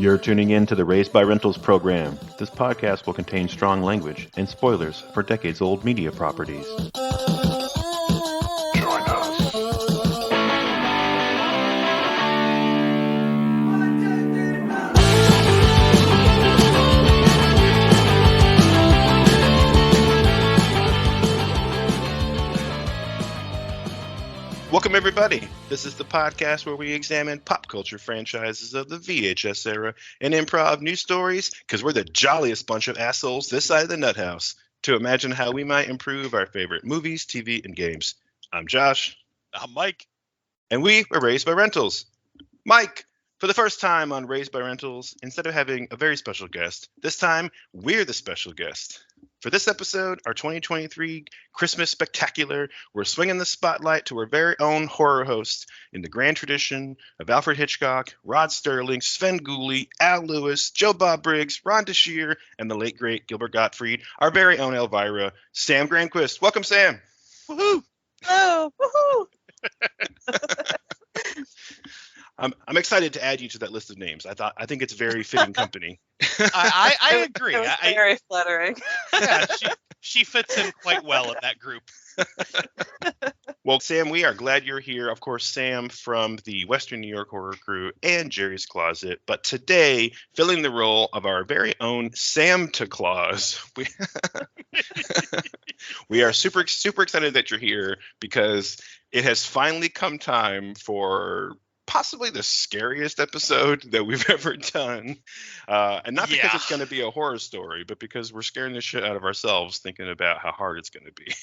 You're tuning in to the Raised by Rentals program. This podcast will contain strong language and spoilers for decades-old media properties. Join us. Welcome, everybody. This is the podcast where we examine pop culture franchises of the VHS era and improv news stories, because we're the jolliest bunch of assholes this side of the nut house, to imagine how we might improve our favorite movies, TV, and games. I'm Josh. I'm Mike. And we were Raised by Rentals. Mike, for the first time on Raised by Rentals, instead of having a very special guest, this time we're the special guest. For this episode, our 2023 Christmas Spectacular, we're swinging the spotlight to our very own horror host in the grand tradition of Alfred Hitchcock, Rod Sterling, Sven Gooley, Al Lewis, Joe Bob Briggs, Ron DeShear, and the late, great Gilbert Gottfried, our very own Elvira, Samm Grandquist. Welcome, Samm. Woohoo! Oh, woohoo! I'm excited to add you to that list of names. I think it's very fitting company. I agree. It was very flattering. Yeah, she fits in quite well in that group. Well, Samm, we are glad you're here. Of course, Samm from the Western New York Horror Crew and Jerry's Closet. But today, filling the role of our very own Santa Claus, we are super excited that you're here because it has finally come time for possibly the scariest episode that we've ever done. And not because it's going to be a horror story, but because we're scaring the shit out of ourselves thinking about how hard it's going to be.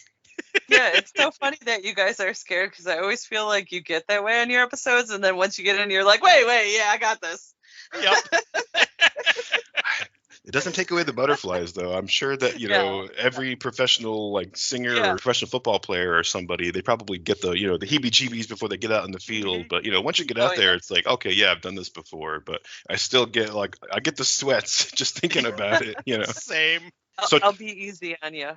Yeah, it's so funny that you guys are scared because I always feel like you get that way on your episodes, and then once you get in, you're like, wait, yeah, I got this. Yep. It doesn't take away the butterflies, though. I'm sure that, know, every professional like singer or professional football player or somebody, they probably get the, the heebie-jeebies before they get out in the field. But, once you get out there, it's like, okay, yeah, I've done this before. But I still get I get the sweats just thinking about it, Same. I'll be easy on you.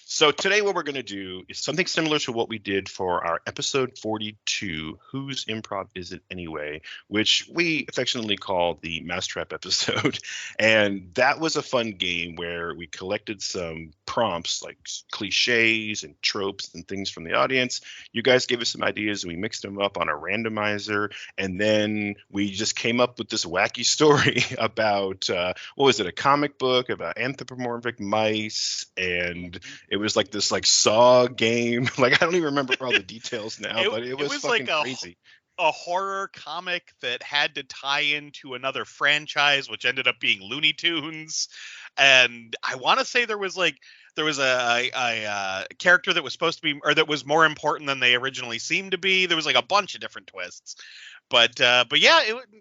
So today what we're going to do is something similar to what we did for our episode 42, Whose Improv Is It Anyway, which we affectionately call the Mousetrap episode. And that was a fun game where we collected some prompts like cliches and tropes and things from the audience. You guys gave us some ideas and we mixed them up on a randomizer. And then we just came up with this wacky story about, a comic book about anthropomorphic mice. And it was like this Saw game. I don't even remember all the details now, but it was fucking like crazy. A horror comic that had to tie into another franchise, which ended up being Looney Tunes. And I want to say there was a character that was supposed to be, or that was more important than they originally seemed to be. There was a bunch of different twists. But yeah,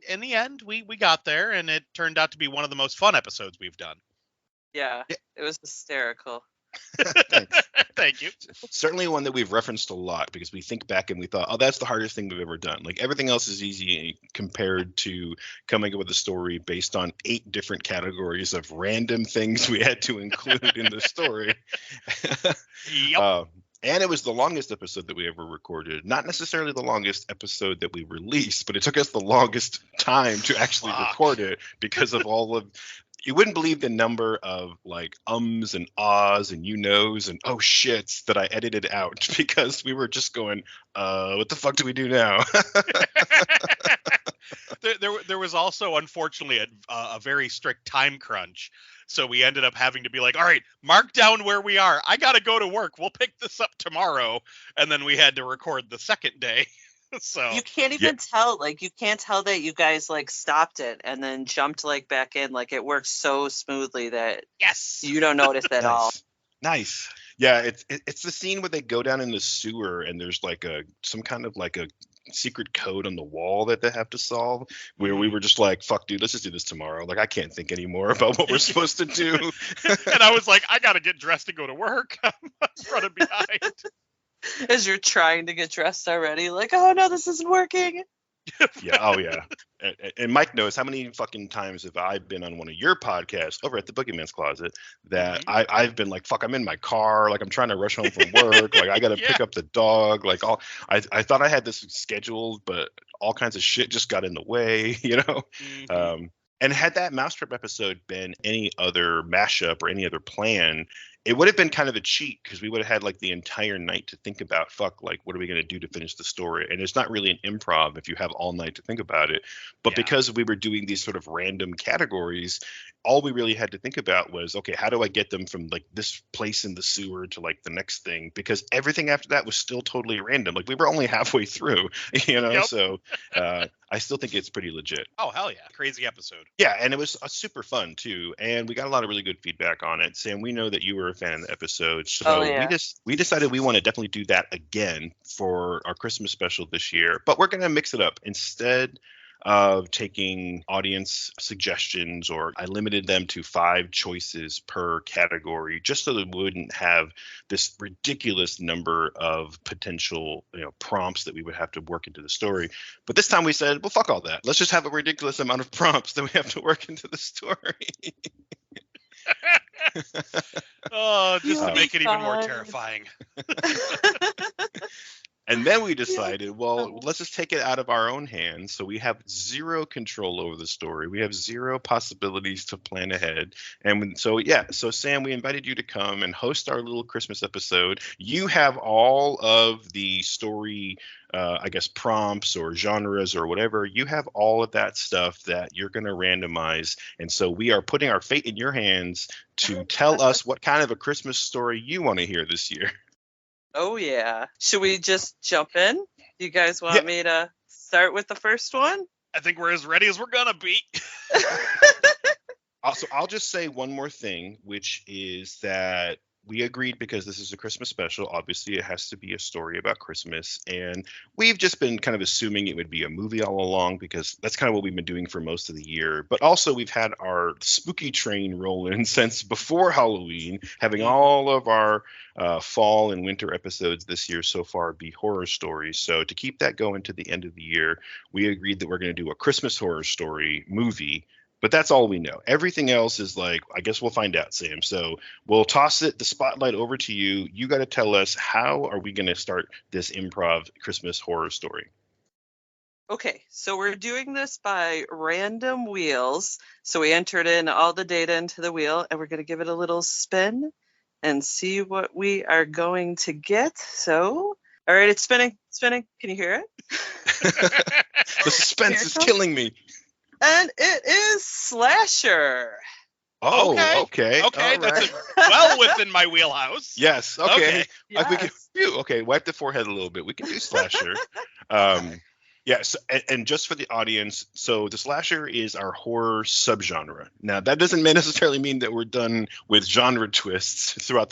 in the end, we got there, and it turned out to be one of the most fun episodes we've done. Yeah, it was hysterical. Thanks. Thank you. Certainly one that we've referenced a lot because we think back and we thought, oh, that's the hardest thing we've ever done. Everything else is easy compared to coming up with a story based on 8 different categories of random things we had to include in the story. Yep. And it was the longest episode that we ever recorded. Not necessarily the longest episode that we released, but it took us the longest time to actually record it because of all of... You wouldn't believe the number of ums and ahs and knows and oh shits that I edited out because we were just going, what the fuck do we do now? There was also, unfortunately, a very strict time crunch. So we ended up having to be like, all right, mark down where we are. I got to go to work. We'll pick this up tomorrow. And then we had to record the second day. So you can't even tell, you can't tell that you guys stopped it and then jumped back in. It works so smoothly that you don't notice at all. Nice. Yeah, it's the scene where they go down in the sewer and there's some kind of a secret code on the wall that they have to solve, where we were just fuck dude, let's just do this tomorrow. I can't think anymore about what we're supposed to do. And I was like, I gotta get dressed and go to work. I'm running behind. As you're trying to get dressed already, oh no, this isn't working. Yeah. Oh yeah. And Mike knows how many fucking times have I been on one of your podcasts over at the Boogeyman's Closet that I've been fuck, I'm in my car, I'm trying to rush home from work, I got to pick up the dog, I thought I had this scheduled, but all kinds of shit just got in the way, you know. And had that Mousetrap episode been any other mashup or any other plan, it would have been kind of a cheat because we would have had like the entire night to think about, like, what are we going to do to finish the story? And it's not really an improv if you have all night to think about it. But because we were doing these sort of random categories, all we really had to think about was, okay, how do I get them from like this place in the sewer to like the next thing? Because everything after that was still totally random. Like we were only halfway through, you know, so I still think it's pretty legit. Oh, hell yeah. Crazy episode. Yeah, and it was super fun too. And we got a lot of really good feedback on it. Sam, we know that you were a fan of the episode. So we decided we want to definitely do that again for our Christmas special this year. But we're going to mix it up. Instead of taking audience suggestions, or I limited them to 5 choices per category, just so that we wouldn't have this ridiculous number of potential, prompts that we would have to work into the story. But this time we said, well, fuck all that. Let's just have a ridiculous amount of prompts that we have to work into the story. Just to make it even more terrifying. And then we decided, well, let's just take it out of our own hands. So we have zero control over the story. We have zero possibilities to plan ahead. And so Sam, we invited you to come and host our little Christmas episode. You have all of the story, prompts or genres or whatever. You have all of that stuff that you're going to randomize. And so we are putting our fate in your hands to tell us what kind of a Christmas story you want to hear this year. Oh, yeah. Should we just jump in? Do you guys want me to start with the first one? I think we're as ready as we're going to be. Also, I'll just say one more thing, which is that we agreed, because this is a Christmas special, obviously it has to be a story about Christmas. And we've just been kind of assuming it would be a movie all along, because that's kind of what we've been doing for most of the year. But also we've had our spooky train rolling since before Halloween, having all of our fall and winter episodes this year so far be horror stories. So to keep that going to the end of the year, we agreed that we're going to do a Christmas horror story movie. But that's all we know. Everything else is like, I guess we'll find out, Sam. So we'll toss the spotlight over to you. You got to tell us, how are we going to start this improv Christmas horror story? Okay, so we're doing this by random wheels. So we entered in all the data into the wheel, and we're going to give it a little spin and see what we are going to get. So, all right, it's spinning. Can you hear it? The suspense is killing me. And it is slasher. Oh, okay. Okay, that's well within my wheelhouse. Yes, okay. Yes. Okay, wipe the forehead a little bit. We can do slasher. Yes, and just for the audience, so the slasher is our horror subgenre. Now, that doesn't necessarily mean that we're done with genre twists throughout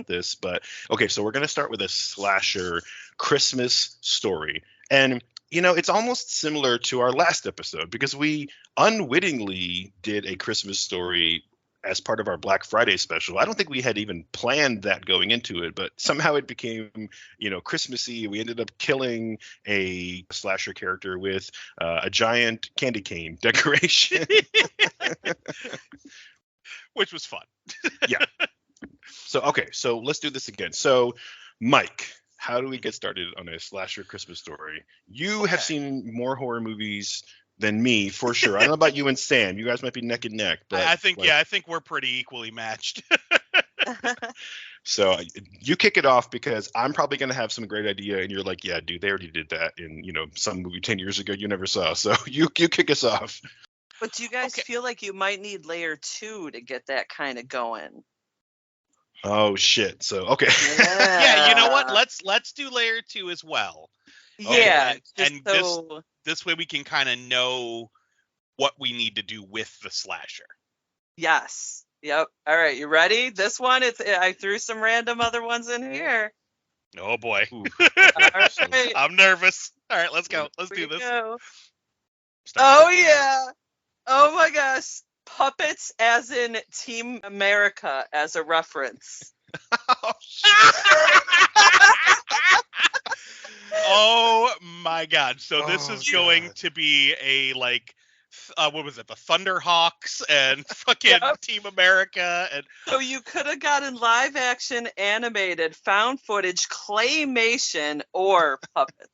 this, but okay, so we're going to start with a slasher Christmas story. And it's almost similar to our last episode, because we unwittingly did a Christmas story as part of our Black Friday special. I don't think we had even planned that going into it, but somehow it became, Christmassy. We ended up killing a slasher character with a giant candy cane decoration. Which was fun. Yeah. So let's do this again. So, Mike, how do we get started on a slasher Christmas story? You have seen more horror movies than me, for sure. I don't know about you and Sam. You guys might be neck and neck. But I think we're pretty equally matched. So you kick it off, because I'm probably going to have some great idea, and you're like, yeah, dude, they already did that in, some movie 10 years ago you never saw. So you kick us off. But do you guys feel like you might need layer 2 to get that kind of going? Oh shit. So okay. Yeah, you know what? Let's do layer 2 as well. Yeah. And this way we can kind of know what we need to do with the slasher. Yes. Yep. All right, you ready? This one, I threw some random other ones in here. Oh boy. All right. I'm nervous. All right, let's go. Let's do this. Oh yeah. Oh my gosh. Puppets as in Team America as a reference. Oh my god. So this is going to be a what was it? The Thunderhawks and fucking Team America. And so you could have gotten live action, animated, found footage, claymation, or puppets.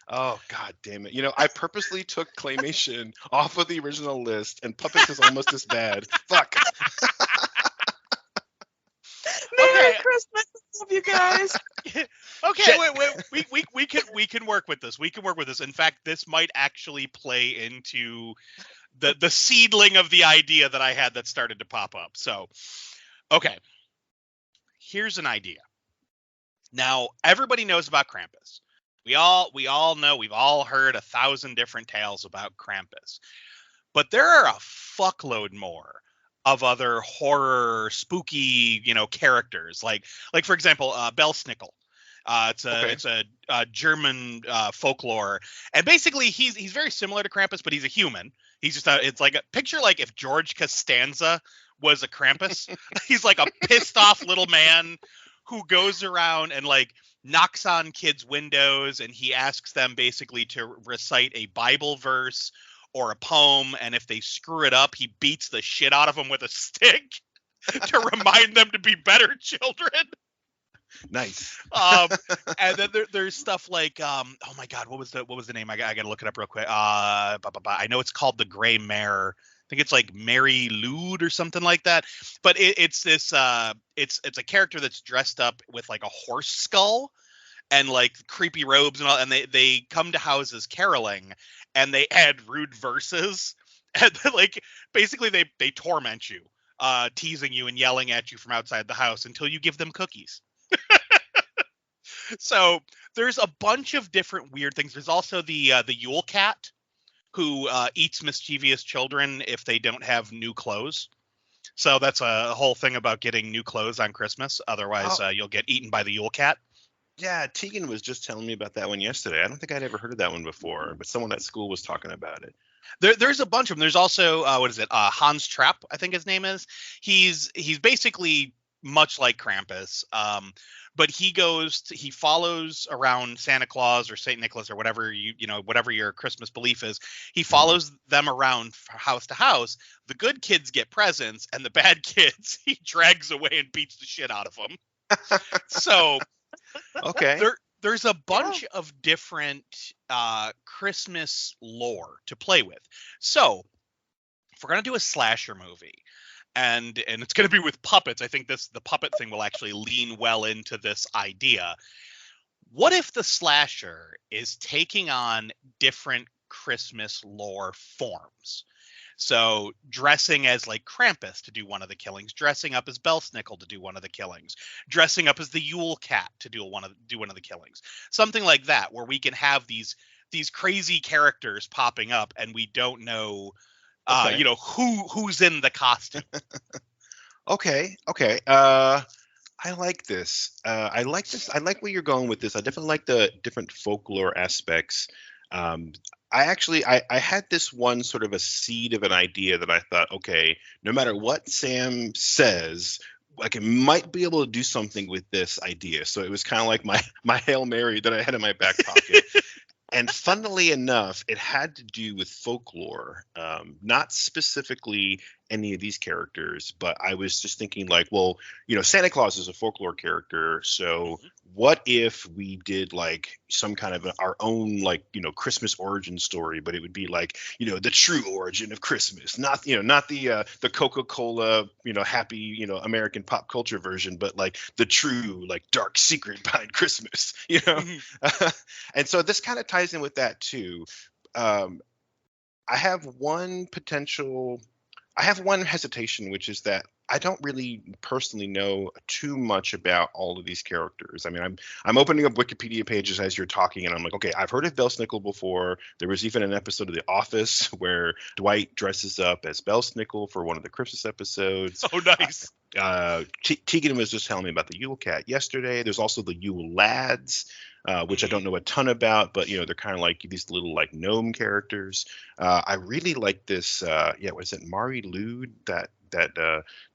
Oh, god damn it. I purposely took claymation off of the original list, and puppets is almost as bad. Fuck. Merry Okay. Christmas, love you guys. Okay, Shit. wait. We can work with this. We can work with this. In fact, this might actually play into the seedling of the idea that I had that started to pop up. So, okay. Here's an idea. Now, everybody knows about Krampus. We all know, we've all heard 1,000 different tales about Krampus. But there are a fuckload more of other horror, spooky, characters. Like for example, Belsnickel. It's a German folklore, and basically he's very similar to Krampus, but he's a human. He's just it's like picture like if George Costanza was a Krampus. He's like a pissed off little man who goes around and like knocks on kids' windows, and he asks them basically to recite a Bible verse or a poem, and if they screw it up, he beats the shit out of them with a stick to remind them to be better children. Nice. And then there's stuff like oh my god, what was the name? I gotta look it up real quick. I know it's called the Gray Mare. I think it's like Mary Lude or something like that. But it's this it's a character that's dressed up with like a horse skull and like creepy robes and all, and they come to houses caroling, and they add rude verses, and like basically they torment you, teasing you and yelling at you from outside the house until you give them cookies. So there's a bunch of different weird things. There's also the Yule cat, who eats mischievous children if they don't have new clothes. So that's a whole thing about getting new clothes on Christmas. Otherwise, you'll get eaten by the Yule cat. Yeah, Tegan was just telling me about that one yesterday. I don't think I'd ever heard of that one before, but someone at school was talking about it. There's a bunch of them. There's also Hans Trapp, I think his name is. He's basically much like Krampus, but he follows around Santa Claus or Saint Nicholas or whatever whatever your Christmas belief is. He follows them around house to house. The good kids get presents, and the bad kids he drags away and beats the shit out of them. So Okay. There's a bunch of different Christmas lore to play with. So if we're gonna do a slasher movie, and it's going to be with puppets, I think the puppet thing will actually lean well into this idea. What if the slasher is taking on different Christmas lore forms? So dressing as like Krampus to do one of the killings, dressing up as Belsnickel to do one of the killings, dressing up as the Yule cat to do one of the killings, something like that, where we can have these crazy characters popping up, and we don't know. Okay. Who's in the costume. Okay. I like this. I like this. I like where you're going with this. I definitely like the different folklore aspects. I had this one sort of a seed of an idea that I thought, okay, no matter what Sam says, like, it might be able to do something with this idea. So it was kind of like my Hail Mary that I had in my back pocket. And funnily enough, it had to do with folklore, not specifically any of these characters, but I was just thinking like, well, Santa Claus is a folklore character. So what if we did like some kind of our own, like, Christmas origin story, but it would be like, the true origin of Christmas, not the Coca-Cola, happy, American pop culture version, but like the true, like, dark secret behind Christmas, And so this kind of ties in with that too. I have one hesitation, which is that I don't really personally know too much about all of these characters. I mean, I'm opening up Wikipedia pages as you're talking, and I'm like, okay, I've heard of Belsnickel before. There was even an episode of The Office where Dwight dresses up as Belsnickel for one of the Christmas episodes. Oh, nice. Tegan was just telling me about the Yule Cat yesterday. There's also the Yule Lads, which I don't know a ton about, but they're kind of like these little like gnome characters. I really like this. Was it Mari Lude, that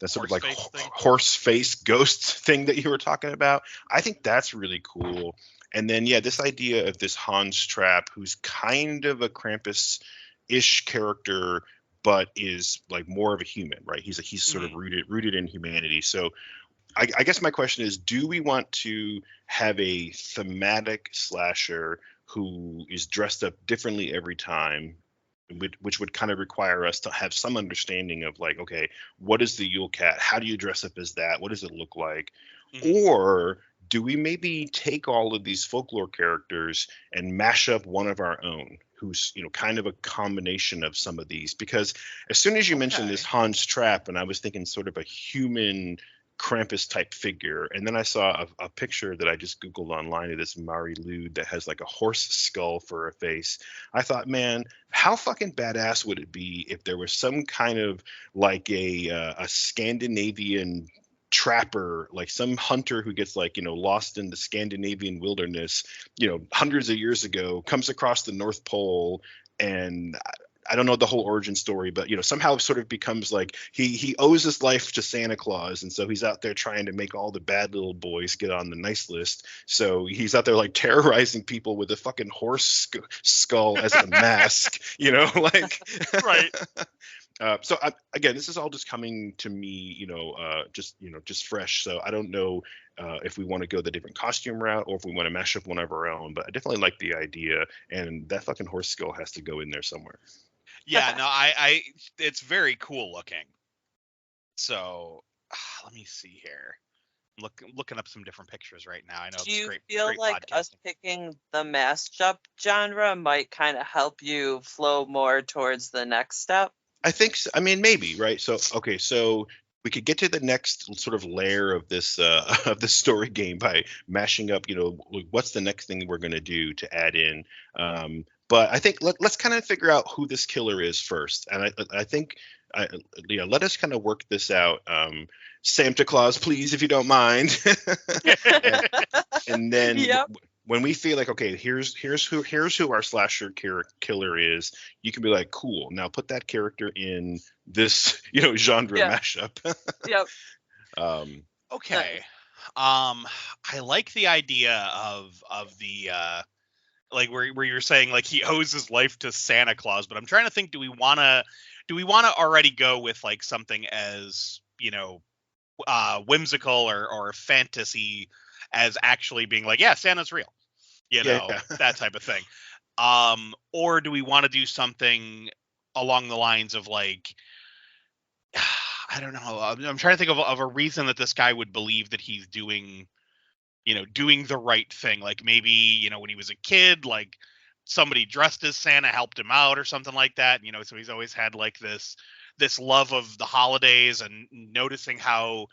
sort of like horse face ghost thing that you were talking about? I think that's really cool. And then this idea of this Hans Trapp, who's kind of a Krampus-ish character, but is like more of a human, right? He's sort of rooted in humanity. So I guess my question is, do we want to have a thematic slasher who is dressed up differently every time, which would kind of require us to have some understanding of like, okay, what is the Yule Cat? How do you dress up as that? What does it look like? Or do we maybe take all of these folklore characters and mash up one of our own who's, kind of a combination of some of these? Because as soon as you mentioned this Hans Trap, and I was thinking sort of a human Krampus type figure, and then I saw a picture that I just Googled online of this Mari Lud that has like a horse skull for a face. I thought, man, how fucking badass would it be if there was some kind of like a Scandinavian trapper, like some hunter who gets like, lost in the Scandinavian wilderness, hundreds of years ago, comes across the North Pole, and I don't know the whole origin story, but somehow sort of becomes like he owes his life to Santa Claus, and so he's out there trying to make all the bad little boys get on the nice list. So he's out there like terrorizing people with a fucking horse skull as a mask, like Right. So again, this is all just coming to me, just fresh. So I don't know if we want to go the different costume route or if we want to mash up one of our own. But I definitely like the idea, and that fucking horse skull has to go in there somewhere. Yeah, no, I it's very cool looking. So let me see here. Looking up some different pictures right now. I know Do it's you great. feel great like us podcasting. picking the mashup genre might kind of help you flow more towards the next step? I think so. I mean, maybe, right? So okay, so we could get to the next sort of layer of this of the story game by mashing up, what's the next thing we're going to do to add in. But I think let's kind of figure out who this killer is first, and I think let us kind of work this out. Santa Claus, please, if you don't mind. And then Yep. when we feel like, okay, here's who our slasher killer is, you can be like, cool, now put that character in this genre Yeah. mashup. Yep. Okay. I like the idea of the like where you're saying like he owes his life to Santa Claus, but I'm trying to think, do we want to already go with like something as, whimsical or fantasy as actually being like, yeah, Santa's real, Yeah. that type of thing. Or do we want to do something along the lines of like, I don't know. I'm trying to think of a reason that this guy would believe that he's doing the right thing. Like maybe, when he was a kid, like somebody dressed as Santa helped him out or something like that. So he's always had like this love of the holidays and noticing how,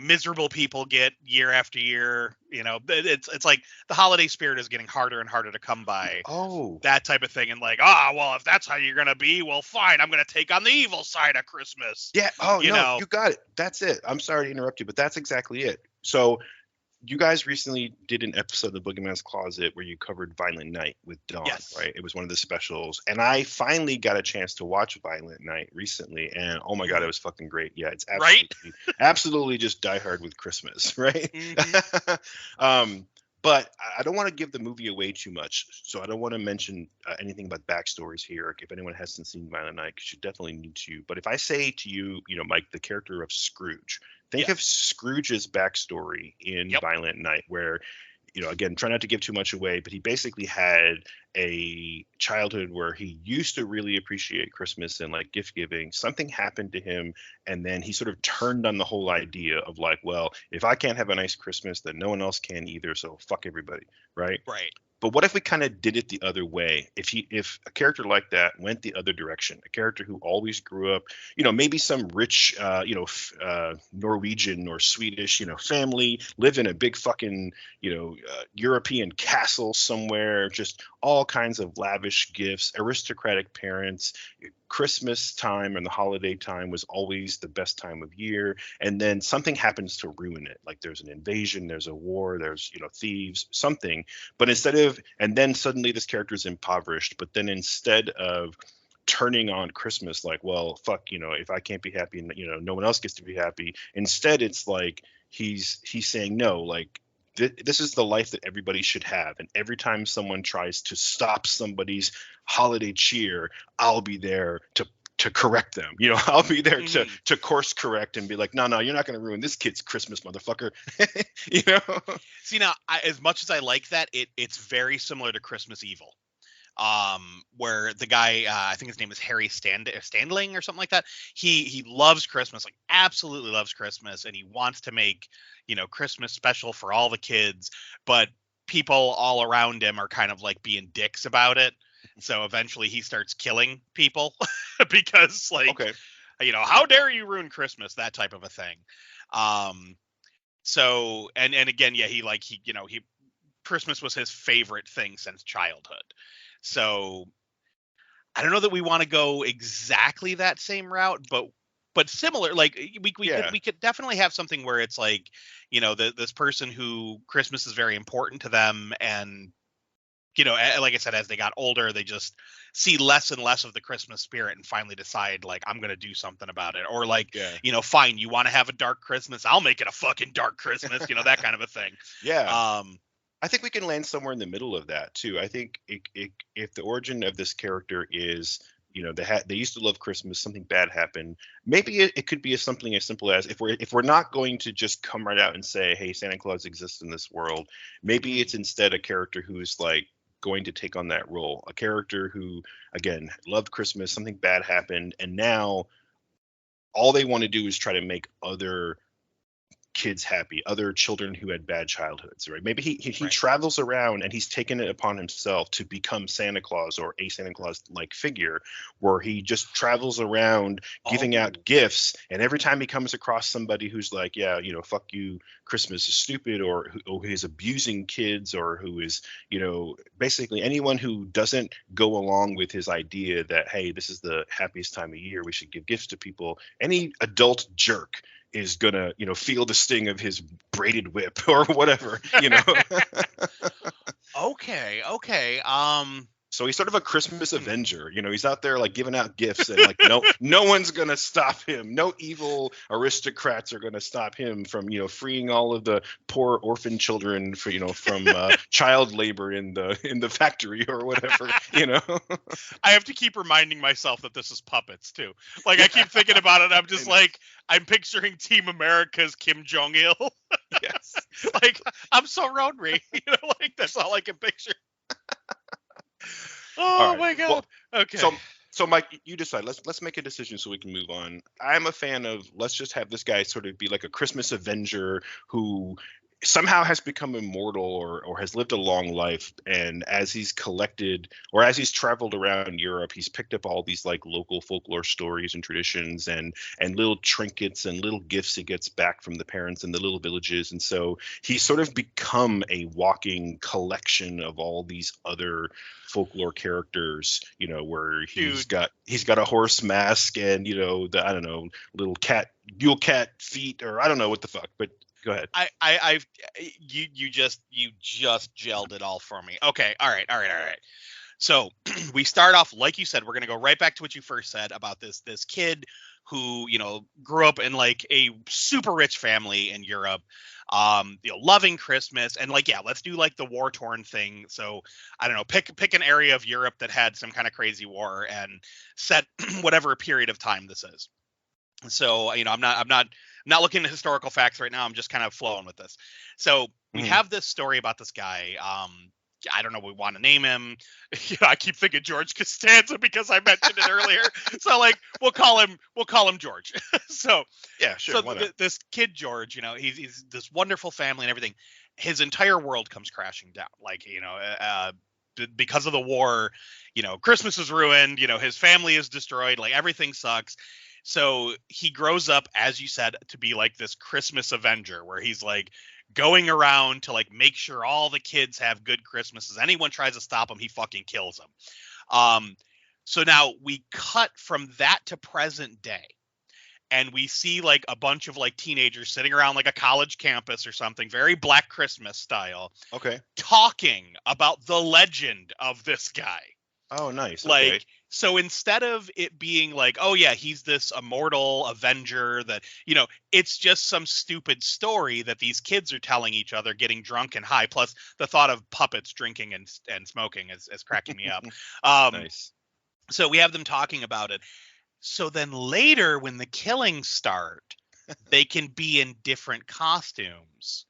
miserable people get year after year. It's like the holiday spirit is getting harder and harder to come by. Oh, That type of thing. And like, well, if that's how you're going to be, well, fine. I'm going to take on the evil side of Christmas. yeah. Oh, You no, know? you got it. That's it. I'm sorry to interrupt you, but that's exactly it. So you guys recently did an episode of Boogeyman's Closet where you covered Violent Night with Dawn, Yes. right? It was one of the specials. And I finally got a chance to watch Violent Night recently. And oh my God, it was fucking great. Yeah, it's absolutely, absolutely just Die Hard with Christmas, right? Mhm. But I don't want to give the movie away too much. So I don't want to mention anything about backstories here. If anyone hasn't seen Violent Night, you should definitely need to. But if I say to you, Mike, the character of Scrooge, think of Scrooge's backstory in Violent Night, where, again, try not to give too much away, but he basically had a childhood where he used to really appreciate Christmas and like gift giving. Something happened to him, and then he sort of turned on the whole idea of like, well, if I can't have a nice Christmas, then no one else can either. So fuck everybody, right? Right. But what if we kind of did it the other way? If a character like that went the other direction, a character who always grew up, maybe some rich, Norwegian or Swedish, family, live in a big fucking, European castle somewhere, just all kinds of lavish gifts, aristocratic parents. Christmas time and the holiday time was always the best time of year. And then something happens to ruin it. Like there's an invasion, there's a war, there's, thieves, something. But and then suddenly this character is impoverished. But then instead of turning on Christmas, like, well, fuck, if I can't be happy, no one else gets to be happy. Instead, it's like he's saying, no, like, this is the life that everybody should have. And every time someone tries to stop somebody's holiday cheer, I'll be there to to correct them. I'll be there Mhm. to course correct and be like, no, you're not going to ruin this kid's Christmas, motherfucker. you know See, now, as much as I like that, it's very similar to Christmas Evil, where the guy, I think his name is Harry Standling or something like that. He loves Christmas, like absolutely loves Christmas, and he wants to make Christmas special for all the kids, but people all around him are kind of like being dicks about it. So eventually he starts killing people because like Okay. how dare you ruin Christmas, that type of a thing. So and again, yeah, he Christmas was his favorite thing since childhood. So I don't know that we want to go exactly that same route, but similar. Like we could definitely have something where it's like, this person who Christmas is very important to them, and like I said, as they got older, they just see less and less of the Christmas spirit and finally decide, like, I'm going to do something about it. Or like, fine, you want to have a dark Christmas? I'll make it a fucking dark Christmas, that kind of a thing. Yeah. I think we can land somewhere in the middle of that too. I think if the origin of this character is, they used to love Christmas, something bad happened. Maybe it could be something as simple as if we're not going to just come right out and say, hey, Santa Claus exists in this world. Maybe it's instead a character who's like going to take on that role, a character who, again, loved Christmas, something bad happened, and now all they want to do is try to make other kids happy, other children who had bad childhoods, right? Maybe he Right. travels around and he's taken it upon himself to become Santa Claus or a Santa Claus like figure, where he just travels around giving out gifts, and every time he comes across somebody who's like, yeah, fuck you, Christmas is stupid, or who is abusing kids, or who is, basically anyone who doesn't go along with his idea that, hey, this is the happiest time of year, we should give gifts to people, any adult jerk is gonna, feel the sting of his braided whip or whatever, Okay. So he's sort of a Christmas Avenger, he's out there like giving out gifts, and like no one's gonna stop him. No evil aristocrats are gonna stop him from, freeing all of the poor orphan children from child labor in the factory or whatever, I have to keep reminding myself that this is puppets too. Like, I keep thinking about it. I'm just like, I'm picturing Team America's Kim Jong-il. Yes. Like, I'm so Rodri. Like, that's all I can picture. Oh right. my God. Well, okay. So Mike, you decide. Let's make a decision so we can move on. I'm a fan of, let's just have this guy sort of be like a Christmas Avenger who somehow has become immortal or has lived a long life, and as he's collected or as he's traveled around Europe, he's picked up all these like local folklore stories and traditions and little trinkets and little gifts he gets back from the parents in the little villages, and so he's sort of become a walking collection of all these other folklore characters, where he's got a horse mask and the, I don't know, little Yule cat feet, or I don't know what the fuck, but go ahead. You just gelled it all for me. Okay. All right. So we start off, like you said, we're going to go right back to what you first said about this kid who, grew up in like a super rich family in Europe, loving Christmas, and like, yeah, let's do like the war torn thing. So I don't know, pick an area of Europe that had some kind of crazy war and set whatever period of time this is. So, I'm not looking at historical facts right now. I'm just kind of flowing with this. So we have this story about this guy. I don't know. We want to name him. I keep thinking George Costanza because I mentioned it earlier. So like, we'll call him George. So yeah, sure. So this kid George, he's this wonderful family and everything. His entire world comes crashing down. Like, because of the war, Christmas is ruined. His family is destroyed. Like, everything sucks. So he grows up, as you said, to be like this Christmas Avenger, where he's like going around to like make sure all the kids have good Christmases. Anyone tries to stop him, he fucking kills them. So now we cut from that to present day, and we see like a bunch of like teenagers sitting around like a college campus or something, very Black Christmas style. Okay. Talking about the legend of this guy. Oh, nice. Like, okay. So instead of it being like, oh yeah, he's this immortal Avenger that, it's just some stupid story that these kids are telling each other, getting drunk and high. Plus the thought of puppets drinking and smoking is cracking me up. Nice. So we have them talking about it. So then later, when the killings start, they can be in different costumes.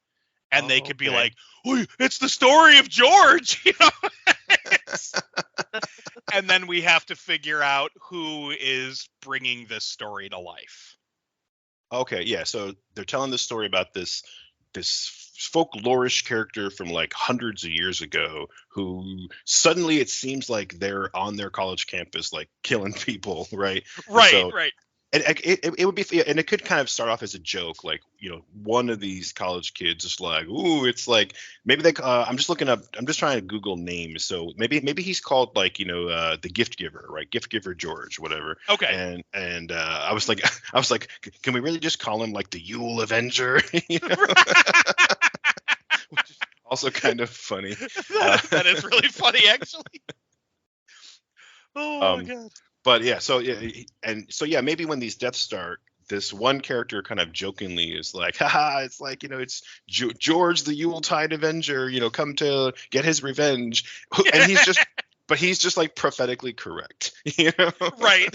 And they could be like, "Oh, it's the story of George," you know. And then we have to figure out who is bringing this story to life. Okay, yeah. So they're telling the story about this folklorish character from like hundreds of years ago who suddenly it seems like they're on their college campus like killing people, right? Right. And it would be, and it could kind of start off as a joke, like, you know, one of these college kids is like, ooh, it's like maybe they. I'm just trying to Google names, so maybe he's called like, you know, the gift giver, right? Gift giver George, whatever. Okay. And I was like, can we really just call him like the Yule Avenger? You know? Which is also kind of funny. That is really funny, actually. Oh my god. But yeah, so maybe when these deaths start, this one character kind of jokingly is like, haha, it's like, you know, it's George the Yuletide Avenger, you know, come to get his revenge. And he's just like prophetically correct, you know? Right.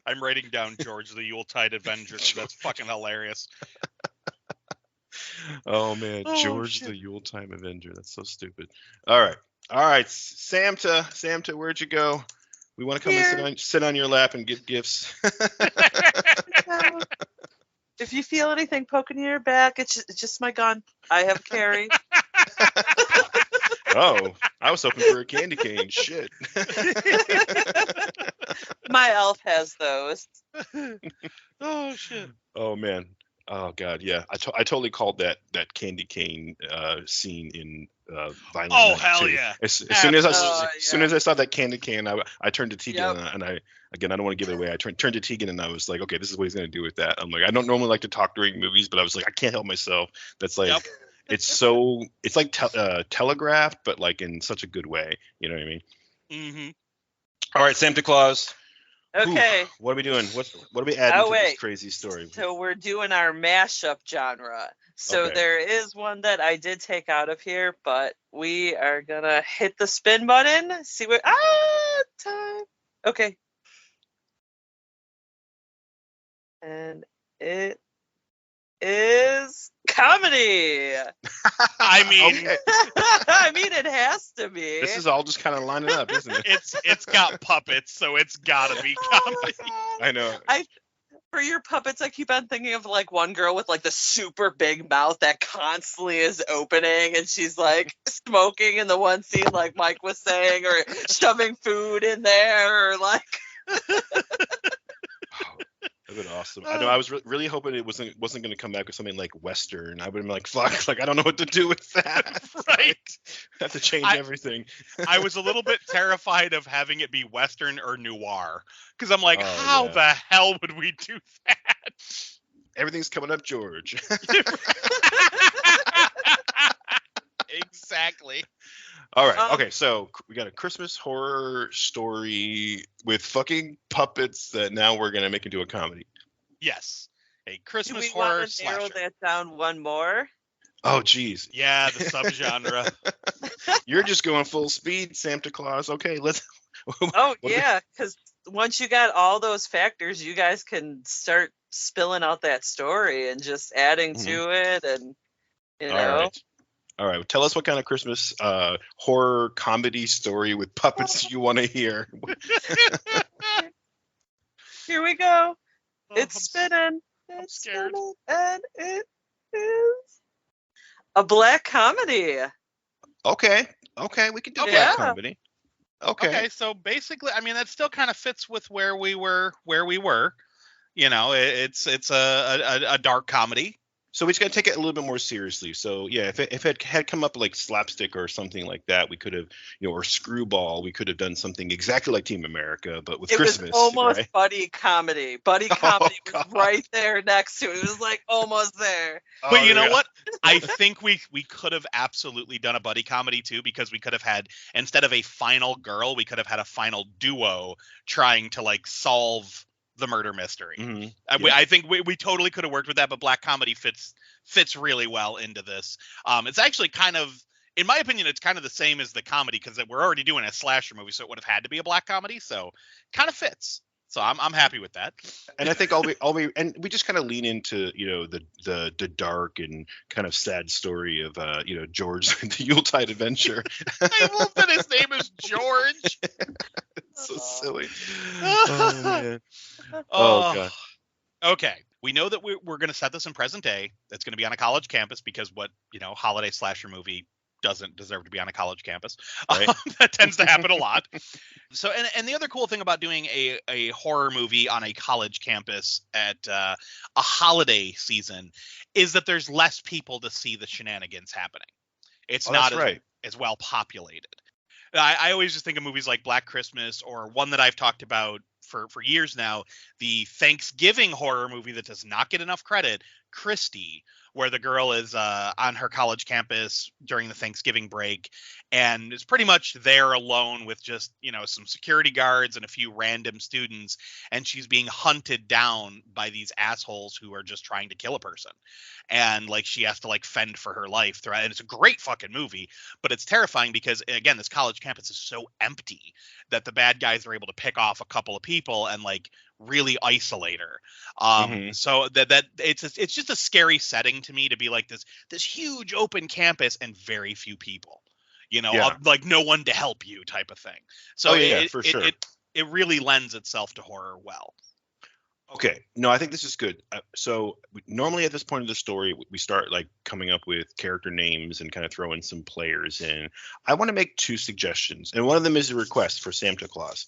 I'm writing down George the Yuletide Avenger. That's fucking hilarious. Oh man, Oh, George shit. the Yuletide Avenger. That's so stupid. All right, Samta, where'd you go? We want to come and sit on your lap and give gifts. If you feel anything poking in your back, it's just my gun. I have carry. Oh, I was hoping for a candy cane. Shit. My elf has those. Oh shit. Oh man. Oh god, yeah. I totally called that candy cane scene in Violent Oh Night, hell too. yeah. As soon as I saw that candy cane, I turned to Tegan and I don't want to give it away. I turned to Tegan and I was like, okay, this is what he's gonna do with that. I'm like, I don't normally like to talk during movies, but I was like, I can't help myself. That's like, it's like telegraphed, but like in such a good way. You know what I mean? Mm-hmm. All right, Santa Claus. Okay. Ooh, what are we doing? What are we adding to this crazy story? So we're doing our mashup genre. So there is one that I did take out of here, but we are gonna hit the spin button. See what time. Okay. And it is comedy. I mean, I mean, it has to be. This is all just kind of lining up, isn't it? it's got puppets, so it's gotta be comedy. I know. For your puppets, I keep on thinking of like one girl with like the super big mouth that constantly is opening, and she's like smoking in the one scene, like Mike was saying, or shoving food in there, or like. That'd been awesome. I know. I was really hoping it wasn't going to come back with something like Western. I would have been like, fuck, like I don't know what to do with that. Right. I have to change everything. I was a little bit terrified of having it be Western or noir, because I'm like, how the hell would we do that? Everything's coming up, George. Exactly. All right. Okay. So we got a Christmas horror story with fucking puppets that now we're gonna make into a comedy. Yes. A Christmas Do we horror want to narrow slasher. that down one more? Oh, geez. Yeah, the subgenre. You're just going full speed, Santa Claus. Okay, let's. Oh yeah, because once you got all those factors, you guys can start spilling out that story and just adding to it, and you know. All right. Tell us what kind of Christmas horror comedy story with puppets you want to hear. Here we go. It's I'm spinning. It's scared. Spinning, and it is a black comedy. Okay. We can do Okay. black comedy. Okay. So basically, I mean, that still kind of fits with where we were. You know, it's a dark comedy. So we just got to take it a little bit more seriously. So yeah, if it had come up like slapstick or something like that, we could have, you know, or Screwball, we could have done something exactly like Team America, but with Christmas. It was almost right? buddy comedy. Buddy comedy was right there next to it. It was like almost there. But you know what? I think we could have absolutely done a buddy comedy too, because we could have had, instead of a final girl, we could have had a final duo trying to like solve the murder mystery. Mm-hmm. I think we totally could have worked with that, but black comedy fits really well into this. It's actually kind of, in my opinion, it's kind of the same as the comedy because we're already doing a slasher movie, so it would have had to be a black comedy. So kind of fits. So I'm happy with that. And I think and we just kind of lean into, you know, the dark and kind of sad story of you know, George the Yuletide Adventure. I love that his name is George. It's so silly. Oh man. Oh god. Okay. We know that we're going to set this in present day. It's going to be on a college campus because what, you know, holiday slasher movie doesn't deserve to be on a college campus. Right. That tends to happen a lot. So, and the other cool thing about doing a horror movie on a college campus at a holiday season is that there's less people to see the shenanigans happening. It's not as well populated. I always just think of movies like Black Christmas, or one that I've talked about for years now, the Thanksgiving horror movie that does not get enough credit, Christie, where the girl is on her college campus during the Thanksgiving break and is pretty much there alone with just, you know, some security guards and a few random students, and she's being hunted down by these assholes who are just trying to kill a person. And like she has to like fend for her life throughout. And it's a great fucking movie, but it's terrifying because, again, this college campus is so empty that the bad guys are able to pick off a couple of people and like really isolate her. So that it's just a scary setting to me, to be like this huge open campus and very few people, you know, like no one to help you type of thing. So for sure. It really lends itself to horror well. Okay. No, I think this is good. So normally at this point of the story, we start like coming up with character names and kind of throw in some players in. I want to make two suggestions, and one of them is a request for Santa Claus.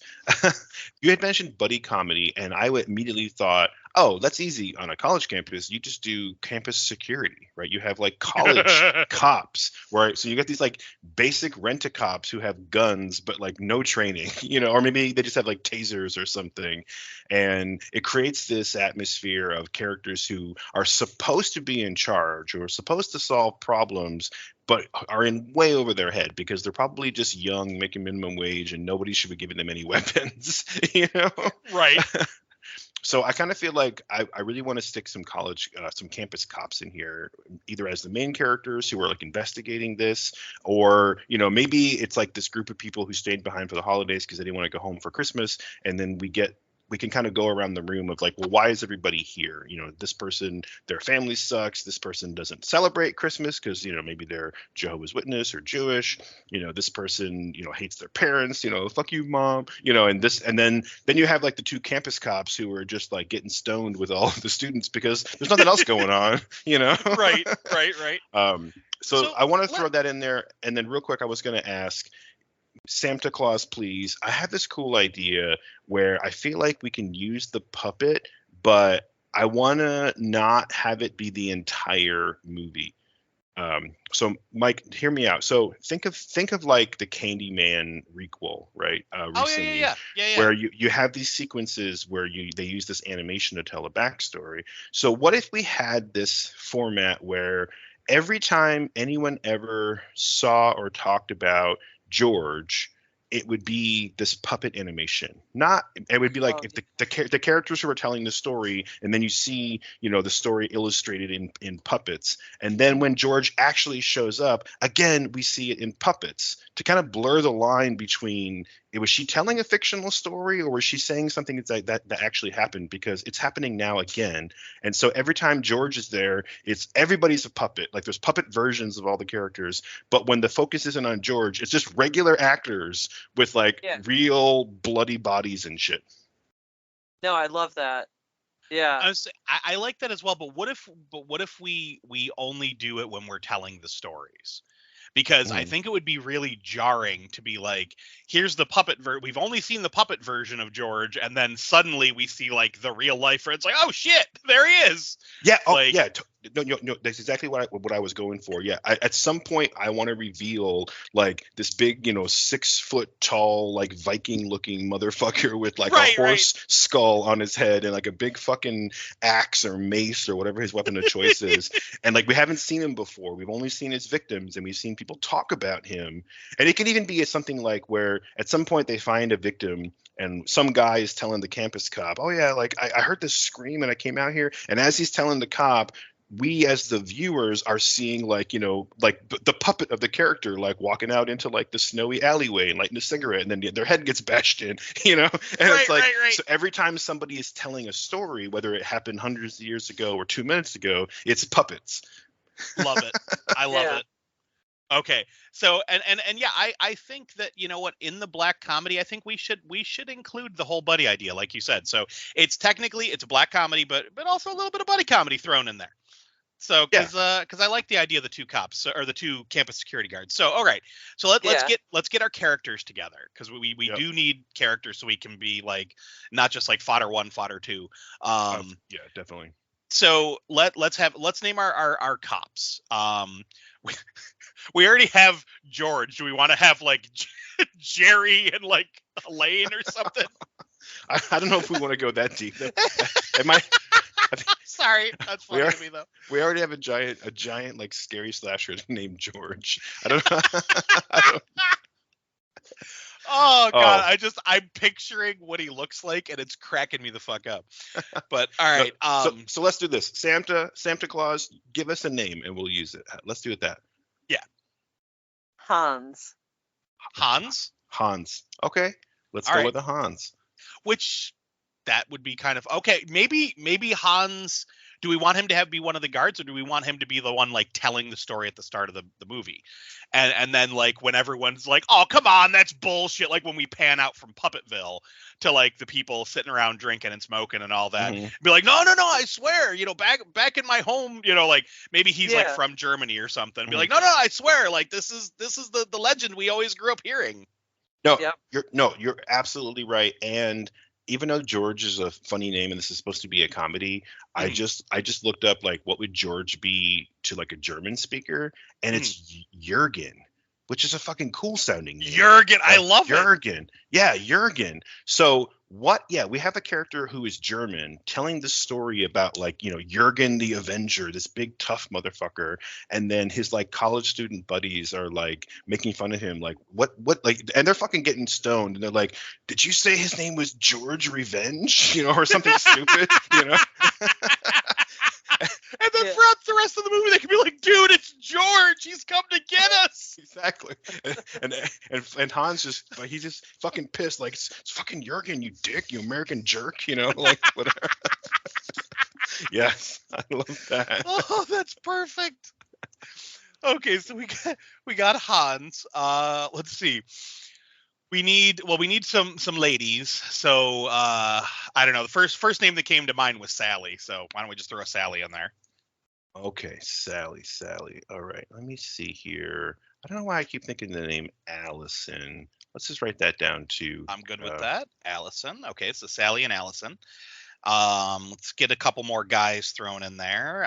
You had mentioned buddy comedy, and I immediately thought, oh, that's easy. On a college campus, you just do campus security, right? You have like college cops, right? So you got these like basic rent-a-cops who have guns, but like no training, you know, or maybe they just have like tasers or something. And it creates this atmosphere of characters who are supposed to be in charge or supposed to solve problems, but are in way over their head because they're probably just young, making minimum wage, and nobody should be giving them any weapons, you know? Right. So I kind of feel like I really want to stick some campus cops in here, either as the main characters who are like investigating this, or, you know, maybe it's like this group of people who stayed behind for the holidays because they didn't want to go home for Christmas. And then we can kind of go around the room of like, well, why is everybody here? You know, this person, their family sucks. This person doesn't celebrate Christmas because, you know, maybe they're Jehovah's Witness or Jewish. You know, this person, you know, hates their parents. You know, fuck you, mom. You know, and then you have like the two campus cops who are just like getting stoned with all of the students because there's nothing else going on. You know, right. So I want to throw that in there, and then real quick, I was going to ask, Santa Claus, please. I have this cool idea where I feel like we can use the puppet, but I want to not have it be the entire movie. So Mike, hear me out. So think of like the Candyman requel, right? Recently, yeah. Where you have these sequences where they use this animation to tell a backstory. So what if we had this format where every time anyone ever saw or talked about George, it would be this puppet animation. It would be like if the characters who are telling the story, and then you see, you know, the story illustrated in puppets, and then when George actually shows up again, we see it in puppets to kind of blur the line between, was she telling a fictional story or was she saying something that actually happened, because it's happening now again. And so every time George is there, it's everybody's a puppet. Like there's puppet versions of all the characters, but when the focus isn't on George, it's just regular actors with like real bloody bodies and shit. No, I love that. Yeah. I like that as well, but what if we only do it when we're telling the stories? Because I think it would be really jarring to be like, here's the puppet we've only seen the puppet version of George, and then suddenly we see like the real life, where it's like, oh shit, there he is. Yeah. Like, No, that's exactly what I was going for. Yeah. At some point I want to reveal like this big, you know, 6 foot tall, like Viking looking motherfucker with like a horse skull on his head and like a big fucking axe or mace or whatever his weapon of choice is. And like, we haven't seen him before. We've only seen his victims, and we've seen people talk about him. And it could even be something like where at some point they find a victim, and some guy is telling the campus cop, oh yeah, like I heard this scream and I came out here. And as he's telling the cop, we as the viewers are seeing like, you know, like the puppet of the character like walking out into like the snowy alleyway and lighting a cigarette, and then their head gets bashed in, you know. And Right, it's like, right. so every time somebody is telling a story, whether it happened hundreds of years ago or 2 minutes ago, it's puppets. Love it. I love Yeah. it. Okay. So and yeah, I think that, you know what, in the black comedy, I think we should include the whole buddy idea, like you said. So it's technically it's a black comedy, but also a little bit of buddy comedy thrown in there. So Yeah. because I like the idea of the two cops or the two campus security guards. So all right. So let's Yeah. get our characters together, because we Yep. do need characters so we can be like not just like fodder 1, fodder 2. Yeah, definitely. So let's name our cops. We already have George. Do we want to have like Jerry and like Elaine or something? I don't know if we want to go that deep. It might. Sorry, that's funny to me though. We already have a giant like scary slasher named George. I don't know. Oh God, I'm picturing what he looks like, and it's cracking me the fuck up. But all right, so let's do this. Santa Claus, give us a name and we'll use it. Let's do it that. Hans. Hans. Okay, let's All go right. with the Hans. Which that would be kind of okay. Maybe Hans. Do we want him to be one of the guards, or do we want him to be the one like telling the story at the start of the movie? And then like when everyone's like, oh come on, that's bullshit, like when we pan out from Puppetville to like the people sitting around drinking and smoking and all that, be like, no, I swear, you know, back in my home, you know, like maybe he's like from Germany or something. Be like, no, I swear, like this is the legend we always grew up hearing. No, you're absolutely right. And even though George is a funny name and this is supposed to be a comedy, I just looked up like what would George be to like a German speaker, and it's Jürgen, which is a fucking cool sounding name. Jürgen, I love Jürgen. Yeah, Jürgen. So we have a character who is German telling the story about like, you know, Jürgen the Avenger, this big tough motherfucker, and then his like college student buddies are like making fun of him, like what like, and they're fucking getting stoned, and they're like, did you say his name was George Revenge, you know, or something stupid, you know? And then throughout the rest of the movie, they can be like, dude, it's George. He's come to get us. Exactly. And Hans he's just fucking pissed. Like, it's fucking Jürgen, you dick, you American jerk, you know, like whatever. Yes, I love that. Oh, that's perfect. Okay, so we got Hans. Let's see. We need some ladies. So I don't know. The first name that came to mind was Sally. So why don't we just throw a Sally in there? Okay, Sally. All right, let me see here. I don't know why I keep thinking the name Allison. Let's just write that down too. I'm good with that. Allison. Okay, so Sally and Allison. Let's get a couple more guys thrown in there.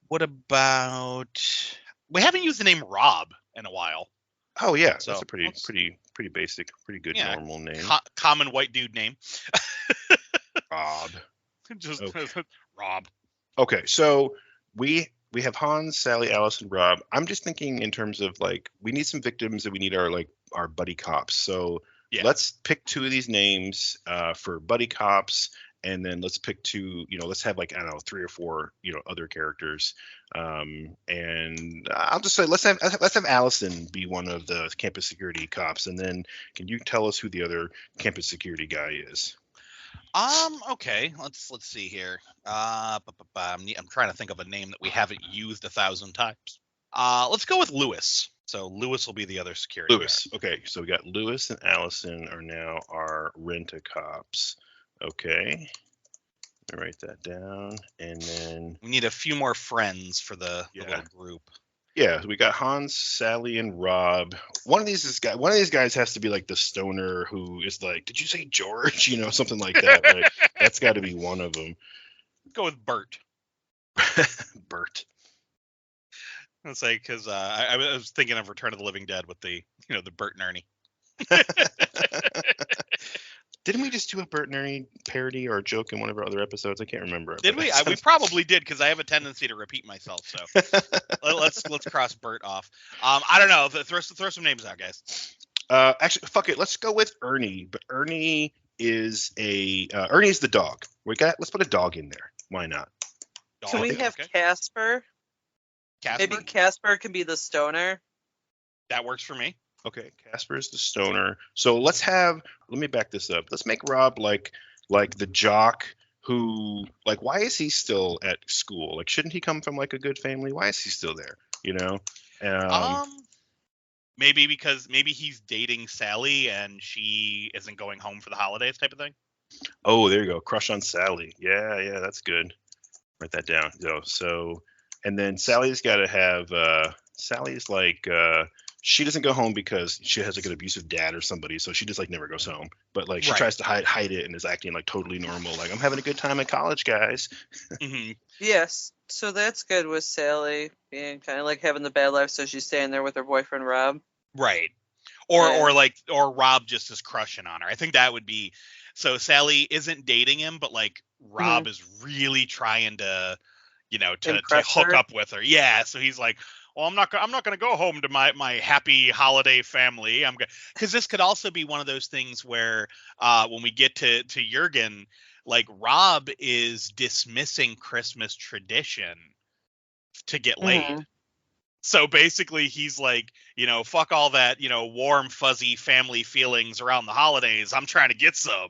What about? We haven't used the name Rob in a while. Oh yeah, So, that's a pretty basic, pretty good normal name. Common white dude name. Rob. Just Okay. Rob. Okay, so we have Hans, Sally, Allison, Rob. I'm just thinking in terms of like, we need some victims and we need our buddy cops. So let's pick two of these names for buddy cops, and then let's pick two, you know, let's have like, I don't know, 3 or 4, you know, other characters. And I'll just say let's have Allison be one of the campus security cops, and then can you tell us who the other campus security guy is? Okay, let's see here. I'm trying to think of a name that we haven't used 1,000 times. Let's go with Lewis. So Lewis will be the other security guard. Okay, so we got Lewis and Allison are now our rent-a-cops. Okay, let me write that down, and then we need a few more friends for the little group. Yeah, we got Hans, Sally, and Rob. One of these guys has to be like the stoner who is like, "Did you say George?" You know, something like that. Right? That's got to be one of them. Go with Bert. Bert. Let's say because I was thinking of Return of the Living Dead with the Bert and Ernie. Didn't we just do a Bert and Ernie parody or a joke in one of our other episodes? I can't remember. Did we? We probably did, because I have a tendency to repeat myself. So let's cross Bert off. I don't know. Throw some names out, guys. Actually, fuck it. Let's go with Ernie. But Ernie is the dog. Let's put a dog in there. Why not? Can we have Casper? Casper? Maybe Casper can be the stoner. That works for me. Okay, Casper's the stoner. So let me back this up. Let's make Rob like the jock who, like, why is he still at school? Like, shouldn't he come from like a good family? Why is he still there? You know? Maybe because he's dating Sally and she isn't going home for the holidays type of thing. Oh, there you go. Crush on Sally. Yeah, that's good. Write that down. So and then Sally's got to have Sally's like she doesn't go home because she has like an abusive dad or somebody, so she just like never goes home. But like she tries to hide it and is acting like totally normal, like I'm having a good time at college, guys. Mm-hmm. Yes, so that's good with Sally being kind of like having the bad life, so she's staying there with her boyfriend Rob. Right. Or Rob just is crushing on her. I think that would be so. Sally isn't dating him, but like Rob is really trying to, to hook up with her. Yeah. So he's like, well, I'm not going to go home to my happy holiday family. Because this could also be one of those things where when we get to Jurgen, like Rob is dismissing Christmas tradition to get laid. So basically he's like, fuck all that, warm, fuzzy family feelings around the holidays. I'm trying to get some.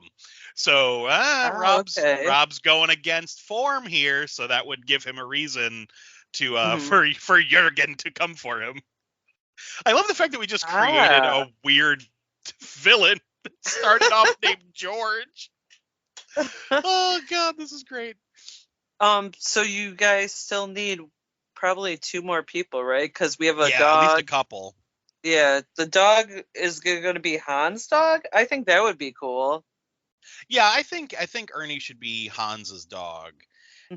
So Rob's going against form here. So that would give him a reason to for Jurgen to come for him. I love the fact that we just created a weird villain that started off named George. Oh God, this is great. So you guys still need probably 2 more people, right? Because we have a dog. At least a couple. Yeah, the dog is going to be Hans' dog. I think that would be cool. Yeah, I think Ernie should be Hans's dog,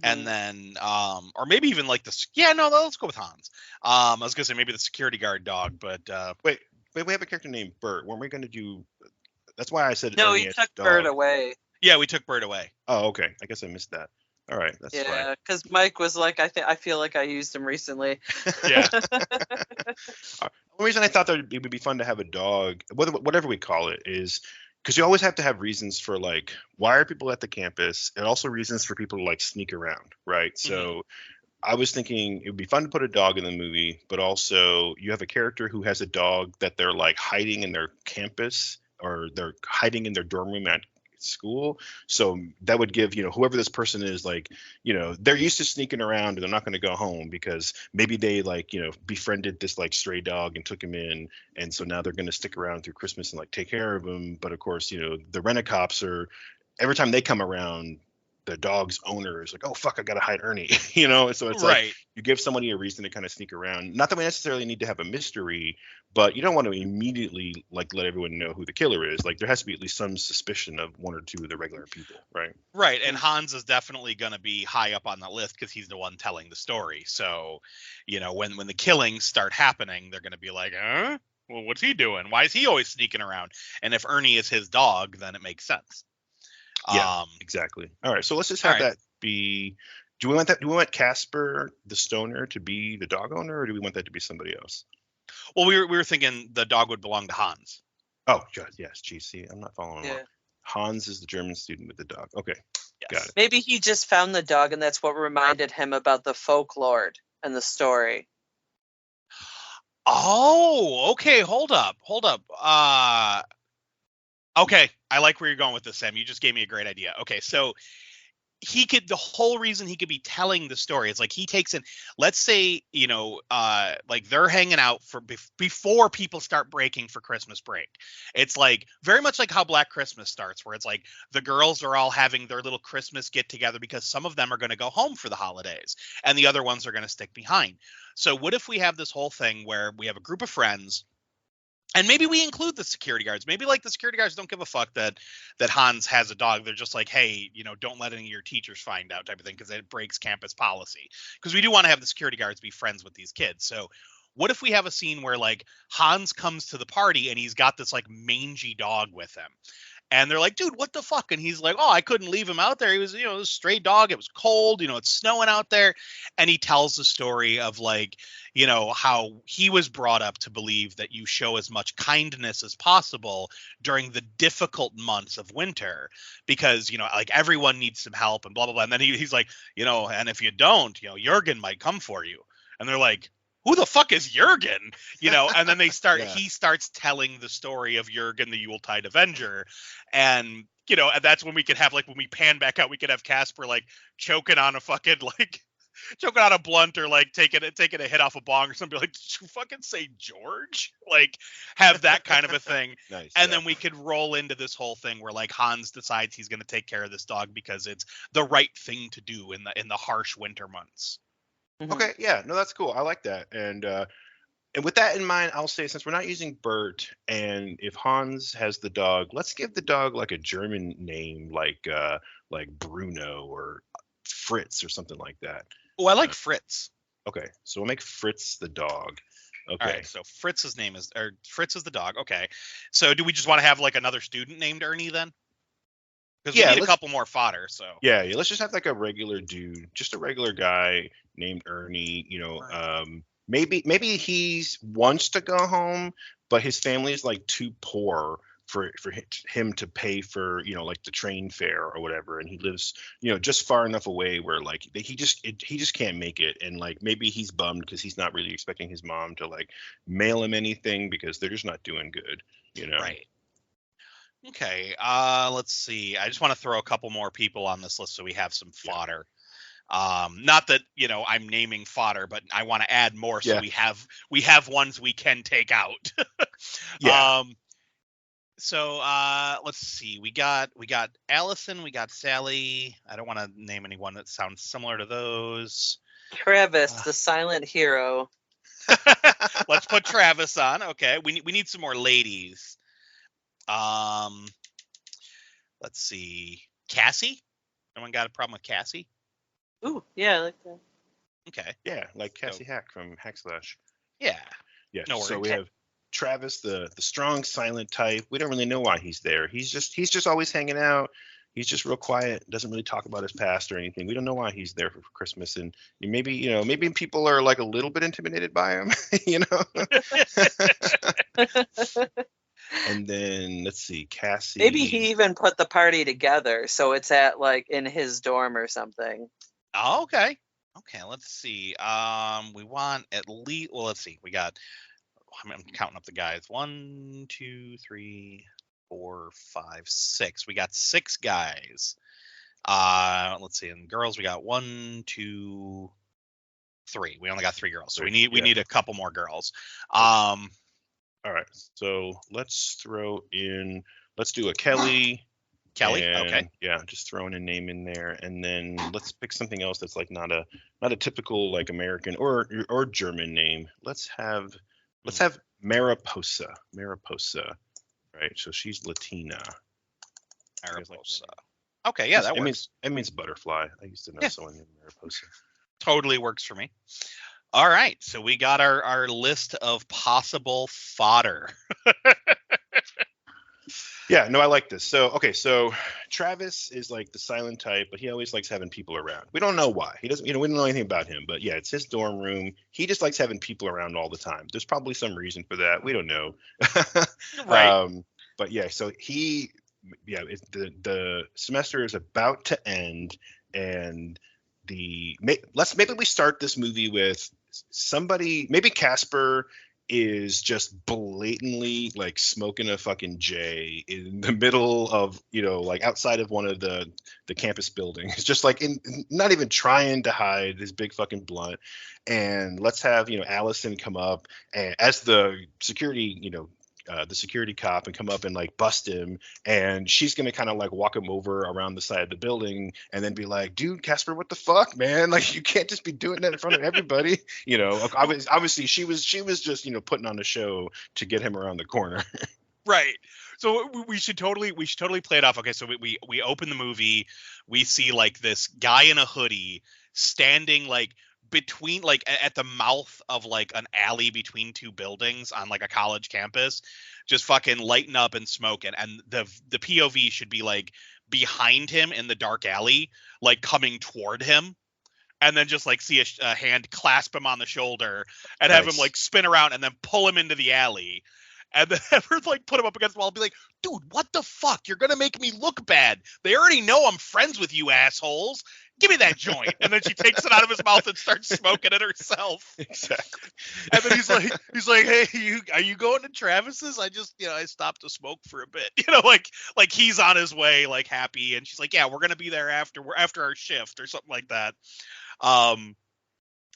and then or maybe even like the let's go with Hans. I was gonna say maybe the security guard dog, but wait, we have a character named Bert. Weren't we gonna do? That's why I said no. Ernie You took Bert away. Yeah, we took Bert away. Oh, okay. I guess I missed that. All right, that's fine. Yeah, because Mike was like, I feel like I used him recently. Yeah. The reason I thought that it would be fun to have a dog, whatever we call it, is because you always have to have reasons for like why are people at the campus, and also reasons for people to like sneak around, right? So I was thinking it would be fun to put a dog in the movie, but also you have a character who has a dog that they're like hiding in their campus or they're hiding in their dorm room at school. So that would give, whoever this person is, like, they're used to sneaking around and they're not going to go home because maybe they like, befriended this like stray dog and took him in. And so now they're going to stick around through Christmas and like take care of him. But of course, the rent-a-cops are, every time they come around, the dog's owner is like, oh fuck, I gotta hide Ernie. So it's like you give somebody a reason to kind of sneak around. Not that we necessarily need to have a mystery, but you don't want to immediately like let everyone know who the killer is. Like there has to be at least some suspicion of 1 or 2 of the regular people, right? Right, and Hans is definitely going to be high up on the list because he's the one telling the story. So, when the killings start happening, they're going to be like, huh? Well, what's he doing? Why is he always sneaking around? And if Ernie is his dog, then it makes sense. Yeah, exactly. All right, so let's just have that be. Do we want Casper the stoner to be the dog owner, or do we want that to be somebody else? Well, we were thinking the dog would belong to Hans. Oh, God, yes. Geez, see, I'm not following along. Hans is the German student with the dog. Okay, got it. Maybe he just found the dog, and that's what reminded him about the folklore and the story. Oh, okay. Hold up. Okay, I like where you're going with this, Sam. You just gave me a great idea. Okay, so the whole reason he could be telling the story is like he takes in, let's say, like they're hanging out for before people start breaking for Christmas break. It's like very much like how Black Christmas starts, where it's like the girls are all having their little Christmas get together because some of them are going to go home for the holidays and the other ones are going to stick behind. So what if we have this whole thing where we have a group of friends, and maybe we include the security guards. Maybe like the security guards don't give a fuck that Hans has a dog. They're just like, hey, don't let any of your teachers find out type of thing because it breaks campus policy. Because we do want to have the security guards be friends with these kids. So what if we have a scene where like Hans comes to the party and he's got this like mangy dog with him? And they're like, dude, what the fuck? And he's like, oh, I couldn't leave him out there. He was, a stray dog. It was cold. It's snowing out there. And he tells the story of like, how he was brought up to believe that you show as much kindness as possible during the difficult months of winter because, like everyone needs some help and blah, blah, blah. And then he's like, and if you don't, Jurgen might come for you. And they're like, who the fuck is Jurgen? And then he starts telling the story of Jurgen, the Yuletide Avenger. And, and that's when we could have, like, when we pan back out, we could have Casper, like, choking on a fucking, like, choking on a blunt or, like, taking a hit off a bong or something. Like, did you fucking say George? Like, have that kind of a thing. Nice, and then we could roll into this whole thing where, like, Hans decides he's going to take care of this dog because it's the right thing to do in the harsh winter months. Okay, yeah, no, that's cool. I like that. And with that in mind, I'll say, since we're not using Bert, and if Hans has the dog, let's give the dog like a German name, like Bruno or Fritz or something like that. Oh, I like Fritz. Okay, so we'll make Fritz the dog. Okay. All right, so Fritz is the dog. Okay, so do we just want to have like another student named Ernie then? Because we need a couple more fodder. So yeah, let's just have like a regular dude, just a regular guy named Ernie. Maybe he wants to go home, but his family is like too poor for him to pay for like the train fare or whatever, and he lives just far enough away where like he just can't make it, and like maybe he's bummed because he's not really expecting his mom to like mail him anything because they're just not doing good. Right. Okay, let's see. I just want to throw a couple more people on this list so we have some fodder. Not that I'm naming fodder, but I want to add more so we have ones we can take out. Yeah. So let's see. We got Allison, we got Sally. I don't want to name anyone that sounds similar to those. Travis, the silent hero. Let's put Travis on. Okay, we need some more ladies. Let's see. Cassie? Anyone got a problem with Cassie? Ooh, yeah, I like that. Okay. Yeah, like Cassie Hack from Hackslash. Yeah. Yeah. No worries. So we have Travis, the strong silent type. We don't really know why he's there. He's just always hanging out. He's just real quiet, doesn't really talk about his past or anything. We don't know why he's there for Christmas, and maybe people are like a little bit intimidated by him, And then let's see, Cassie. Maybe he even put the party together, so it's at like in his dorm or something. Oh, okay. Okay, let's see. We want at least. Well, let's see. We got. I'm counting up the guys. 1, 2, 3, 4, 5, 6. We got 6 guys. Let's see. And girls, we got 1, 2, 3. We only got 3 girls, so we need a couple more girls. All right. So let's do a Kelly. Kelly. Okay. Yeah, just throwing a name in there, and then let's pick something else that's like not a typical like American or German name. Let's have Mariposa. Mariposa. Right. So she's Latina. Mariposa. Okay. Yeah, that works. It means butterfly. I used to know someone named Mariposa. Totally works for me. All right. So we got our list of possible fodder. Yeah, no, I like this. So Travis is like the silent type, but he always likes having people around. We don't know why. He doesn't, we don't know anything about him, but yeah, it's his dorm room. He just likes having people around all the time. There's probably some reason for that. We don't know. Right. But yeah, so the semester is about to end, and maybe we start this movie with somebody, maybe Casper is just blatantly like smoking a fucking J in the middle of, like outside of one of the campus buildings, just like not even trying to hide his big fucking blunt. And let's have, Allison come up and as the security, the security cop, and come up and like bust him, and she's gonna kind of like walk him over around the side of the building and then be like, dude, Casper, what the fuck, man, like you can't just be doing that in front of everybody. Obviously she was just putting on a show to get him around the corner. Right. So we should totally play it off. Okay, so we open the movie, we see like this guy in a hoodie standing like between like at the mouth of like an alley between two buildings on like a college campus, just fucking lighting up and smoking. And the POV should be like behind him in the dark alley, like coming toward him. And then just like see a hand clasp him on the shoulder and have him like spin around and then pull him into the alley. And then ever like put him up against the wall and be like, dude, what the fuck? You're going to make me look bad. They already know I'm friends with you assholes. Give me that joint. And then she takes it out of his mouth and starts smoking it herself. Exactly. And then he's like, hey, are you going to Travis's? I just, I stopped to smoke for a bit, like he's on his way, like happy. And she's like, yeah, we're going to be there after our shift or something like that.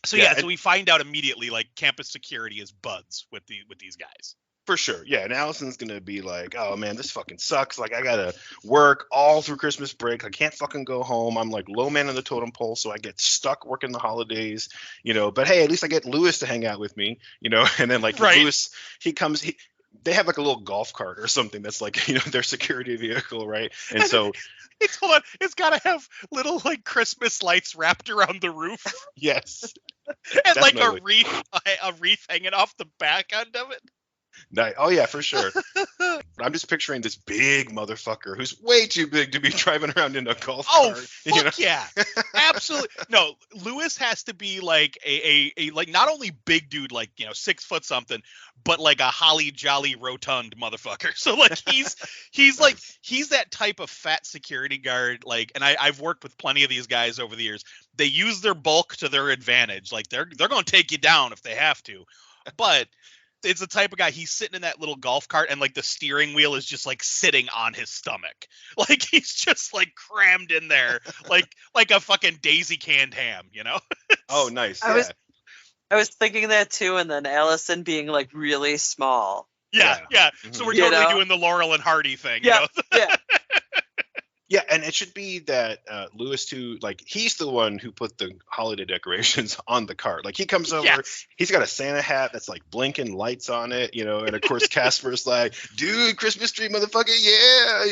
So we find out immediately like campus security is buds with these guys. For sure. Yeah. And Allison's going to be like, oh, man, this fucking sucks. Like, I got to work all through Christmas break. I can't fucking go home. I'm like low man on the totem pole. So I get stuck working the holidays, but hey, at least I get Lewis to hang out with me, and then like Lewis, he comes, they have like a little golf cart or something that's like, their security vehicle. Right. And so it's got to have little like Christmas lights wrapped around the roof. Yes. And definitely. Like a wreath hanging off the back end of it. Oh yeah, for sure. I'm just picturing this big motherfucker who's way too big to be driving around in a golf cart. Fuck yeah, absolutely. No, Lewis has to be like a like not only big dude, like 6 foot something, but like a holly jolly rotund motherfucker. So like he's that type of fat security guard. Like, and I've worked with plenty of these guys over the years. They use their bulk to their advantage. Like they're gonna take you down if they have to, but. It's the type of guy, he's sitting in that little golf cart and like the steering wheel is just like sitting on his stomach. Like he's just like crammed in there like a fucking daisy canned ham, Oh, nice. I was thinking that too, and then Allison being like really small. Yeah. Mm-hmm. So we're totally doing the Laurel and Hardy thing. Yeah. Yeah, and it should be that Lewis too, like he's the one who put the holiday decorations on the cart. Like he comes over, he's got a Santa hat that's like blinking lights on it, and of course Casper's like, dude, Christmas tree, motherfucker, yeah,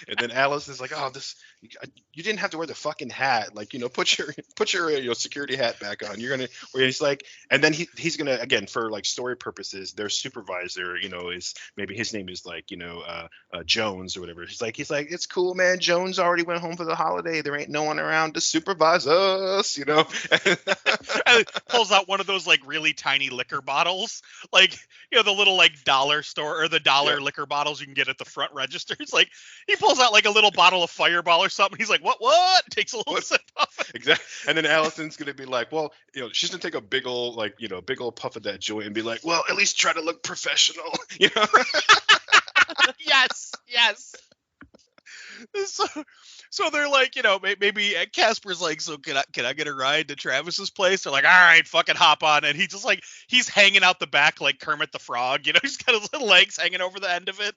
And then Alice is like, oh, you didn't have to wear the fucking hat. Like, put your security hat back on. You're going to, where he's like, and then he's going to, again, for like story purposes, their supervisor, is maybe his name is like, Jones or whatever. He's like, it's cool, man. Jones already went home for the holiday. There ain't no one around to supervise us, And pulls out one of those like really tiny liquor bottles, like, the little like dollar store or the dollar liquor bottles you can get at the front registers. Like he pulls out like a little bottle of Fireball or something. He's like, what? Takes a little sip of it. Exactly. And then Allison's going to be like, well, she's going to take a big old puff of that joint and be like, well, at least try to look professional, Yes. So they're like, maybe Casper's like, so can I get a ride to Travis's place? They're like, all right, fucking hop on. And he just like, he's hanging out the back like Kermit the Frog, he's got his little legs hanging over the end of it.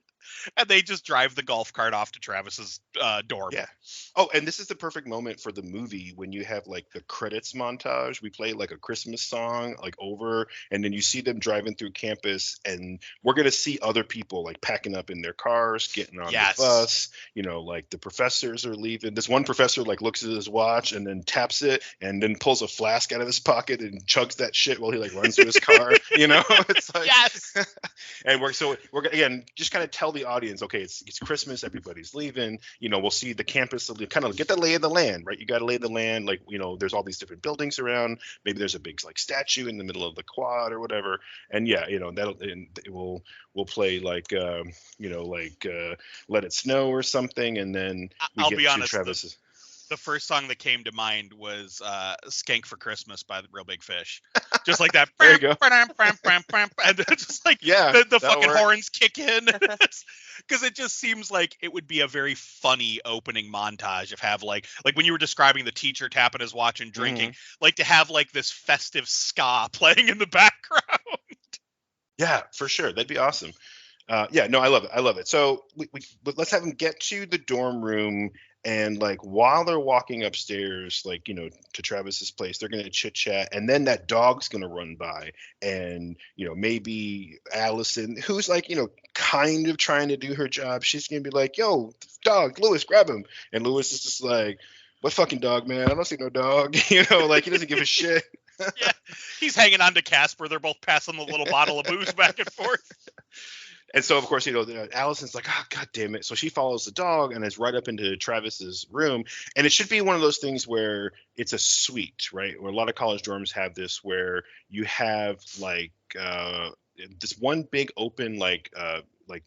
And they just drive the golf cart off to Travis's dorm. Yeah. Oh, and this is the perfect moment for the movie when you have like the credits montage. We play like a Christmas song like over, and then you see them driving through campus, and we're gonna see other people like packing up in their cars, getting on the bus. Like the professors are leaving. This one professor like looks at his watch and then taps it, and then pulls a flask out of his pocket and chugs that shit while he like runs to his car. It's like And we're again just kind of tell the audience, okay, it's Christmas, everybody's leaving, we'll see the campus, kind of get the lay of the land, right? You got to lay the land, like, there's all these different buildings around, maybe there's a big like statue in the middle of the quad or whatever, and we'll play like Let It Snow or something, and then I'll be honest, Travis's. The first song that came to mind was Skank for Christmas by the Real Big Fish. Just like that. There you go. And just like the fucking horns kick in. Because it just seems like it would be a very funny opening montage of have like when you were describing the teacher tapping his watch and drinking, like to have like this festive ska playing in the background. Yeah, for sure. That'd be awesome. I love it. So let's have them get to the dorm room. And like while they're walking upstairs, like, to Travis's place, they're going to chit chat. And then that dog's going to run by, and, maybe Allison, who's like, kind of trying to do her job. She's going to be like, yo, dog, Lewis, grab him. And Lewis is just like, what fucking dog, man? I don't see no dog. You know, like he doesn't give a shit. Yeah, he's hanging on to Casper. They're both passing the little bottle of booze back and forth. And so, of course, you know, Allison's like, oh, God damn it. So she follows the dog and is right up into Travis's room. And it should be one of those things where it's a suite, right? Where a lot of college dorms have this, where you have like this one big open, like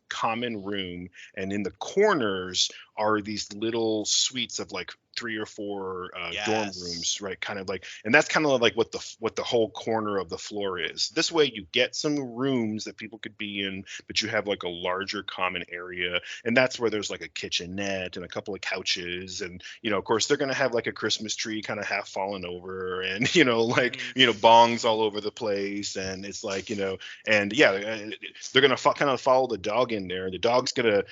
common room. And in the corners are these little suites of like 3 or 4 dorm rooms, right? Kind of like, and that's kind of like what the whole corner of the floor is. This way you get some rooms that people could be in, but you have like a larger common area. And that's where there's like a kitchenette and a couple of couches. And, you know, of course they're going to have like a Christmas tree kind of half fallen over and, you know, like, you know, bongs all over the place. And it's like, you know, and yeah, they're going to kind of follow the dog in there. The dog's going to,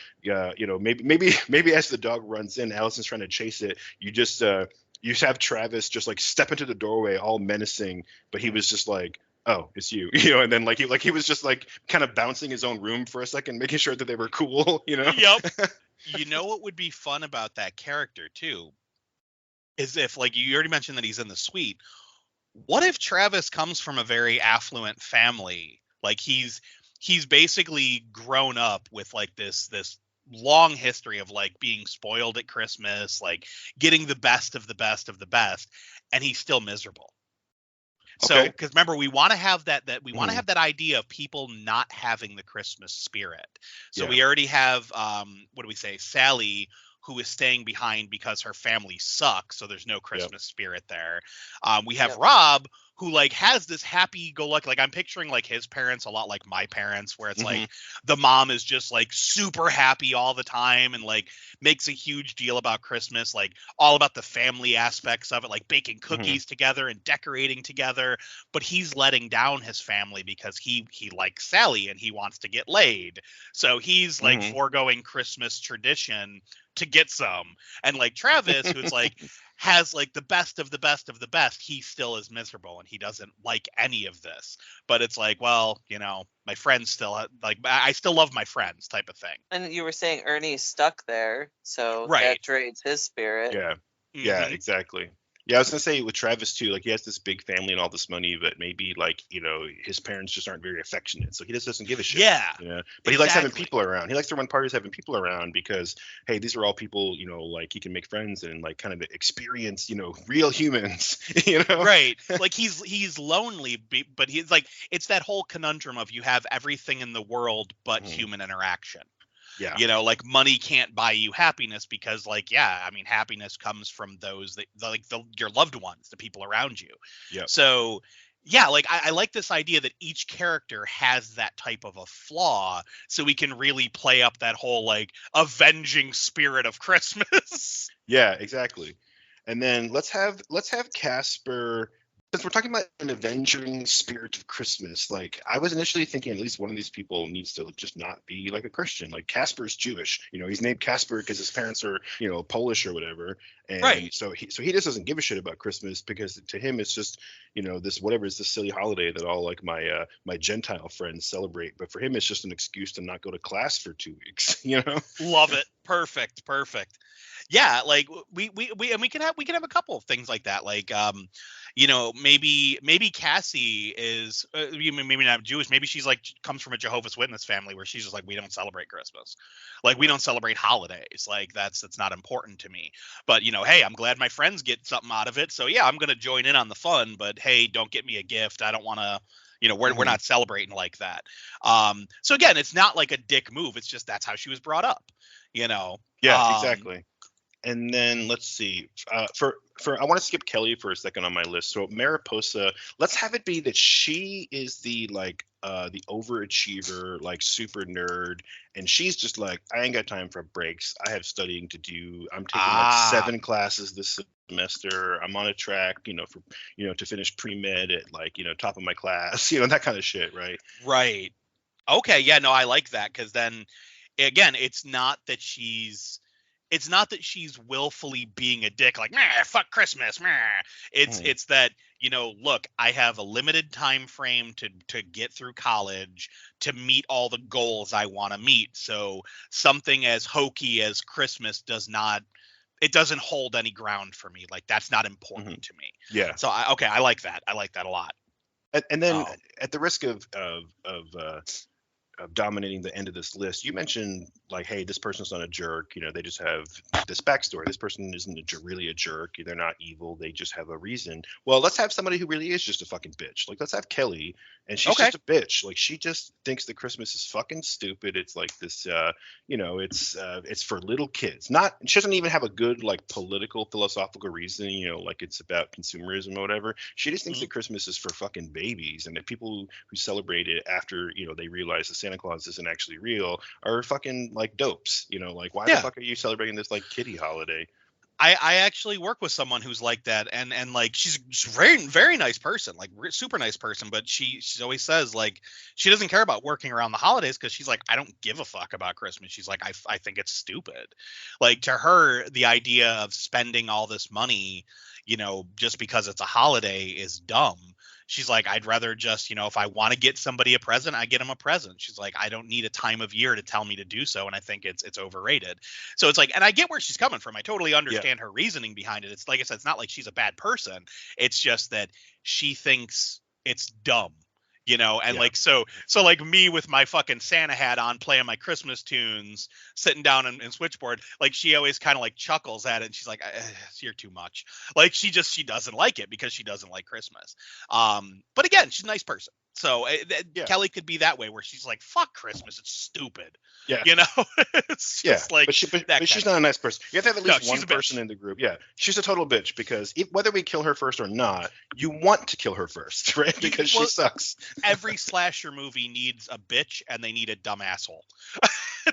you know, maybe as the dog runs in, Allison's trying to chase it. You just have Travis just like step into the doorway all menacing, but he was just like, oh, it's you, you know, and then he was just like kind of bouncing his own room for a second, making sure that they were cool, you know. Yep. You know what would be fun about that character too is if, like, you already mentioned that he's in the suite. What if Travis comes from a very affluent family? Like he's basically grown up with like this long history of like being spoiled at Christmas, like getting the best of the best of the best, and he's still miserable. So, because remember, we want to have that want to have that idea of people not having the Christmas spirit. So we already have, what do we say, Sally, who is staying behind because her family sucks, so there's no Christmas spirit there. We have Rob, who like has this happy-go-lucky, like I'm picturing like his parents a lot like my parents, where it's like the mom is just like super happy all the time and like makes a huge deal about Christmas, like all about the family aspects of it, like baking cookies together and decorating together. But he's letting down his family because he likes Sally and he wants to get laid. So he's like foregoing Christmas tradition to get some. And like Travis, who's like has like the best of the best of the best, he still is miserable and he doesn't like any of this. But it's like, well, you know, my friends still like, I still love my friends type of thing. And you were saying Ernie's stuck there, so that drains his spirit. Yeah, exactly. Yeah, I was gonna say with Travis too, like he has this big family and all this money, but maybe like, you know, his parents just aren't very affectionate, so he just doesn't give a shit. Yeah, you know? But he likes having people around. He likes to run parties having people around because, hey, these are all people, you know, like he can make friends and like kind of experience, you know, real humans. You know, right? Like he's lonely, but he's like, it's that whole conundrum of you have everything in the world but human interaction. Yeah. You know, like money can't buy you happiness because, like, yeah, I mean, happiness comes from those that, like, your loved ones, the people around you. Yeah. So, yeah, like I like this idea that each character has that type of a flaw, so we can really play up that whole like avenging spirit of Christmas. Yeah, exactly. And then let's have Casper. Since we're talking about an avenging spirit of Christmas, like I was initially thinking at least one of these people needs to just not be like a Christian. Like Casper's Jewish, you know, he's named Casper because his parents are, you know, Polish or whatever. And so he just doesn't give a shit about Christmas because to him it's just, you know, this whatever is this silly holiday that all like my Gentile friends celebrate. But for him it's just an excuse to not go to class for 2 weeks, you know? Love it. Perfect. Yeah, like we can have a couple of things like that. Like you know, maybe Cassie is maybe not Jewish. Maybe she's like comes from a Jehovah's Witness family where she's just like, we don't celebrate Christmas, like we don't celebrate holidays. Like that's not important to me. But you know, hey, I'm glad my friends get something out of it. So yeah, I'm gonna join in on the fun. But hey, don't get me a gift. I don't want to. You know, we're not celebrating like that. So again, it's not like a dick move. It's just that's how she was brought up. You know. Yeah, exactly. And then let's see. For I want to skip Kelly for a second on my list. So Mariposa, let's have it be that she is the like the overachiever, like super nerd, and she's just like, I ain't got time for breaks. I have studying to do. I'm taking like 7 classes this semester. I'm on a track, you know, for to finish pre-med at like, you know, top of my class, you know, that kind of shit, right? Right. Okay. Yeah. No, I like that because then again, it's not that she's willfully being a dick, like, fuck Christmas. It's that, you know, look, I have a limited time frame to get through college to meet all the goals I want to meet. So something as hokey as Christmas does not it doesn't hold any ground for me. Like that's not important to me. Yeah. So I like that. I like that a lot. And then Oh. at the risk of dominating the end of this list, you mentioned like, hey, this person's not a jerk. You know, they just have this backstory. This person isn't really a jerk. They're not evil. They just have a reason. Well, let's have somebody who really is just a fucking bitch. Like, let's have Kelly, and she's just a bitch. Like, she just thinks that Christmas is fucking stupid. It's like this, it's for little kids. Not, she doesn't even have a good like political philosophical reason. You know, like it's about consumerism or whatever. She just thinks that Christmas is for fucking babies, and that people who celebrate it after they realize the Santa Claus isn't actually real are fucking like dopes. Like, why the fuck are you celebrating this like kiddie holiday? I actually work with someone who's like that, and like she's a very, very nice person, like super nice person, but she always says like she doesn't care about working around the holidays because she's like, I don't give a fuck about Christmas. She's like, I think it's stupid. Like, to her, the idea of spending all this money, just because it's a holiday is dumb. She's like, I'd rather just, if I want to get somebody a present, I get them a present. She's like, I don't need a time of year to tell me to do so. And I think it's overrated. So it's like, and I get where she's coming from. I totally understand her reasoning behind it. It's like I said, it's not like she's a bad person. It's just that she thinks it's dumb. Like, so like me with my fucking Santa hat on, playing my Christmas tunes, sitting down in switchboard, like she always kind of like chuckles at it, and she's like, you're too much. Like she doesn't like it because she doesn't like Christmas. But again, she's a nice person. So Kelly could be that way, where she's like, fuck Christmas, it's stupid. Yeah. It's just like, but she's not a nice person. You have to have at least one person in the group. Yeah. She's a total bitch, because whether we kill her first or not, you want to kill her first, right? Because she sucks. Every slasher movie needs a bitch and they need a dumb asshole.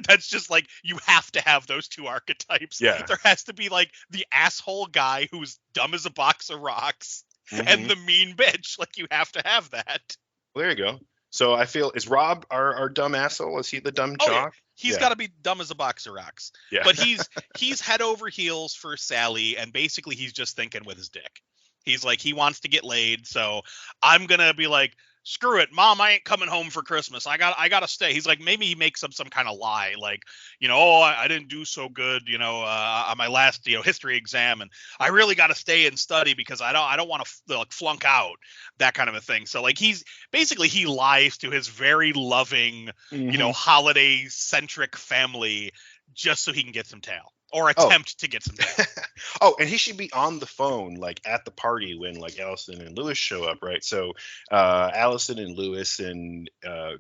That's just like, you have to have those two archetypes. Yeah. There has to be like the asshole guy who's dumb as a box of rocks, and the mean bitch. Like, you have to have that. Well, there you go. So I feel, is Rob our dumb asshole? Is he the dumb jock? Yeah. He's got to be dumb as a box of rocks. Yeah. But he's head over heels for Sally, and basically he's just thinking with his dick. He's like, he wants to get laid, so I'm gonna be like, screw it, Mom, I ain't coming home for Christmas. I gotta stay. He's like, maybe he makes up some kind of lie, like, I didn't do so good, on my last, history exam, and I really gotta stay and study because I don't want to like flunk out, that kind of a thing. So like, he lies to his very loving, holiday centric family just so he can get some tail. Or attempt to get some tail. And he should be on the phone, like at the party when like Allison and Lewis show up, right? So Allison and Lewis and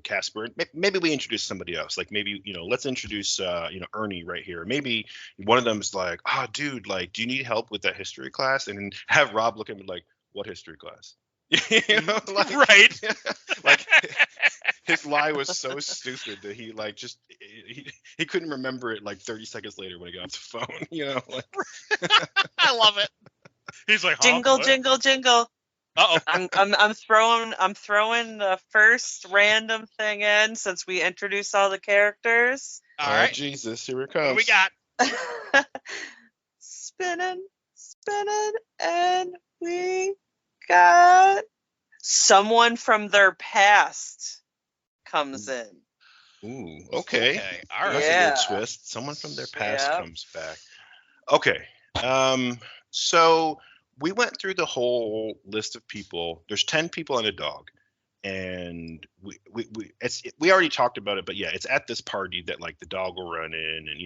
Casper, maybe we introduce somebody else. Like, maybe, let's introduce, Ernie right here. Maybe one of them is like, oh, dude, like, do you need help with that history class? And have Rob look at me like, what history class? Like, right. Like, his lie was so stupid that he like just he couldn't remember it like 30 seconds later when he got off the phone. Like. I love it. He's like, jingle, jingle, jingle. Uh-oh. I'm throwing the first random thing in since we introduced all the characters. All right. Jesus, here it comes. What do we got? Spinning, and we got someone from their past comes in. Ooh, okay. All right. That's a good twist. Someone from their past comes back. Okay. So we went through the whole list of people. There's 10 people and a dog. And we already talked about it, but yeah, it's at this party that like the dog will run in, and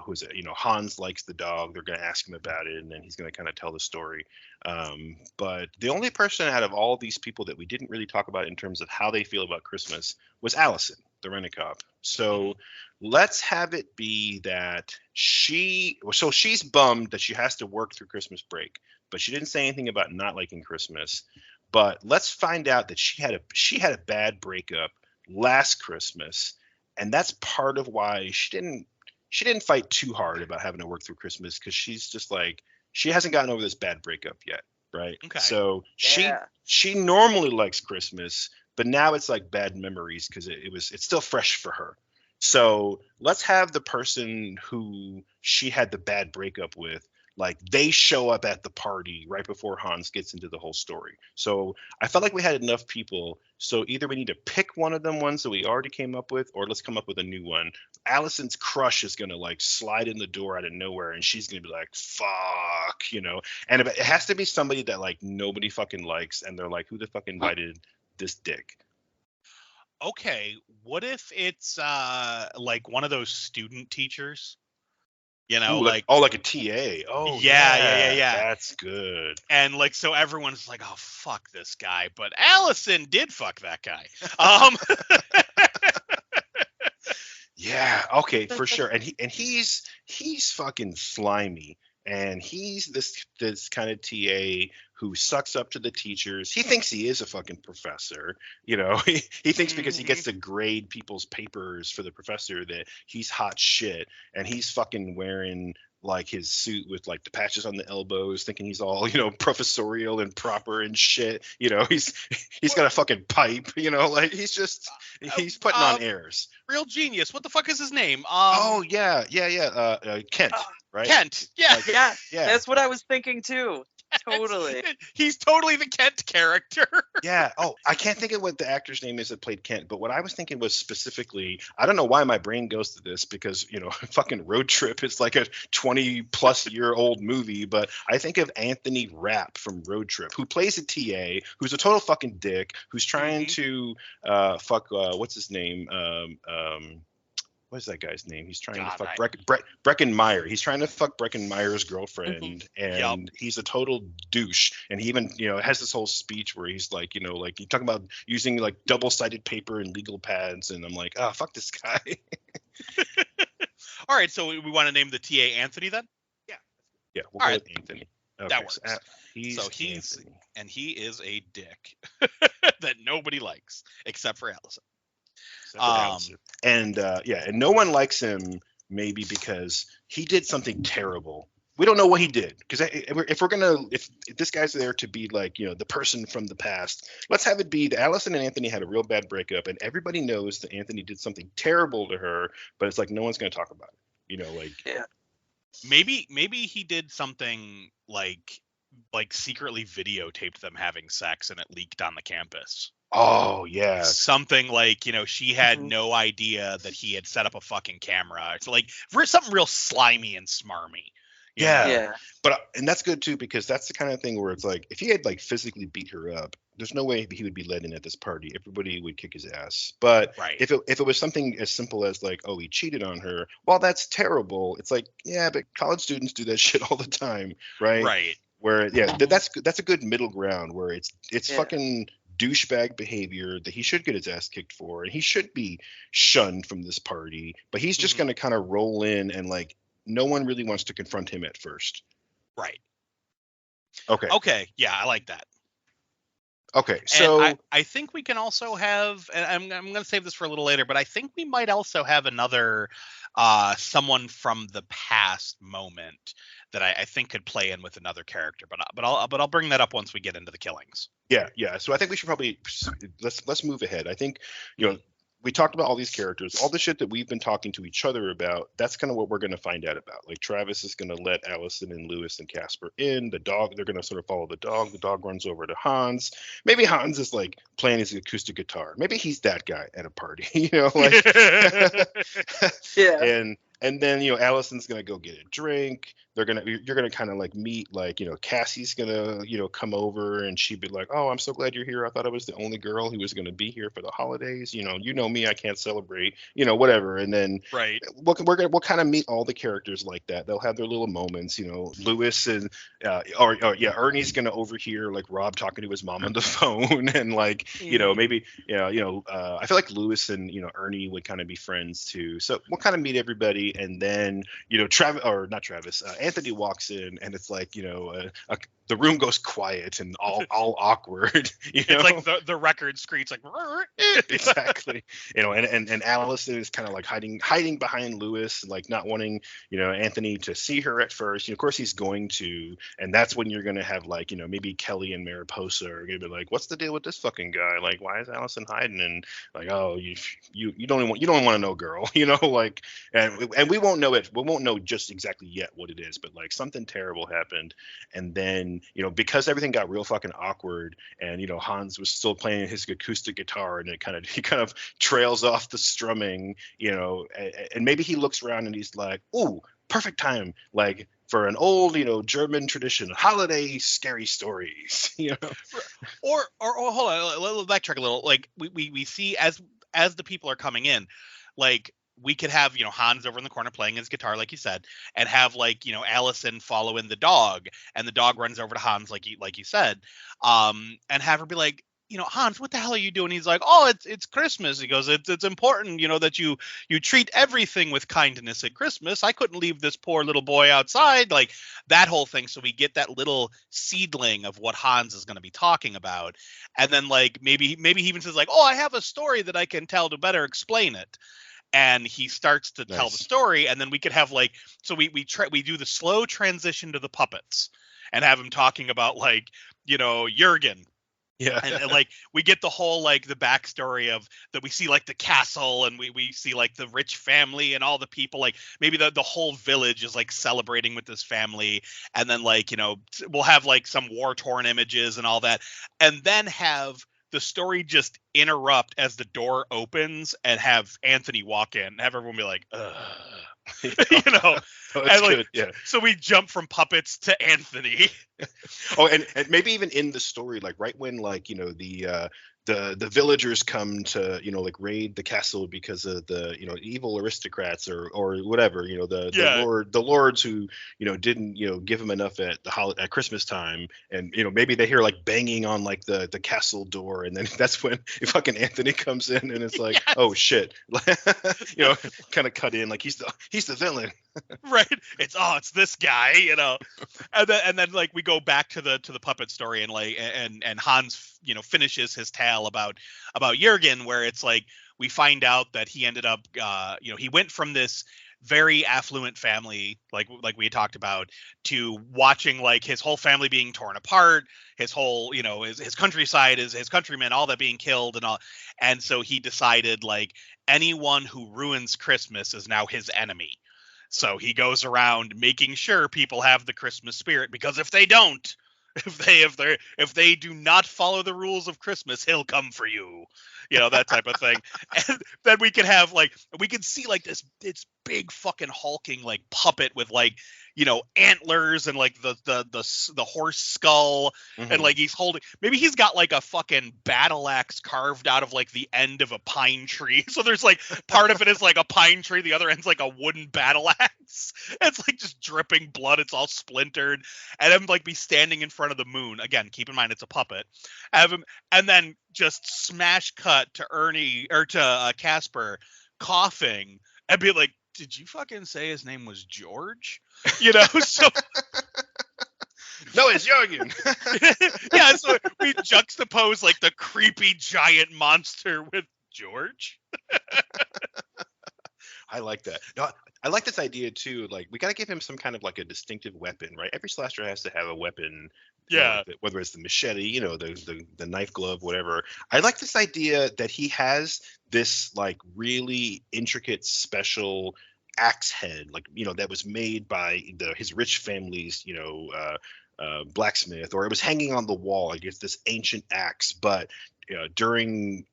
who's it? Hans likes the dog. They're gonna ask him about it, and then he's gonna kind of tell the story. But the only person out of all these people that we didn't really talk about in terms of how they feel about Christmas was Allison, the rent-a-cop. So let's have it be that she's bummed that she has to work through Christmas break, but she didn't say anything about not liking Christmas. But let's find out that she had a bad breakup last Christmas, and that's part of why she didn't fight too hard about having to work through Christmas, because she's just like, she hasn't gotten over this bad breakup yet, right? Okay. So she normally likes Christmas, but now it's like bad memories because it's still fresh for her. So let's have the person who she had the bad breakup with. like they show up at the party right before Hans gets into the whole story. So I felt like we had enough people. So either we need to pick one of them ones that we already came up with, or let's come up with a new one. Allison's crush is gonna like slide in the door out of nowhere, and she's gonna be like, "Fuck," And it has to be somebody that like nobody fucking likes, and they're like, "Who the fuck invited this dick?" Okay, what if it's like one of those student teachers? Ooh, Like like a TA. Oh yeah. That's good. And like so everyone's like, oh fuck this guy, but Allison did fuck that guy. Um Yeah, okay, for sure. And he's fucking slimy. And he's this kind of TA who sucks up to the teachers. He thinks he is a fucking professor. He thinks because he gets to grade people's papers for the professor that he's hot shit. And he's fucking wearing like his suit with like the patches on the elbows, thinking he's all, professorial and proper and shit. He's got a fucking pipe, like he's putting on airs. Real genius. What the fuck is his name? Kent, right? Kent. Yeah. Oh, yeah. That's what I was thinking too. Totally. He's totally the Kent character. Yeah. Oh, I can't think of what the actor's name is that played Kent, but what I was thinking was specifically, I don't know why my brain goes to this because, fucking Road Trip is like a 20-plus-year-old movie, but I think of Anthony Rapp from Road Trip, who plays a TA, who's a total fucking dick, who's trying to fuck, what's his name? What is that guy's name? He's trying to fuck Breckin Meyer. He's trying to fuck Breckin Meyer's girlfriend, and he's a total douche. And he even, has this whole speech where he's like, like he's talking about using like double-sided paper and legal pads, and I'm like, oh, fuck this guy. All right, so we want to name the TA Anthony then? Yeah, we'll go with Anthony. Okay, that works. He is a dick that nobody likes except for Allison. And no one likes him maybe because he did something terrible. We don't know what he did, because if this guy's there to be like, the person from the past, let's have it be that Allison and Anthony had a real bad breakup, and everybody knows that Anthony did something terrible to her, but it's like no one's going to talk about it. Yeah. Maybe he did something like secretly videotaped them having sex and it leaked on the campus. Oh yeah. Something like, she had no idea that he had set up a fucking camera. It's like something real slimy and smarmy. Yeah. But and that's good too, because that's the kind of thing where it's like if he had like physically beat her up, there's no way he would be let in at this party. Everybody would kick his ass. But if it was something as simple as like, oh, he cheated on her, well, that's terrible. It's like, yeah, but college students do that shit all the time, right? Right. Where that's a good middle ground where it's fucking douchebag behavior that he should get his ass kicked for, and he should be shunned from this party, but he's just going to kind of roll in, and like no one really wants to confront him at first. Right. Okay. Yeah, I like that. Okay, so and I think we can also have, and I'm going to save this for a little later, but I think we might also have another someone from the past moment that I think could play in with another character, but I'll bring that up once we get into the killings. Yeah. So I think we should probably let's move ahead. I think we talked about all these characters, all the shit that we've been talking to each other about. That's kind of what we're going to find out about. Like Travis is going to let Allison and Lewis and Casper in. The dog, they're going to sort of follow the dog. The dog runs over to Hans. Maybe Hans is like playing his acoustic guitar. Maybe he's that guy at a party, like. Yeah. And then, Allison's going to go get a drink. You're going to kind of like meet, like, Cassie's going to, come over, and she'd be like, oh, I'm so glad you're here. I thought I was the only girl who was going to be here for the holidays. You know me, I can't celebrate, whatever. And then we'll kind of meet all the characters like that. They'll have their little moments, Lewis and, Ernie's going to overhear like Rob talking to his mom on the phone. And like, maybe, I feel like Lewis and, Ernie would kind of be friends too. So we'll kind of meet everybody. And then, Anthony walks in, and it's like, the room goes quiet and all awkward. It's like the record screech, like exactly. And Allison is kind of like hiding behind Lewis, like not wanting, Anthony to see her at first. Of course he's going to, and that's when you're gonna have like, maybe Kelly and Mariposa are gonna be like, what's the deal with this fucking guy? Like, why is Allison hiding? And like, oh, you don't want to know, girl, like, and we won't know it. We won't know just exactly yet what it is, but like something terrible happened. And then, because everything got real fucking awkward, and Hans was still playing his acoustic guitar, and he kind of trails off the strumming, and maybe he looks around and he's like, ooh, perfect time, like for an old, German tradition, holiday scary stories, Or hold on, let's backtrack a little. Like we see as the people are coming in, like we could have Hans over in the corner playing his guitar, like you said, and have like Allison follow in the dog, and the dog runs over to Hans, like you said, and have her be like, Hans, what the hell are you doing? He's like, oh, it's Christmas. He goes, it's important, that you treat everything with kindness at Christmas. I couldn't leave this poor little boy outside, like that whole thing. So we get that little seedling of what Hans is going to be talking about, and then like maybe he even says like, oh, I have a story that I can tell to better explain it. And he starts to tell the story, and then we could have like, so we do the slow transition to the puppets and have him talking about like, Jurgen. Yeah. And like we get the whole like the backstory of that. We see like the castle, and we see like the rich family and all the people, like maybe the whole village is like celebrating with this family. And then like, we'll have like some war torn images and all that. And then have the story just interrupt as the door opens and have Anthony walk in and have everyone be like, ugh. Oh, and like, good. Yeah. So we jump from puppets to Anthony. Oh, and maybe even in the story, like right when like the villagers come to like raid the castle because of the evil aristocrats or whatever, the lords who didn't give them enough at at Christmas time, and maybe they hear like banging on like the castle door, and then that's when fucking Anthony comes in and it's like, yes. Oh shit, kind of cut in like he's the villain. Right. It's this guy, and then like we go back to the puppet story, and like and Hans finishes his tale about Jurgen, where it's like we find out that he ended up he went from this very affluent family, like we had talked about, to watching like his whole family being torn apart, his whole his countryside, his countrymen, all that being killed and all. And so he decided like anyone who ruins Christmas is now his enemy. So he goes around making sure people have the Christmas spirit, because if they don't, if they do not follow the rules of Christmas, he'll come for you. That type of thing. And then we could have like, we could see like this big fucking hulking like puppet with like, antlers and like the horse skull. Mm-hmm. And like he's holding, maybe he's got like a fucking battle axe carved out of like the end of a pine tree. So there's like part of it is like a pine tree, the other end's like a wooden battle axe. It's like just dripping blood, it's all splintered. And him like be standing in front of the moon. Again, keep in mind it's a puppet. Have him, and then just smash cut to Ernie or to Casper coughing and be like, did you fucking say his name was George? So no, it's Jurgen. Yeah, so we juxtapose like the creepy giant monster with George. I like that. No, I like this idea too. Like, we got to give him some kind of like a distinctive weapon, right? Every slasher has to have a weapon. Yeah. Whether it's the machete, the knife glove, whatever. I like this idea that he has this like really intricate special axe head, like that was made by his rich family's blacksmith, or it was hanging on the wall. Like it's this ancient axe, but during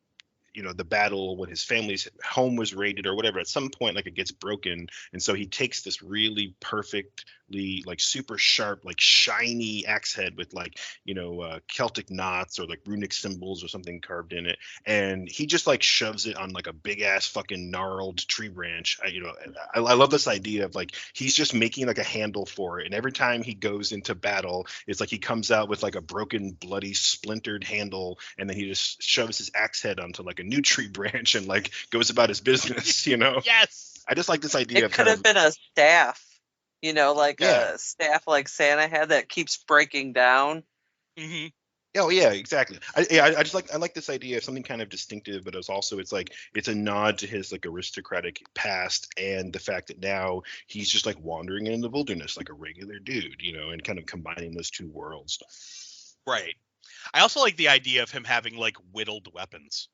the battle when his family's home was raided or whatever, at some point like it gets broken, and so he takes this really perfectly like super sharp like shiny axe head with like Celtic knots or like runic symbols or something carved in it, and he just like shoves it on like a big ass fucking gnarled tree branch. I love this idea of like he's just making like a handle for it, and every time he goes into battle it's like he comes out with like a broken bloody splintered handle, and then he just shoves his axe head onto like a new tree branch and like goes about his business. Yes, I just like this idea. It could have been a staff, like a staff like Santa had that keeps breaking down. Mm-hmm. Oh yeah, exactly. I like this idea of something kind of distinctive, but it's like it's a nod to his like aristocratic past and the fact that now he's just like wandering in the wilderness like a regular dude, and kind of combining those two worlds. Right. I also like the idea of him having like whittled weapons.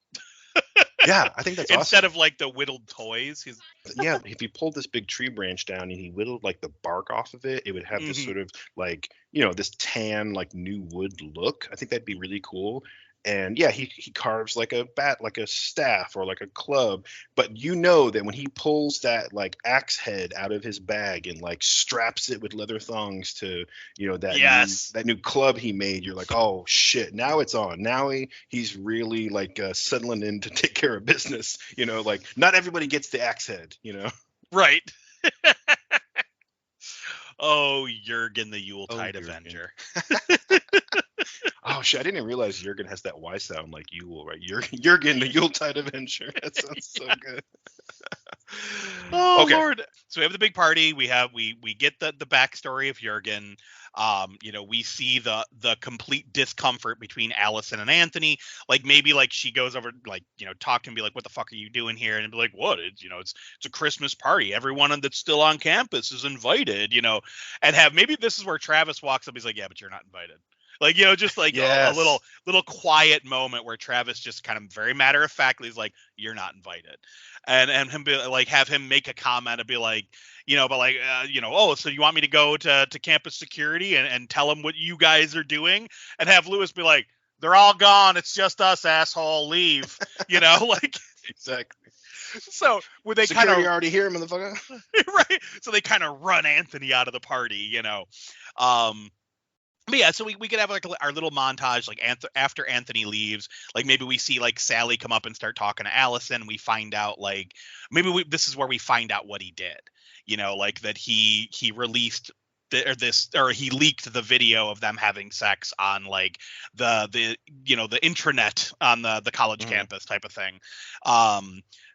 Yeah, I think that's Instead awesome. of like the whittled toys. He's Yeah, if he pulled this big tree branch down and he whittled like the bark off of it, it would have this Mhm. sort of like, this tan, like new wood look. I think that'd be really cool. And yeah, he carves like a bat, like a staff or like a club. But you know that when he pulls that like axe head out of his bag and like straps it with leather thongs to, Yes. that new club he made, you're like, oh shit, now it's on. Now he's really like settling in to take care of business. Like not everybody gets the axe head. Right. Oh, Jurgen the Oh, Yuletide Jurgen. Avenger. Oh shit, I didn't realize Jurgen has that Y sound like Yule, right? Jurgen the Yuletide Avenger. That sounds so good. Oh Okay. Lord. So we have the big party. We get the backstory of Jurgen. We see the complete discomfort between Allison and Anthony. Like maybe like she goes over, like, talk to him, be like, what the fuck are you doing here? And be like, what? It's a Christmas party. Everyone that's still on campus is invited, and maybe this is where Travis walks up. He's like, yeah, but you're not invited. Like, just like a Yes. little quiet moment where Travis just kind of very matter of factly is like, you're not invited. And him be like, have him make a comment and be like, but like, oh, so you want me to go to campus security and tell them what you guys are doing, and have Lewis be like, they're all gone. It's just us, asshole. Leave. Like Exactly. so. Would they kind Security of already here, motherfucker? right? So they kind of run Anthony out of the party. But yeah, so we could have like our little montage, like after Anthony leaves, like maybe we see like Sally come up and start talking to Allison. We find out like maybe this is where we find out what he did, like that he released or he leaked the video of them having sex on like the the intranet on the college campus type of thing.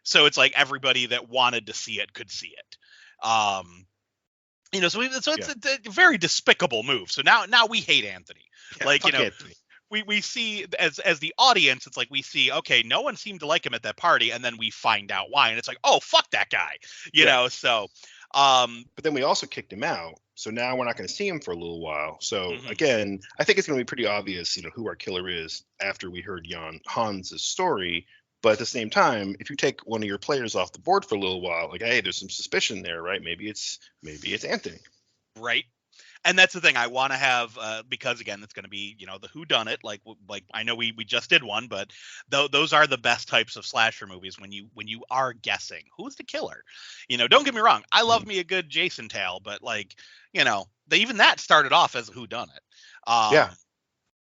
So it's like everybody that wanted to see it could see it. So it's a very despicable move. So now we hate Anthony. Yeah, Like, fuck Anthony. we see as the audience, it's like we see, okay, no one seemed to like him at that party, and then we find out why, and it's like, oh, fuck that guy. So but then we also kicked him out. So now we're not going to see him for a little while. So again, I think it's going to be pretty obvious, who our killer is after we heard Hans's story. But at the same time, if you take one of your players off the board for a little while, like, hey, there's some suspicion there, right? Maybe it's Anthony. Right. And that's the thing I want to have, because again, it's going to be, the whodunit. Like I know we just did one, but those are the best types of slasher movies when you are guessing who's the killer. Don't get me wrong, I love me a good Jason tale, but like, even that started off as a whodunit. Yeah.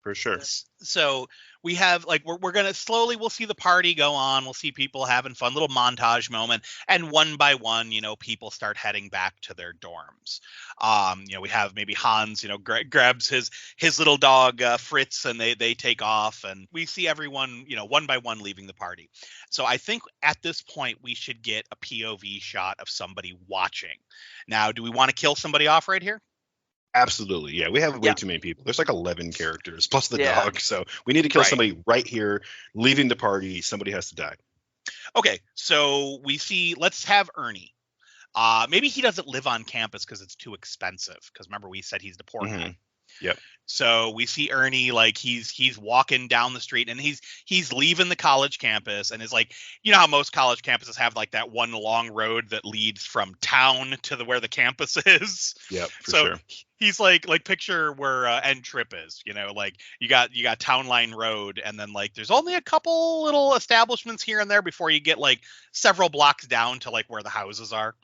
For sure. So we have like we're gonna slowly, we'll see the party go on, we'll see people having fun, little montage moment, and one by one, people start heading back to their dorms. We have maybe Hans, grabs his little dog Fritz, and they take off, and we see everyone, one by one leaving the party. So I think at this point we should get a POV shot of somebody watching. Now, do we want to kill somebody off right here? Absolutely. Yeah, we have way too many people. There's like 11 characters plus the dog. So we need to kill somebody right here, leaving the party. Somebody has to die. Okay, so we see, let's have Ernie. Maybe he doesn't live on campus because it's too expensive. Because remember, we said he's the poor guy. Yep. So we see Ernie, like he's walking down the street, and he's leaving the college campus, and is like, how most college campuses have like that one long road that leads from town to where the campus is. Yep, for so sure. He's like picture where End Trip is, like you got Town Line Road, and then like there's only a couple little establishments here and there before you get like several blocks down to like where the houses are.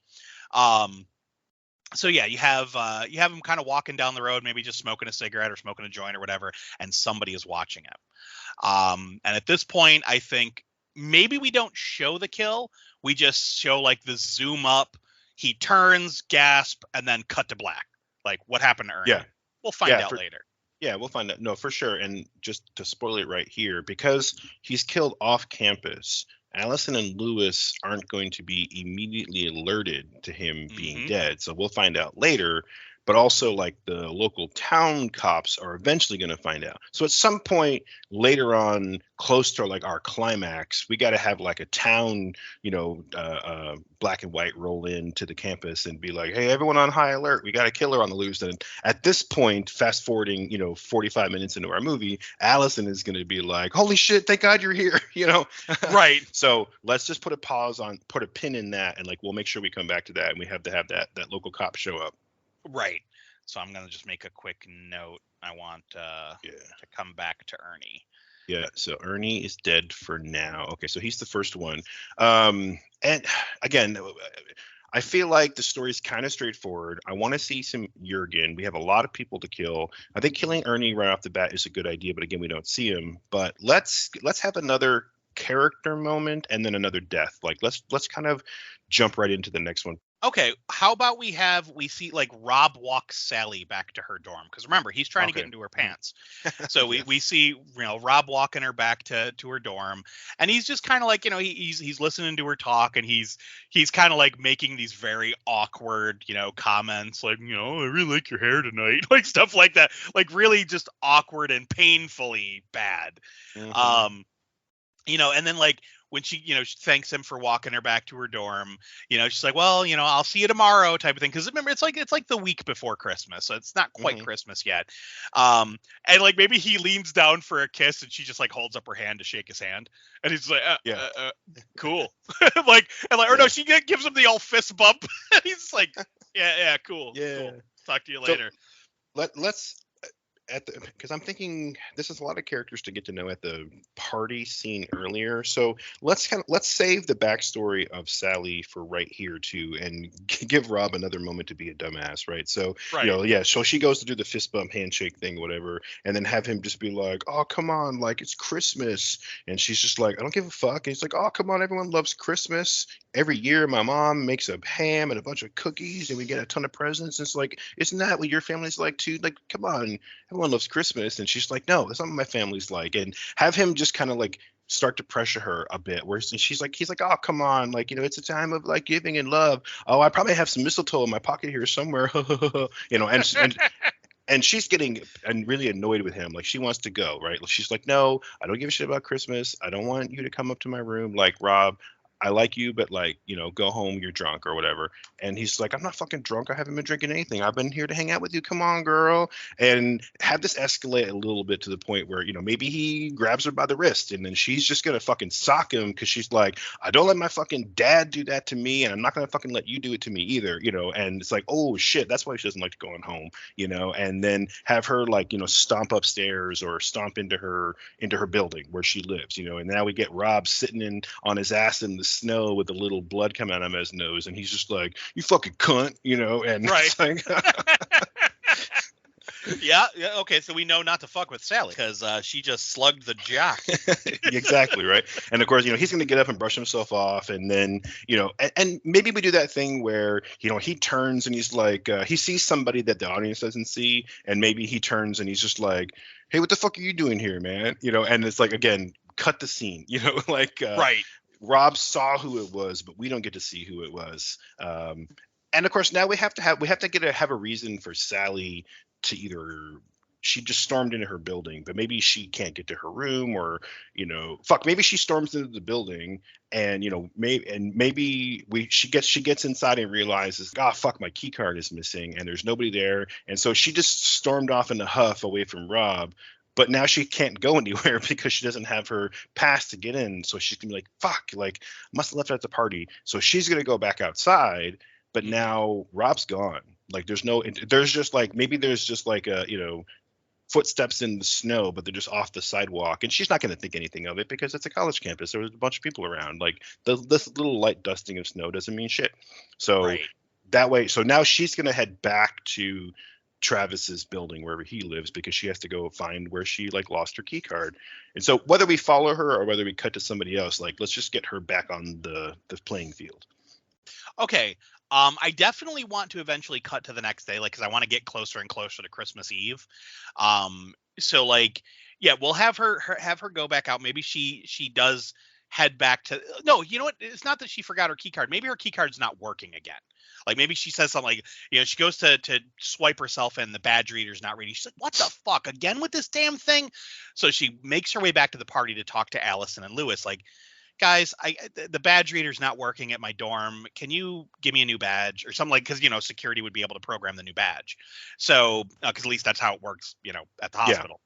So yeah, you have him kind of walking down the road, maybe just smoking a cigarette or smoking a joint or whatever, and somebody is watching him. And at this point, I think maybe we don't show the kill. We just show like the zoom up. He turns, gasp, and then cut to black. Like, what happened to Ernie? Yeah. We'll find out later. Yeah, we'll find out. No, for sure. And just to spoil it right here, because he's killed off campus, Allison and Lewis aren't going to be immediately alerted to him being dead. So we'll find out later. but also like the local town cops are eventually going to find out. So at some point later on, close to like our climax, we got to have like a town, black and white roll into the campus and be like, hey, everyone on high alert, we got a killer on the loose. And at this point, fast forwarding, 45 minutes into our movie, Allison is going to be like, holy shit, thank God you're here, Right. So let's just put a pin in that, and like we'll make sure we come back to that, and we have to have that local cop show up. Right. So I'm going to just make a quick note. I want to come back to Ernie. Yeah, so Ernie is dead for now. Okay, so he's the first one. And again, I feel like the story is kind of straightforward. I want to see some Jurgen. We have a lot of people to kill. I think killing Ernie right off the bat is a good idea, but again, we don't see him. But let's have another character moment and then another death. Like let's kind of jump right into the next one. Okay, how about we see like Rob walks Sally back to her dorm, because remember, he's trying to get into her pants. So we see Rob walking her back to her dorm, and he's just kind of like he's listening to her talk, and he's kind of like making these very awkward comments like I really like your hair tonight, like stuff like that, like really just awkward and painfully bad. Mm-hmm. And then like when she thanks him for walking her back to her dorm, she's like, well, I'll see you tomorrow type of thing. Because remember, it's like the week before Christmas, so it's not quite Christmas yet. And like maybe he leans down for a kiss, and she just like holds up her hand to shake his hand, and he's like, cool. No, she gives him the old fist bump. And he's like, yeah, cool. Yeah, cool. Talk to you later. Let's because I'm thinking this is a lot of characters to get to know at the party scene earlier. So let's save the backstory of Sally for right here too, and give Rob another moment to be a dumbass, right? So so she goes to do the fist bump handshake thing, whatever, and then have him just be like, oh come on, like it's Christmas, and she's just like, I don't give a fuck, and he's like, oh come on, everyone loves Christmas. Every year my mom makes a ham and a bunch of cookies, and we get a ton of presents. It's like, isn't that what your family's like too? Like, come on. Everyone loves Christmas. And she's like, no, that's not what my family's like. And have him just kind of like start to pressure her a bit, where he's like, oh come on, like it's a time of like giving and love. Oh, I probably have some mistletoe in my pocket here somewhere. And she's getting really annoyed with him. Like she wants to go, right? She's like, no, I don't give a shit about Christmas. I don't want you to come up to my room. Like, Rob, I like you, but like, go home, you're drunk or whatever. And he's like, I'm not fucking drunk. I haven't been drinking anything. I've been here to hang out with you. Come on, girl. And have this escalate a little bit to the point where, maybe he grabs her by the wrist, and then she's just going to fucking sock him because she's like, I don't let my fucking dad do that to me, and I'm not going to fucking let you do it to me either, and it's like, oh shit, that's why she doesn't like going home, and then have her like, stomp upstairs or stomp into her building where she lives, and now we get Rob sitting on his ass in the snow with a little blood coming out of his nose, and he's just like, you fucking cunt, and right. Like, yeah, okay, so we know not to fuck with Sally because she just slugged the jock. Exactly, right. And of course, he's going to get up and brush himself off, and then and maybe we do that thing where he turns and he's like, he sees somebody that the audience doesn't see, and maybe he turns and he's just like, hey, what the fuck are you doing here, man? And it's like, again, cut the scene, like right. Rob saw who it was, but we don't get to see who it was. And of course, now we have to have a reason for Sally to either she just stormed into her building, but maybe she can't get to her room, or maybe she storms into the building and maybe she gets inside and realizes, fuck, my key card is missing and there's nobody there, and so she just stormed off in a huff away from Rob. But now she can't go anywhere because she doesn't have her pass to get in. So she's gonna be like, fuck, like must have left her at the party. So she's gonna go back outside, but now Rob's gone. Like there's just like a, footsteps in the snow, but they're just off the sidewalk. And she's not gonna think anything of it because it's a college campus. There was a bunch of people around. Like this little light dusting of snow doesn't mean shit. So that way, so now she's gonna head back to Travis's building wherever he lives, because she has to go find where she like lost her key card. And so whether we follow her or whether we cut to somebody else, like let's just get her back on the playing field. Okay. I definitely want to eventually cut to the next day, like, because I want to get closer and closer to Christmas Eve. So like, yeah, we'll have her go back out. Maybe she does head back to. No, you know what? It's not that she forgot her key card. Maybe her key card's not working again. Like maybe she says something like, she goes to swipe herself and the badge reader's not reading. She's like, what the fuck? Again with this damn thing? So she makes her way back to the party to talk to Allison and Lewis. Like, guys, the badge reader's not working at my dorm. Can you give me a new badge or something, like, because security would be able to program the new badge. So because at least that's how it works, at the hospital.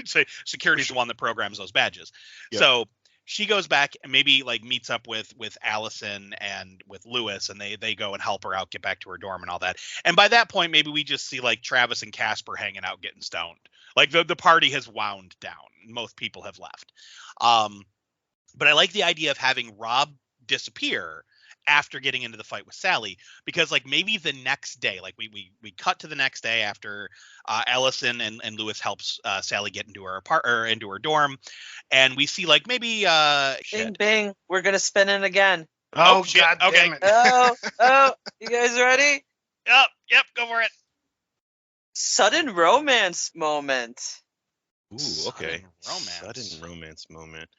So security's the one that programs those badges. Yeah. So she goes back and maybe like meets up with Allison and with Lewis, and they go and help her out, get back to her dorm and all that. And by that point, maybe we just see like Travis and Casper hanging out, getting stoned. Like the party has wound down. Most people have left. But I like the idea of having Rob disappear after getting into the fight with Sally, because like maybe the next day, like we cut to the next day after Allison and Lewis helps Sally get into her into her dorm, and we see like maybe bing bing, we're gonna spin it again. Oh shit. God okay. Damn it. Oh, you guys ready? Yep, go for it. Sudden romance moment. Ooh, okay. Sudden romance moment.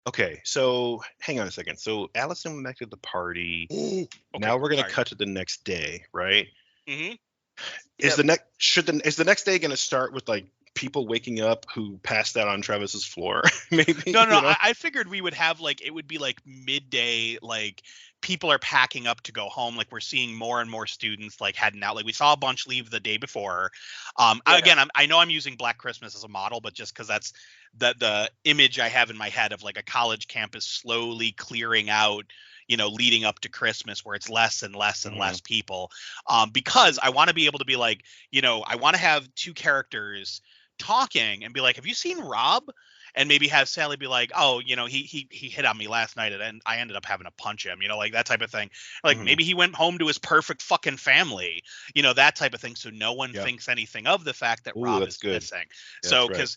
Okay, so hang on a second. So Allison went back to the party. Okay, now we're gonna cut to the next day, right? Mm-hmm. Is the next day gonna start with like people waking up who passed out on Travis's floor? Maybe. No. I figured we would have like, it would be like midday, like people are packing up to go home. Like we're seeing more and more students like heading out. Like we saw a bunch leave the day before. Again, I know I'm using Black Christmas as a model, but just because that's the image I have in my head of like a college campus slowly clearing out, leading up to Christmas, where it's less and less and less people. Because I want to be able to be like, I want to have two characters talking and be like, have you seen Rob? And maybe have Sally be like, oh, he hit on me last night and I ended up having to punch him, like that type of thing. Like maybe he went home to his perfect fucking family, that type of thing. So no one thinks anything of the fact that Rob is missing. Yeah, so because,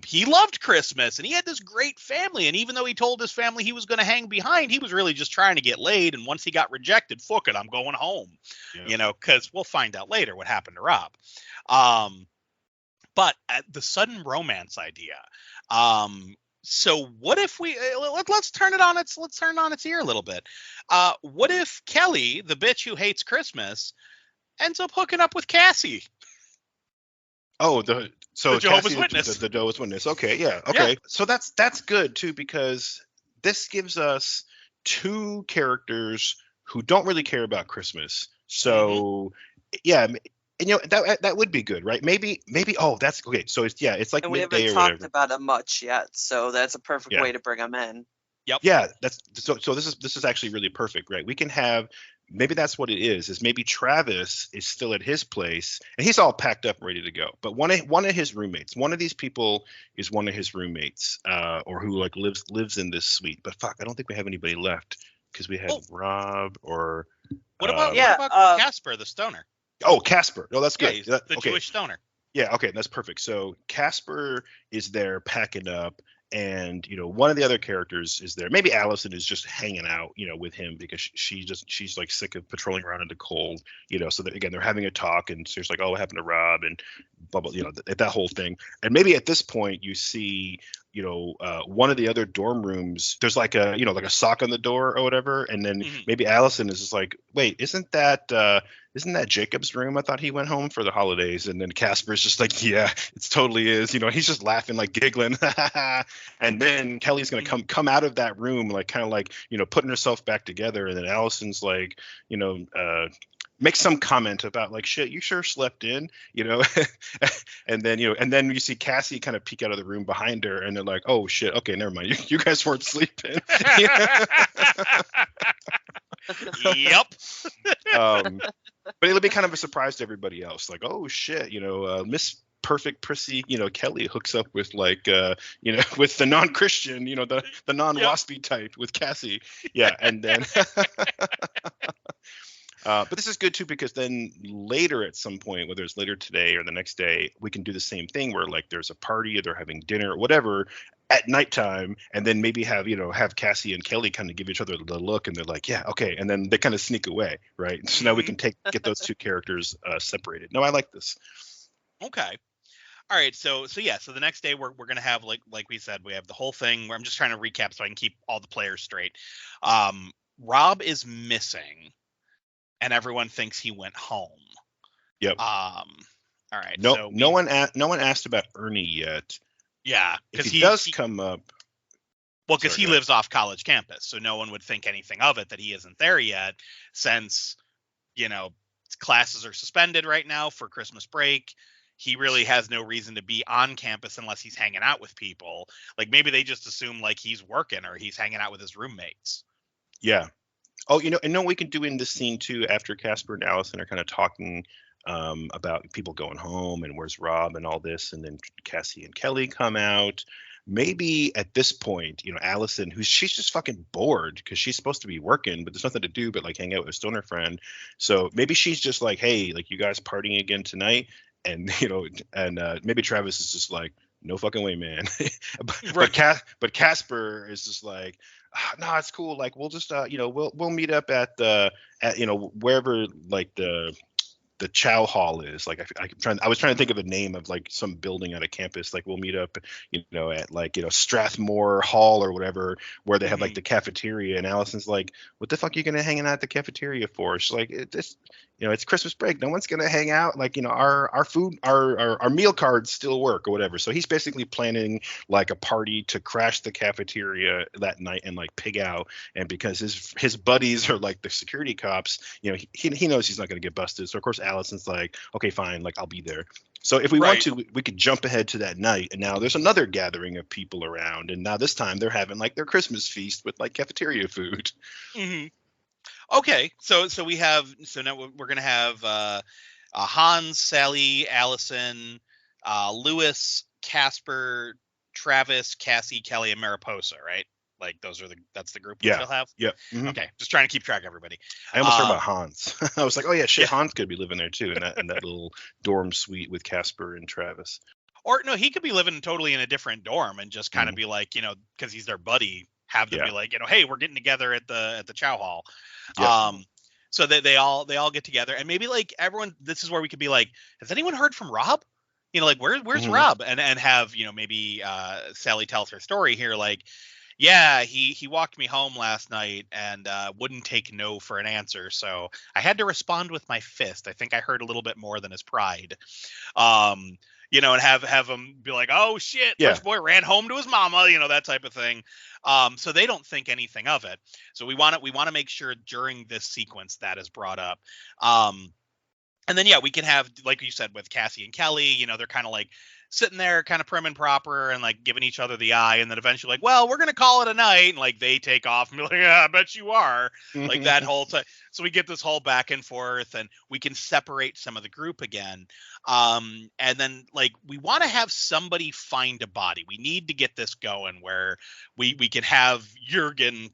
he loved Christmas and he had this great family. And even though he told his family he was going to hang behind, he was really just trying to get laid. And once he got rejected, fuck it, I'm going home, because we'll find out later what happened to Rob. But the sudden romance idea. So what if we let's turn it on its ear a little bit. What if Kelly, the bitch who hates Christmas, ends up hooking up with Cassie? Oh, the Jehovah's Witness. The Jehovah's Witness. Okay, yeah. Okay. Yeah. So that's good too, because this gives us two characters who don't really care about Christmas. So yeah. And that would be good, right? Maybe. Oh, that's okay. So it's like and we midday haven't talked about it much yet, so that's a perfect way to bring them in. Yep. Yeah, that's so. This is actually really perfect, right? We can have, maybe that's what it is maybe Travis is still at his place and he's all packed up, ready to go. But one of his roommates, one of these people is one of his roommates, or who like lives in this suite. But fuck, I don't think we have anybody left because we had Rob or. What about Casper, the stoner? Oh, Casper. No, that's good. Yeah, the Jewish stoner. Yeah, okay, that's perfect. So Casper is there packing up, and one of the other characters is there. Maybe Allison is just hanging out, with him because she's like sick of patrolling around in the cold, So that, again, they're having a talk, and she's like, "Oh, what happened to Rob?" and blah blah, that whole thing. And maybe at this point you see, one of the other dorm rooms, there's like a like a sock on the door or whatever, and then maybe Allison is just like, "Wait, isn't that Jacob's room? I thought he went home for the holidays." And then Casper's just like, "Yeah, it totally is." He's just laughing, like giggling. And then Kelly's gonna come out of that room, like kind of like putting herself back together, and then Allison's like, make some comment about like, "Shit, you sure slept in," and then you see Cassie kind of peek out of the room behind her, and they're like, "Oh shit, okay, never mind, you guys weren't sleeping." Yep. But it'll be kind of a surprise to everybody else, like, "Oh shit, Miss Perfect Prissy, Kelly hooks up with like with the non-Christian, the non-waspy type with Cassie." Yeah, and then but this is good too, because then later at some point, whether it's later today or the next day, we can do the same thing where like there's a party or they're having dinner or whatever at nighttime, and then maybe have Cassie and Kelly kind of give each other the look, and they're like, "Yeah, okay," and then they kind of sneak away, right? So now we can get those two characters separated. No, I like this. Okay. All right, so the next day we're gonna have like we said, we have the whole thing where I'm just trying to recap so I can keep all the players straight. Rob is missing, and everyone thinks he went home. Yep. All right, No, so no one asked about Ernie yet. yeah, If because he does come up, well, because sorry, he go ahead. lives off college campus, so no one would think anything of it that he isn't there yet, since classes are suspended right now for Christmas break. He really has no reason to be on campus unless he's hanging out with people. Like maybe they just assume like he's working or he's hanging out with his roommates. Yeah. Oh, and no, we can do in this scene too. After Casper and Allison are kind of talking about people going home and where's Rob and all this, and then Cassie and Kelly come out. Maybe at this point, Allison, she's just fucking bored because she's supposed to be working, but there's nothing to do but like hang out with a stoner friend. So maybe she's just like, hey, like you guys partying again tonight, and maybe Travis is just like, no fucking way, man. But Casper is just like, no, it's cool. Like we'll just we'll meet up at wherever like the chow hall is. Like I was trying to think of a name of like some building on a campus. Like we'll meet up at like Strathmore Hall or whatever, where they have like the cafeteria. And Allison's like, what the fuck are you gonna hang out at the cafeteria for? She's like, it's Christmas break, no one's gonna hang out. Like our food, our meal cards still work or whatever. So he's basically planning like a party to crash the cafeteria that night and like pig out. And because his buddies are like the security cops, he knows he's not gonna get busted. So of course Allison's like, okay, fine, like I'll be there. So if we want to, we could jump ahead to that night, and now there's another gathering of people around, and now this time they're having like their Christmas feast with like cafeteria food. Mm-hmm. Okay, so now we're gonna have Hans, Sally, Allison, Lewis, Casper, Travis, Cassie, Kelly, and Mariposa, right? Like that's the group we still have. Yeah. Mm-hmm. Okay, just trying to keep track of everybody. I almost heard about Hans. I was like, oh yeah, shit, Hans could be living there too, in that little dorm suite with Casper and Travis. Or no, he could be living totally in a different dorm and just kind of be like, because he's their buddy, have them be like, hey, we're getting together at the chow hall. Yeah. So they all get together, and maybe like everyone, this is where we could be like, has anyone heard from Rob? Like where's Rob? And have maybe Sally tells her story here, like, yeah, he walked me home last night and wouldn't take no for an answer, so I had to respond with my fist. I think I heard a little bit more than his pride. And have him be like, oh shit, rich boy ran home to his mama, that type of thing. So they don't think anything of it. So we want to make sure during this sequence that is brought up. And then we can have, like you said, with Cassie and Kelly, they're kind of like sitting there kind of prim and proper and like giving each other the eye, and then eventually like, well, we're gonna call it a night, and like they take off and be like, yeah, I bet you are. Like that whole time. So we get this whole back and forth, and we can separate some of the group again. And then like we want to have somebody find a body. We need to get this going where we can have Jurgen,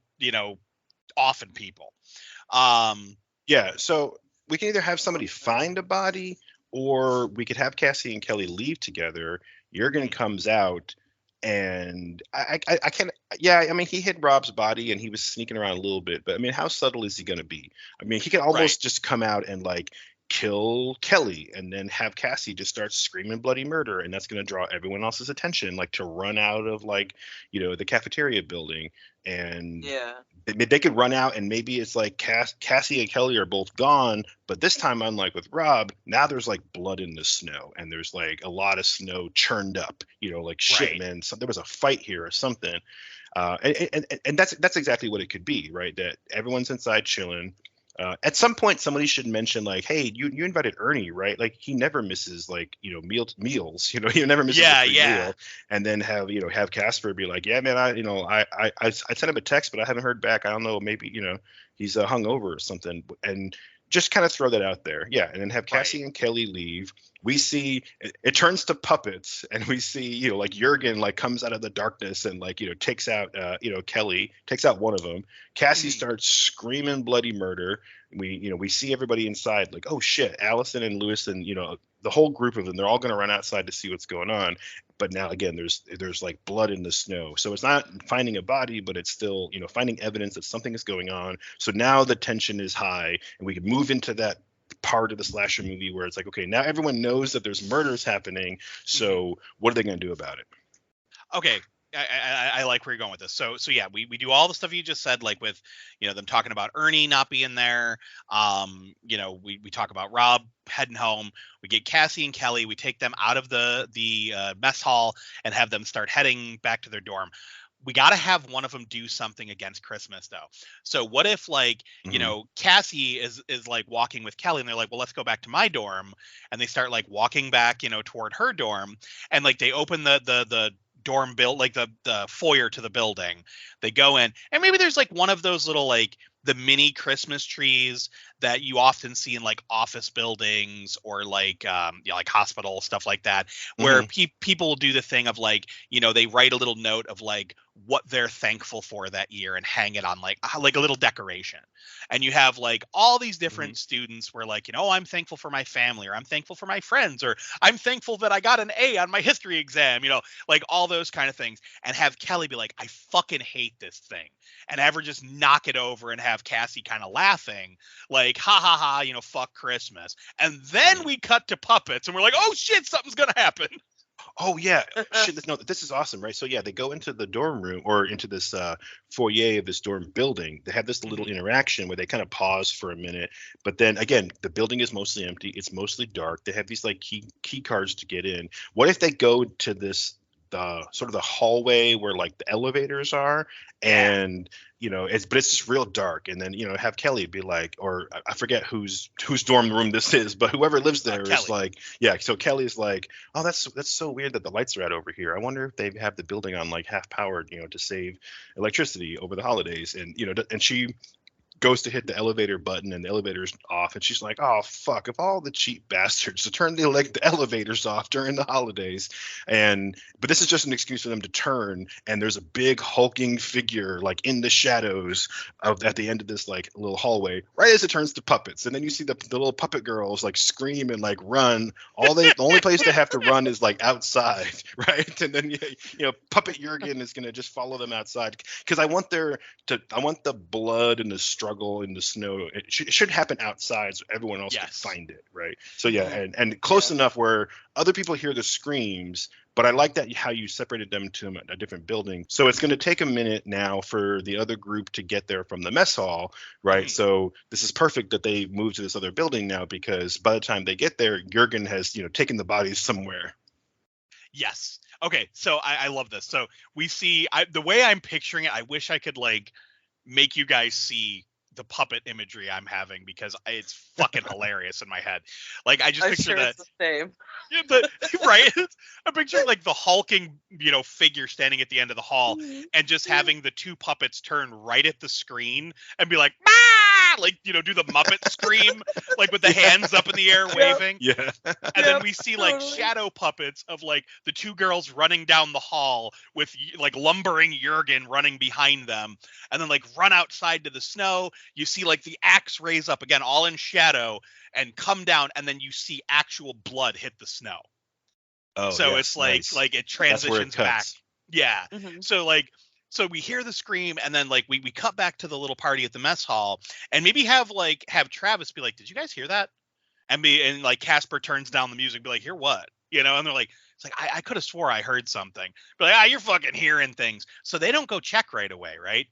often people. So we can either have somebody find a body, or we could have Cassie and Kelly leave together. Jurgen comes out, and I can't. Yeah, I mean, he hid Rob's body, and he was sneaking around a little bit. But I mean, how subtle is he going to be? I mean, he could almost just come out and like kill Kelly, and then have Cassie just start screaming bloody murder, and that's going to draw everyone else's attention, like to run out of like the cafeteria building. And they could run out, and maybe it's like Cassie and Kelly are both gone, but this time, unlike with Rob, now there's like blood in the snow, and there's like a lot of snow churned up, like shit, man, there was a fight here or something. And that's exactly what it could be, right? That everyone's inside chilling. At some point, somebody should mention like, "Hey, you invited Ernie, right? Like he never misses like meals. He never misses a free meal." And then have Casper be like, "Yeah, man, I sent him a text, but I haven't heard back. I don't know, maybe he's hungover or something." And just kind of throw that out there, and then have Cassie and Kelly leave. We see it turns to puppets, and we see like Jurgen like comes out of the darkness and like takes out Kelly, takes out one of them. Cassie starts screaming bloody murder. We see everybody inside like, oh shit, Allison and Lewis and the whole group of them, they're all going to run outside to see what's going on. But now again, there's like blood in the snow, so it's not finding a body, but it's still finding evidence that something is going on. So now the tension is high, and we can move into that part of the slasher movie where it's like, okay, now everyone knows that there's murders happening, so what are they going to do about it? Okay. I like where you're going with this. So yeah, we do all the stuff you just said, like with, them talking about Ernie not being there. We talk about Rob heading home. We get Cassie and Kelly. We take them out of the mess hall and have them start heading back to their dorm. We got to have one of them do something against Christmas, though. So what if, like, Cassie is like walking with Kelly, and they're like, well, let's go back to my dorm. And they start like walking back, toward her dorm. And like they open the dorm build, like the foyer to the building. They go in, and maybe there's like one of those little, like, the mini Christmas trees that you often see in like office buildings or like like hospital stuff like that, where people will do the thing of like, they write a little note of like what they're thankful for that year and hang it on like a little decoration. And you have like all these different students where like, I'm thankful for my family, or I'm thankful for my friends, or I'm thankful that I got an A on my history exam, like all those kind of things. And have Kelly be like, I fucking hate this thing. And have her just knock it over and have Cassie kind of laughing like, ha ha ha, fuck Christmas. And then we cut to puppets and we're like, oh shit, something's going to happen. Oh yeah, shit! This is awesome, right? So yeah, they go into the dorm room or into this foyer of this dorm building. They have this little interaction where they kind of pause for a minute, but then again, the building is mostly empty. It's mostly dark. They have these like key cards to get in. What if they go to this sort of the hallway where like the elevators are, and it's just real dark, and then have Kelly be like, or I forget whose dorm room this is, but whoever lives there is like, so Kelly's like, oh, that's so weird that the lights are out over here. I wonder if they have the building on like half powered, to save electricity over the holidays. And and she goes to hit the elevator button and the elevator's off, and she's like, oh fuck, of all the cheap bastards to turn the elevators off during the holidays. But this is just an excuse for them to turn, and there's a big hulking figure like in the shadows at the end of this like little hallway right as it turns to puppets, and then you see the little puppet girls like scream and like run. The only place they have to run is like outside, right? And then puppet Jurgen is gonna just follow them outside, because I want the blood and the struggle in the snow. It should happen outside so everyone else can find it, right? So and close enough where other people hear the screams, but I like that how you separated them to a different building. So it's going to take a minute now for the other group to get there from the mess hall, right? So this is perfect that they move to this other building now, because by the time they get there, Jurgen has taken the bodies somewhere. Yes. Okay, so I love this. So we see the way I'm picturing it. I wish I could like make you guys see the puppet imagery I'm having, because it's fucking hilarious in my head. Like I just picture that. It's the same. Yeah, but right, I picture like the hulking, figure standing at the end of the hall, and just having the two puppets turn right at the screen and be like, ah! Like do the Muppet scream, like with the hands up in the air waving. Yeah. And then we see like shadow puppets of like the two girls running down the hall with like lumbering Jurgen running behind them, and then like run outside to the snow. You see like the axe raise up again, all in shadow, and come down, and then you see actual blood hit the snow. Oh, so it's like nice. Like it transitions it back. Yeah. So we hear the scream, and then like we cut back to the little party at the mess hall, and maybe have Travis be like, did you guys hear that? And like Casper turns down the music, be like, hear what? And they're like, it's like, I could have swore I heard something. Be like, you're fucking hearing things. So they don't go check right away, right?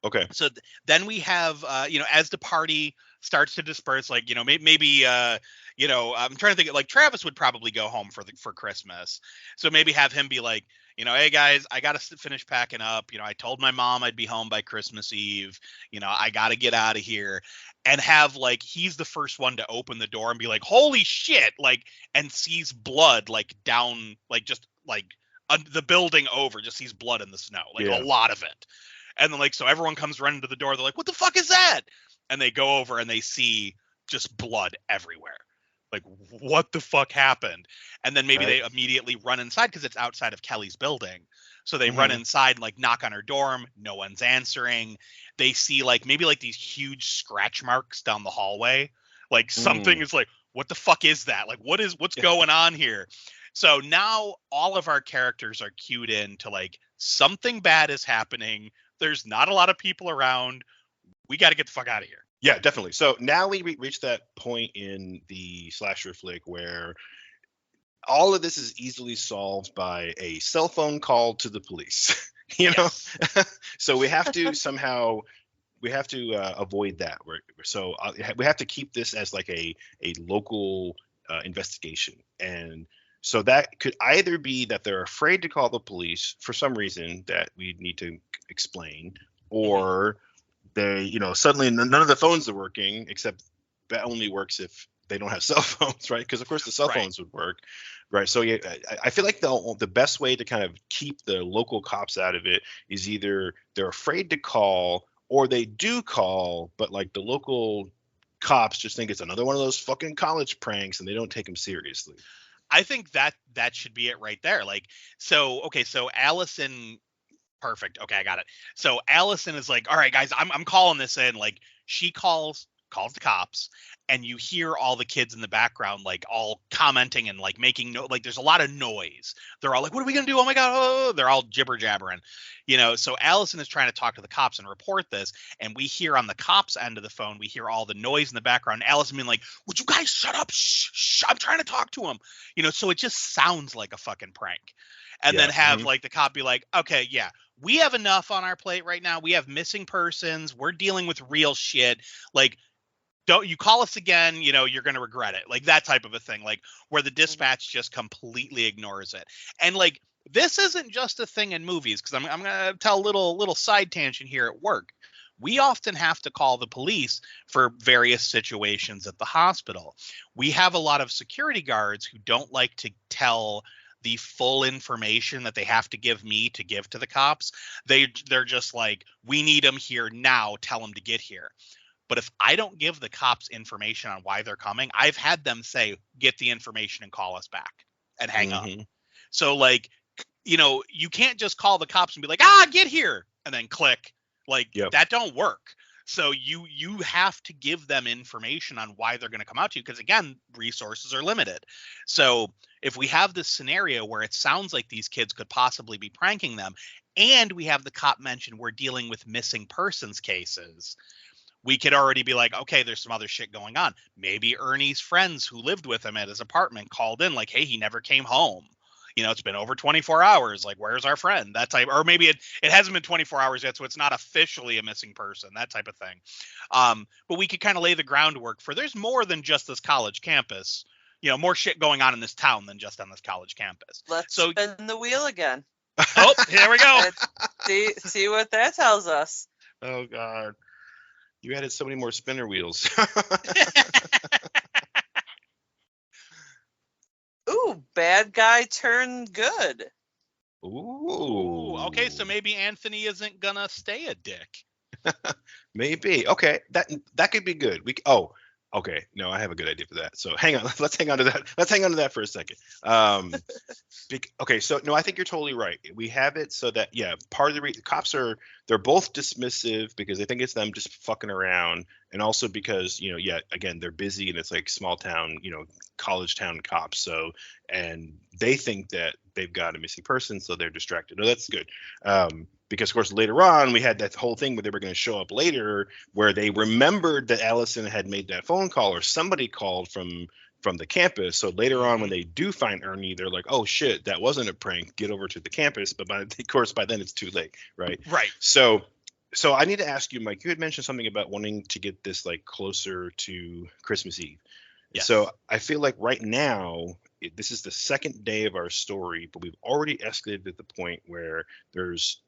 Okay. So then we have, as the party starts to disperse, like, maybe, I'm trying to think, like Travis would probably go home for Christmas. So maybe have him be like, hey guys, I got to finish packing up. I told my mom I'd be home by Christmas Eve. I got to get out of here. And have like, he's the first one to open the door and be like, holy shit, like, and sees blood, like down, like just like the building over, just sees blood in the snow, like a lot of it. And then like, so everyone comes running to the door. They're like, what the fuck is that? And they go over and they see just blood everywhere. Like, what the fuck happened? And then maybe they immediately run inside, because it's outside of Kelly's building. So they run inside and like knock on her dorm. No one's answering. They see like maybe like these huge scratch marks down the hallway. Like something is like, what the fuck is that? Like, what's going on here? So now all of our characters are cued in to like, something bad is happening. There's not a lot of people around. We got to get the fuck out of here. Yeah, definitely. So now we reach that point in the slasher flick where all of this is easily solved by a cell phone call to the police. you know, Yes. so we have to somehow avoid that. So we have to keep this as like a local investigation, and so that could either be that they're afraid to call the police for some reason that we need to explain, Mhm. or they, suddenly none of the phones are working, except that only works if they don't have cell phones, right? Because of course the cell Right. phones would work, right? So yeah, I feel like the best way to kind of keep the local cops out of it is either they're afraid to call, or they do call, but like the local cops just think it's another one of those fucking college pranks, and they don't take them seriously. I think that should be it right there. Like, so okay, so Allison, perfect. Okay, I got it. So Allison is like, all right, guys, I'm calling this in. Like, she calls the cops, and you hear all the kids in the background like all commenting and like making like there's a lot of noise. They're all like, what are we gonna do? Oh my god! Oh, they're all jibber jabbering, So Allison is trying to talk to the cops and report this, and we hear on the cops end of the phone, we hear all the noise in the background. Allison being like, would you guys shut up? Shh, shh, I'm trying to talk to him. So it just sounds like a fucking prank. And then Yeah. have like the cop be like, okay, yeah, we have enough on our plate right now. We have missing persons. We're dealing with real shit. Like, don't you call us again, you're going to regret it. Like that type of a thing, like where the dispatch just completely ignores it. And like, this isn't just a thing in movies, because I'm going to tell a little side tangent here at work. We often have to call the police for various situations at the hospital. We have a lot of security guards who don't like to tell the full information that they have to give me to give to the cops. They're just like, we need them here now, tell them to get here. But if I don't give the cops information on why they're coming, I've had them say, get the information and call us back, and hang up. Hmm. So like, you can't just call the cops and be like, get here, and then click. Like Yep. that don't work. So you have to give them information on why they're going to come out to you, because again, resources are limited. So if we have this scenario where it sounds like these kids could possibly be pranking them, and we have the cop mention we're dealing with missing persons cases, we could already be like, okay, there's some other shit going on. Maybe Ernie's friends who lived with him at his apartment called in like, hey, he never came home. It's been over 24 hours. Like, where's our friend? That type, or maybe it hasn't been 24 hours yet, so it's not officially a missing person, that type of thing. But we could kind of lay the groundwork for there's more than just this college campus, more shit going on in this town than just on this college campus. Let's So, spin the wheel again. oh, here we go. See what that tells us. Oh God. You added so many more spinner wheels. Ooh, bad guy turned good. Ooh. Okay, so maybe Anthony isn't gonna stay a dick. Maybe. Okay. That could be good. Okay. No, I have a good idea for that. So hang on. Let's hang on to that. Let's hang on to that for a second. Okay. So no, I think you're totally right. We have it so that, yeah, part of the cops they're both dismissive because they think it's them just fucking around. And also because, yeah, again, they're busy and it's like small town, college town cops. So, and they think that they've got a missing person, so they're distracted. No, that's good. Because of course later on we had that whole thing where they were going to show up later, where they remembered that Allison had made that phone call, or somebody called from the campus. So later on when they do find Ernie, they're like, oh shit, that wasn't a prank, get over to the campus. But of course by then it's too late, right? Right. So I need to ask you, Mike, you had mentioned something about wanting to get this like closer to Christmas Eve. Yes. So I feel like right now this is the second day of our story, but we've already escalated to the point where there's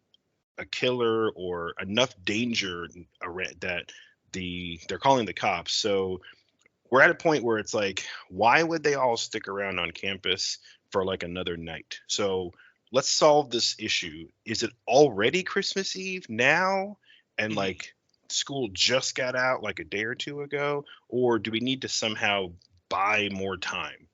a killer or enough danger that they're calling the cops. So we're at a point where it's like, why would they all stick around on campus for like another night? So let's solve this issue. Is it already Christmas Eve now? And like school just got out like a day or two ago? Or do we need to somehow buy more time?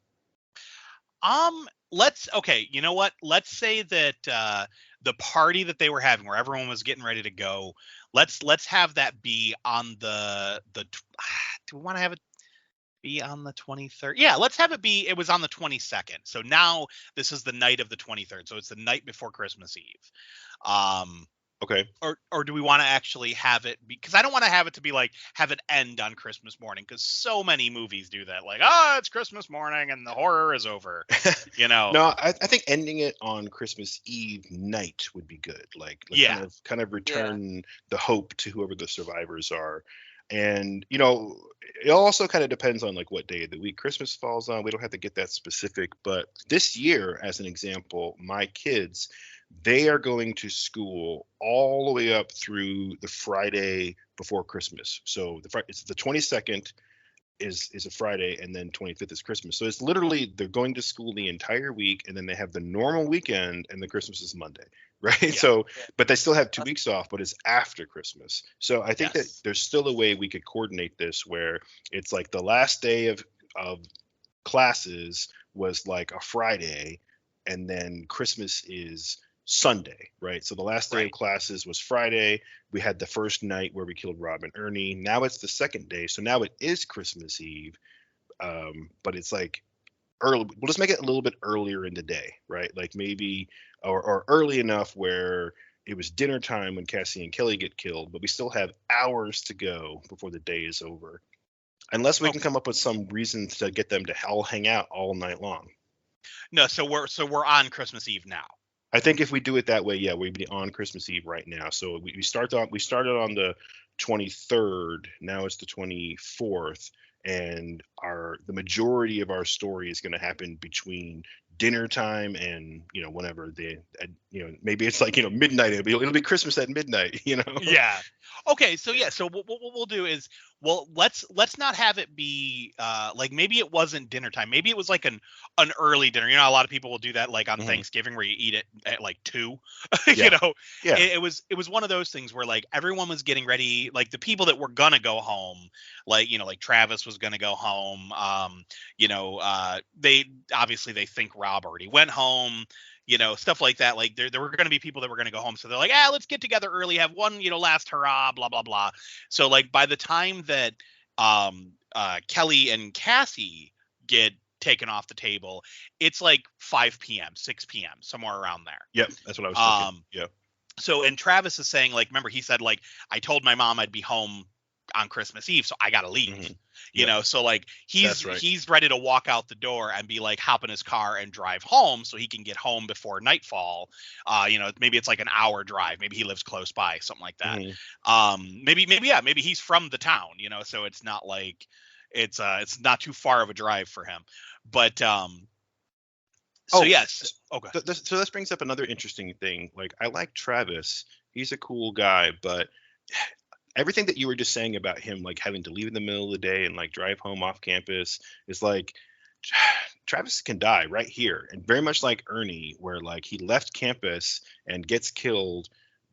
Okay, you know what? Let's say that the party that they were having, where everyone was getting ready to go, let's have that be on the do we want to have it be on the 23rd? Yeah, let's have it was on the 22nd. So now this is the night of the 23rd. So it's the night before Christmas Eve. Okay. Or do we want to actually have it because I don't want to have it to be like have it end on Christmas morning because so many movies do that, like, it's Christmas morning and the horror is over, you know. No, I think ending it on Christmas Eve night would be good. Like Yeah. kind of Yeah. return the hope to whoever the survivors are. And you know, it also kind of depends on like what day of the week Christmas falls on. We don't have to get that specific, but this year, as an example, my kids, they are going to school all the way up through the Friday before Christmas. So it's the 22nd is a Friday, and then 25th is Christmas. So it's literally they're going to school the entire week, and then they have the normal weekend, and the Christmas is Monday, right? Yeah. So, but they still have 2 weeks off, but it's after Christmas. So I think that Yes. there's still a way we could coordinate this where it's like the last day of classes was like a Friday, and then Christmas is Sunday, right? So the last day of Right. classes was Friday. We had the first night where we killed Rob and Ernie. Now it's the second day, so now it is Christmas Eve, but it's like early. We'll just make it a little bit earlier in the day, right? Like maybe or early enough where it was dinner time when Cassie and Kelly get killed, but we still have hours to go before the day is over. Unless we can Okay. come up with some reason to get them to all hang out all night long. No, so we're on Christmas Eve now. I think if we do it that way, yeah, we'd be on Christmas Eve right now. So we started on the 23rd. Now it's the 24th, and the majority of our story is going to happen between dinner time and whenever maybe it's like midnight. It'll be Christmas at midnight. Yeah. Okay. So yeah. So what we'll do is, well, let's not have it be like maybe it wasn't dinner time. Maybe it was like an early dinner. You know, a lot of people will do that like on Mhm. Thanksgiving where you eat it at like 2. Yeah. You know, Yeah. it was one of those things where like everyone was getting ready. Like the people that were gonna go home, like like Travis was gonna go home. They obviously they think Rob already went home. Stuff like that. Like there were going to be people that were going to go home. So they're like, let's get together early, have one, last hurrah, blah, blah, blah. So like by the time that Kelly and Cassie get taken off the table, it's like 5 p.m., 6 p.m., somewhere around there. Yep. That's what I was thinking. Yeah. So, and Travis is saying, like, remember, he said, like, I told my mom I'd be home on Christmas Eve, so I got to leave. Mhm. You Yep. know, so like That's right. he's ready to walk out the door and be like, hop in his car and drive home so he can get home before nightfall. Maybe it's like an hour drive. Maybe he lives close by, something like that. Mhm. Maybe he's from the town, so it's not like it's not too far of a drive for him. But so Oh, yes. Okay. So this brings up another interesting thing. Like, I like Travis. He's a cool guy, but everything that you were just saying about him, like having to leave in the middle of the day and like drive home off campus, is like Travis can die right here. And very much like Ernie, where like he left campus and gets killed,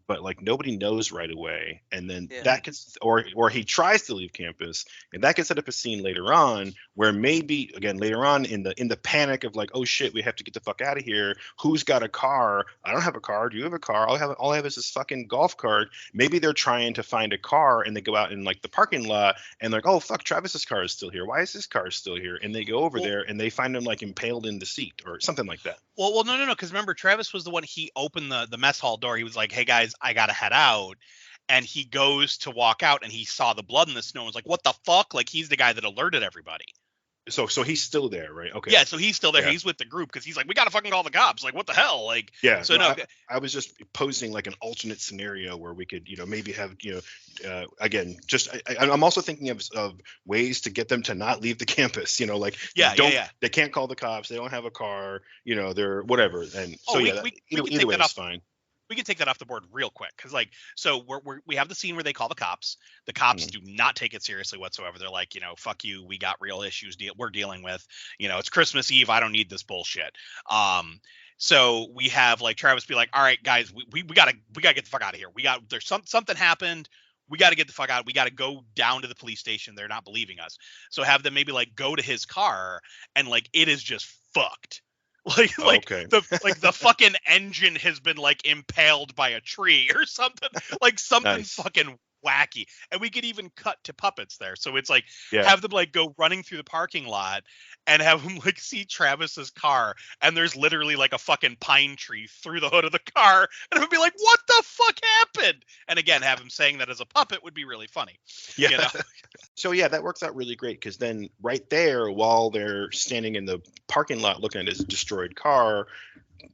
but like nobody knows right away, and then Yeah. that can, or he tries to leave campus, and that can set up a scene later on where maybe again later on in the panic of like, oh shit, we have to get the fuck out of here. Who's got a car? I don't have a car. Do you have a car? All I have is this fucking golf cart. Maybe they're trying to find a car, and they go out in like the parking lot, and like, oh fuck, Travis's car is still here. Why is his car still here? And they go over there, and they find him like impaled in the seat or something like that. Well, no, because remember, Travis was the one. He opened the mess hall door. He was like, "Hey guys, I gotta head out," and he goes to walk out, and he saw the blood in the snow. And was like, "What the fuck?" Like he's the guy that alerted everybody. So he's still there, right? Okay. Yeah, so he's still there. Yeah. He's with the group because he's like, "We gotta fucking call the cops." Like, what the hell? Like, Yeah. So no, I was just posing like an alternate scenario where we could, maybe have, again, just I'm also thinking of ways to get them to not leave the campus. Like they can't call the cops. They don't have a car. They're whatever. And so we either way is fine. We can take that off the board real quick because so we have the scene where they call the cops. The cops do not take it seriously whatsoever. They're like, fuck you, we got real issues we're dealing with. It's Christmas Eve, I don't need this bullshit. So we have like Travis be like, all right guys, we gotta get the fuck out of here. There's something happened. We got to get the fuck out. We got to go down to the police station. They're not believing us. So have them maybe like go to his car, and like it is just fucked. Okay. the fucking engine has been like impaled by a tree or something. Like something Nice. fucking wacky. And we could even cut to puppets there. So it's like Yeah. have them like go running through the parking lot and have them like see Travis's car, and there's literally like a fucking pine tree through the hood of the car, and it would be like, what the fuck happened? And again, have him saying that as a puppet would be really funny. Yeah. You know? So yeah, that works out really great because then right there, while they're standing in the parking lot looking at his destroyed car,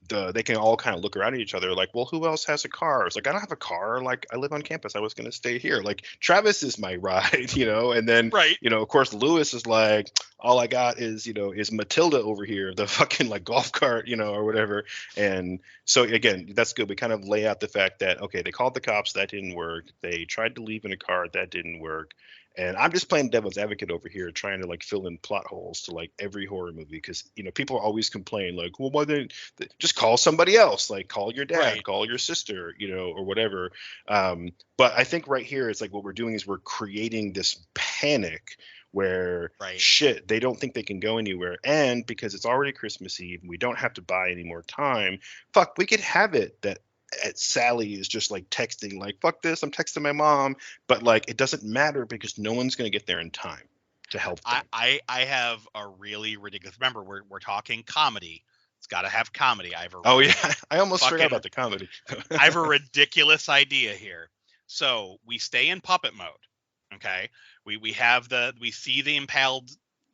they can all kind of look around at each other like, well, who else has a car? It's like, I don't have a car. Like, I live on campus. I was going to stay here. Like, Travis is my ride, and then, Right. Of course, Lewis is like, all I got is, is Matilda over here, the fucking like golf cart, or whatever. And so again, that's good. We kind of lay out the fact that, okay, they called the cops. That didn't work. They tried to leave in a car. That didn't work. And I'm just playing devil's advocate over here, trying to like fill in plot holes to like every horror movie because people always complain like, well, why didn't just call somebody else? Like call your dad, Right. call your sister, or whatever. But I think right here it's like what we're doing is we're creating this panic where Right. shit, they don't think they can go anywhere, and because it's already Christmas Eve, we don't have to buy any more time. Fuck, we could have it that. Sally is just like texting like, fuck this, I'm texting my mom, but like it doesn't matter because no one's going to get there in time to help them. I have a really ridiculous, remember we're talking comedy, it's got to have comedy. Oh yeah, I almost forgot fucking- about the comedy. I have a ridiculous idea here. So we stay in puppet mode. Okay, we see the impaled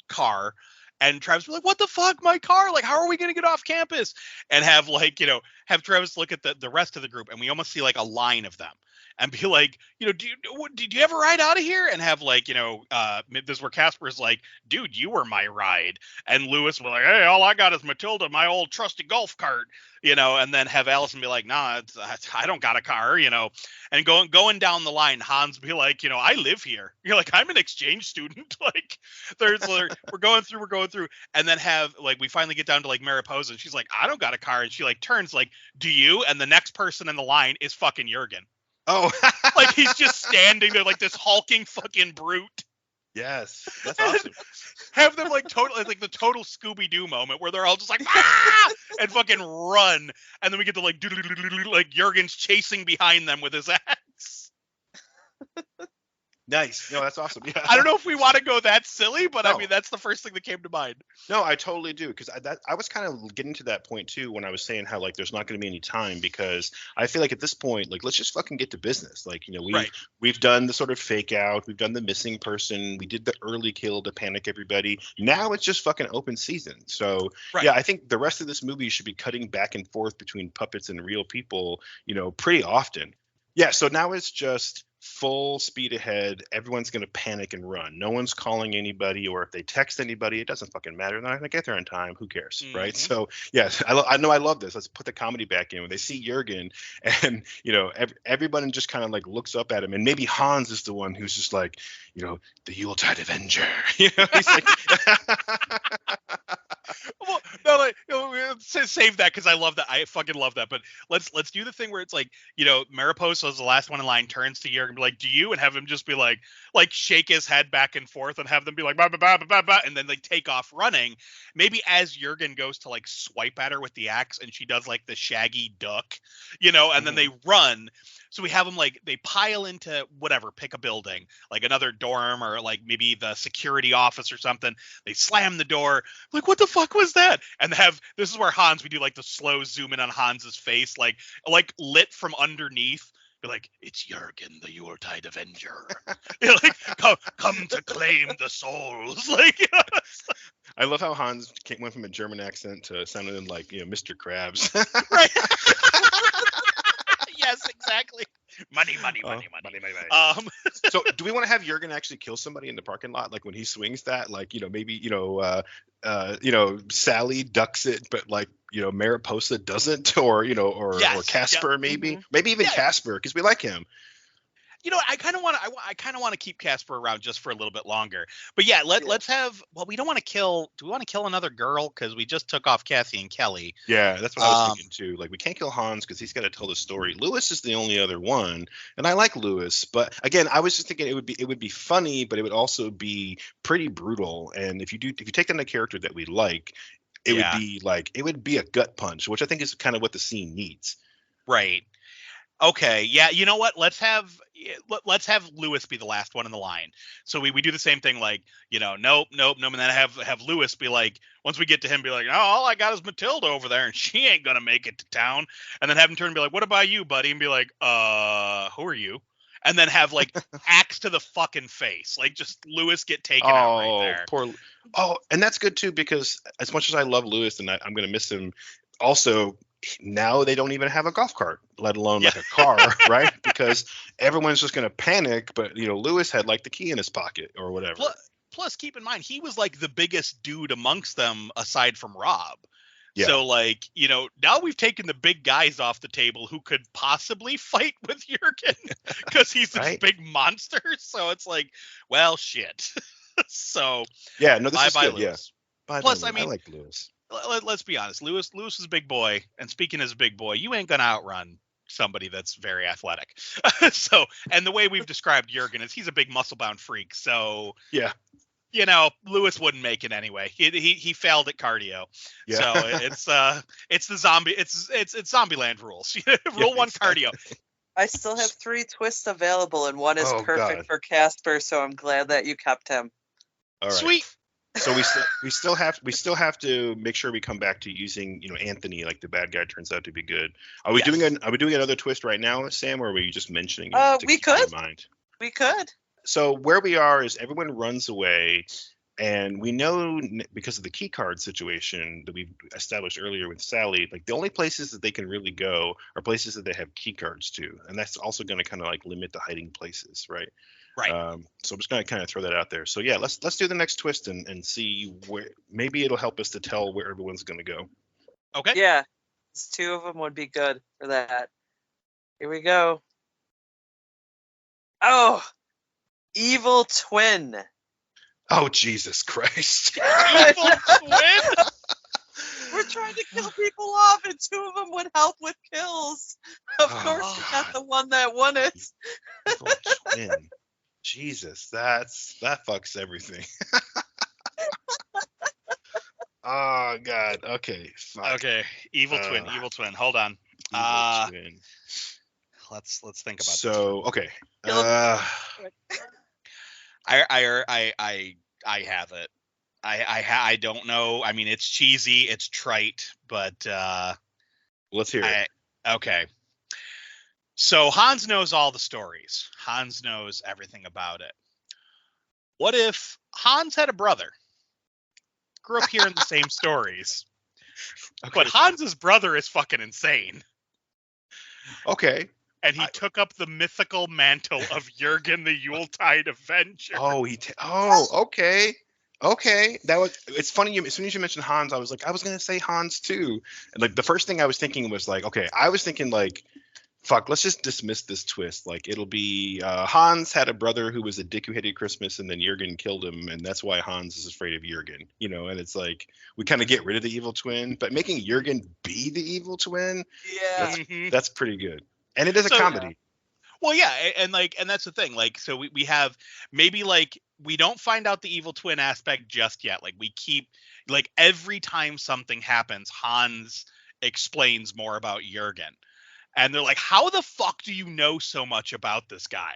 car, and Travis be like, what the fuck, my car? Like, how are we going to get off campus? And have like, have Travis look at the rest of the group, and we almost see like a line of them and be like, do you ever ride out of here? And have like, this is where Casper's like, dude, you were my ride. And Lewis was like, hey, all I got is Matilda, my old trusty golf cart, and then have Allison be like, nah, I don't got a car, and going down the line, Hans be like, I live here. You're like, I'm an exchange student. Like we're going through, and then have like, we finally get down to like Mariposa, and she's like, I don't got a car. And she like turns like, do you? And the next person in the line is fucking Jurgen. Oh, Like he's just standing there like this hulking fucking brute. yes, that's awesome. Have them like the total Scooby-Doo moment where they're all just like, ah! And fucking run, and then we get to like like Jurgen's chasing behind them with his axe. Nice. No, that's awesome. Yeah. I don't know if we want to go that silly, but I No. mean that's the first thing that came to mind. No, I totally do because I was kind of getting to that point too when I was saying how like there's not going to be any time because I feel like at this point like let's just fucking get to business. Like Right. we've done the sort of fake out, we've done the missing person, we did the early kill to panic everybody. Now it's just fucking open season. So Right. yeah, I think the rest of this movie should be cutting back and forth between puppets and real people, pretty often. Yeah, so now it's just full speed ahead. Everyone's going to panic and run. No one's calling anybody, or if they text anybody, it doesn't fucking matter. They're not going to get there in time. Who cares, right? Mhm. So, yes, I know I love this. Let's put the comedy back in. When they see Jurgen and, everybody just kind of like looks up at him. And maybe Hans is the one who's just like, the Yuletide Avenger. He's like... Well, no, like, save that because I love that. I fucking love that. But let's do the thing where it's like, Mariposa is the last one in line, turns to Jurgen, be like, "Do you?" And have him just be like shake his head back and forth, and have them be like, "Ba ba ba ba ba ba," and then they take off running. Maybe as Jurgen goes to like swipe at her with the axe, and she does like the shaggy duck, and then they run. So we have them like they pile into whatever, pick a building, like another dorm or like maybe the security office or something. They slam the door, like, what the fuck was that? And this is where Hans, we do like the slow zoom in on Hans's face, like lit from underneath. Be like, it's Jurgen, the Yuletide Avenger. Like, come to claim the souls. Like, I love how Hans went from a German accent to sounding like Mr. Krabs. Right. Yes, exactly. Money. So do we want to have Jurgen actually kill somebody in the parking lot? Like when he swings that, like, maybe, Sally ducks it, but like, Mariposa doesn't, or, Yes, or Casper, yep. maybe, Mhm. maybe even Yeah. Casper, because we like him. I kind of want to keep Casper around just for a little bit longer. But yeah, let's have. Well, we don't want to kill. Do we want to kill another girl? Because we just took off Cassie and Kelly. Yeah, that's what I was thinking too. Like we can't kill Hans because he's got to tell the story. Lewis is the only other one, and I like Lewis, but again, I was just thinking it would be funny, but it would also be pretty brutal. And if you take in a character that we like, it would be a gut punch, which I think is kind of what the scene needs. Right. Okay. Yeah. You know what? Let's have. let's have Lewis be the last one in the line. So we do the same thing, like, nope, and then have Lewis be like, once we get to him, be like, oh, all I got is Matilda over there, and she ain't gonna make it to town. And then have him turn and be like, what about you, buddy? And be like, who are you? And then have like axe to the fucking face, like just Lewis get taken out right there. Oh, and that's good too, because as much as I love Lewis and I'm gonna miss him, also now they don't even have a golf cart, let alone like a car, right? Because everyone's just gonna panic. But Lewis had like the key in his pocket or whatever. Plus, keep in mind, he was like the biggest dude amongst them aside from Rob. Yeah. So like, now we've taken the big guys off the table who could possibly fight with Jurgen because he's this big monster. So it's like, well, shit. So yeah, no, this is good. Lewis. Yeah. Plus, I mean, I like Lewis. Let's be honest. Lewis is a big boy, and speaking as a big boy, you ain't gonna outrun somebody that's very athletic. So, and the way we've described Jurgen is he's a big muscle-bound freak. So yeah. Lewis wouldn't make it anyway. He failed at cardio. Yeah. So it's the zombie. It's Zombieland rules. Rule 1, cardio. I still have 3 twists available, and one is perfect God. for Casper. So I'm glad that you kept him. All right. Sweet. So we still have to make sure we come back to using Anthony, like the bad guy turns out to be good. Are we doing another twist right now, Sam, or were you just mentioning it to we keep could. in mind? We could. So where we are is everyone runs away, and we know because of the key card situation that we established earlier with Sally, like the only places that they can really go are places that they have key cards to, and that's also going to kind of like limit the hiding places, right? Right. So I'm just going to kind of throw that out there. So yeah, let's do the next twist and see where maybe it'll help us to tell where everyone's going to go. Okay. Yeah, 2 of them would be good for that. Here we go. Oh, evil twin. Oh, Jesus Christ. Evil twin? We're trying to kill people off, and 2 of them would help with kills. Of course, we got the one that won it. Evil twin. Jesus, that fucks everything. Oh God. Okay. Fuck. Okay. Evil twin. Hold on. Evil twin. Let's think about so, this. Okay. I have it. I don't know. I mean, it's cheesy, it's trite, but let's hear it. Okay. So Hans knows all the stories. Hans knows everything about it. What if Hans had a brother? Grew up hearing the same stories. Okay. But Hans's brother is fucking insane. Okay. And he took up the mythical mantle of Jurgen the Yuletide Avenger. Okay. Okay. It's funny, as soon as you mentioned Hans, I was going to say Hans too. And like the first thing I was thinking was like, okay, I was thinking like, fuck, let's just dismiss this twist. Like it'll be Hans had a brother who was a dick who hated Christmas, and then Jurgen killed him, and that's why Hans is afraid of Jurgen. And it's like we kind of get rid of the evil twin, but making Jurgen be the evil twin, that's pretty good. And it is a comedy. Well, yeah, and that's the thing. Like, so we have maybe like we don't find out the evil twin aspect just yet. Like we keep like every time something happens, Hans explains more about Jurgen. And they're like, how the fuck do you know so much about this guy?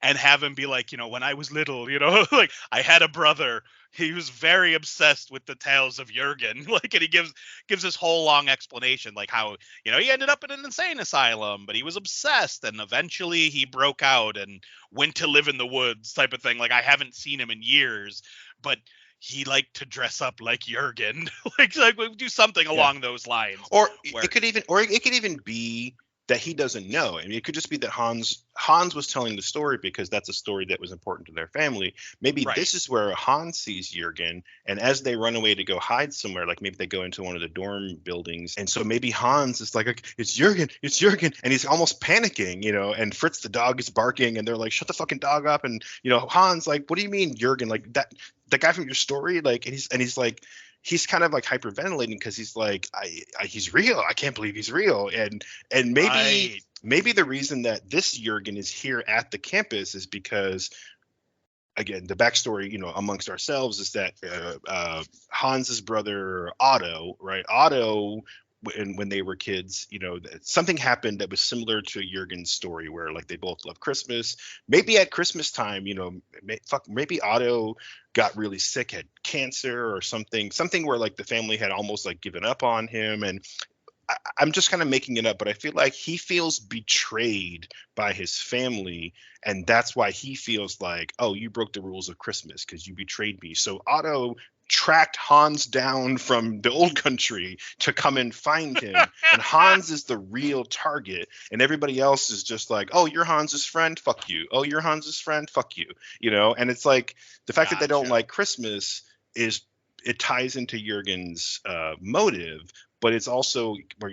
And have him be like, when I was little, like I had a brother. He was very obsessed with the tales of Jurgen. Like, and he gives this whole long explanation, like how, he ended up in an insane asylum, but he was obsessed. And eventually he broke out and went to live in the woods type of thing. Like, I haven't seen him in years, but he liked to dress up like Jurgen. like we do something along those lines. Or it could even be that he doesn't know. I mean, it could just be that Hans was telling the story because that's a story that was important to their family. Maybe this is where Hans sees Jurgen, and as they run away to go hide somewhere, like maybe they go into one of the dorm buildings, and so maybe Hans is like, it's Jurgen, and he's almost panicking, and Fritz the dog is barking, and they're like, shut the fucking dog up, and Hans like, what do you mean Jurgen? Like that guy from your story? Like, and he's like, he's kind of like hyperventilating because he's like, he's real. I can't believe he's real. And maybe the reason that this Jurgen is here at the campus is because, again, the backstory, amongst ourselves is that Hans's brother Otto, right? Otto when they were kids, something happened that was similar to Jurgen's story, where like they both love Christmas. Maybe at Christmas time, maybe Otto got really sick, had cancer or something where like the family had almost like given up on him. And I'm just kind of making it up, but I feel like he feels betrayed by his family, and that's why he feels like, oh, you broke the rules of Christmas because you betrayed me. So Otto tracked Hans down from the old country to come and find him, and Hans is the real target, and everybody else is just like, oh, you're Hans's friend, fuck you. Oh, you're Hans's friend, fuck you. And it's like the fact that they don't like Christmas it ties into Jurgen's motive, but it's also where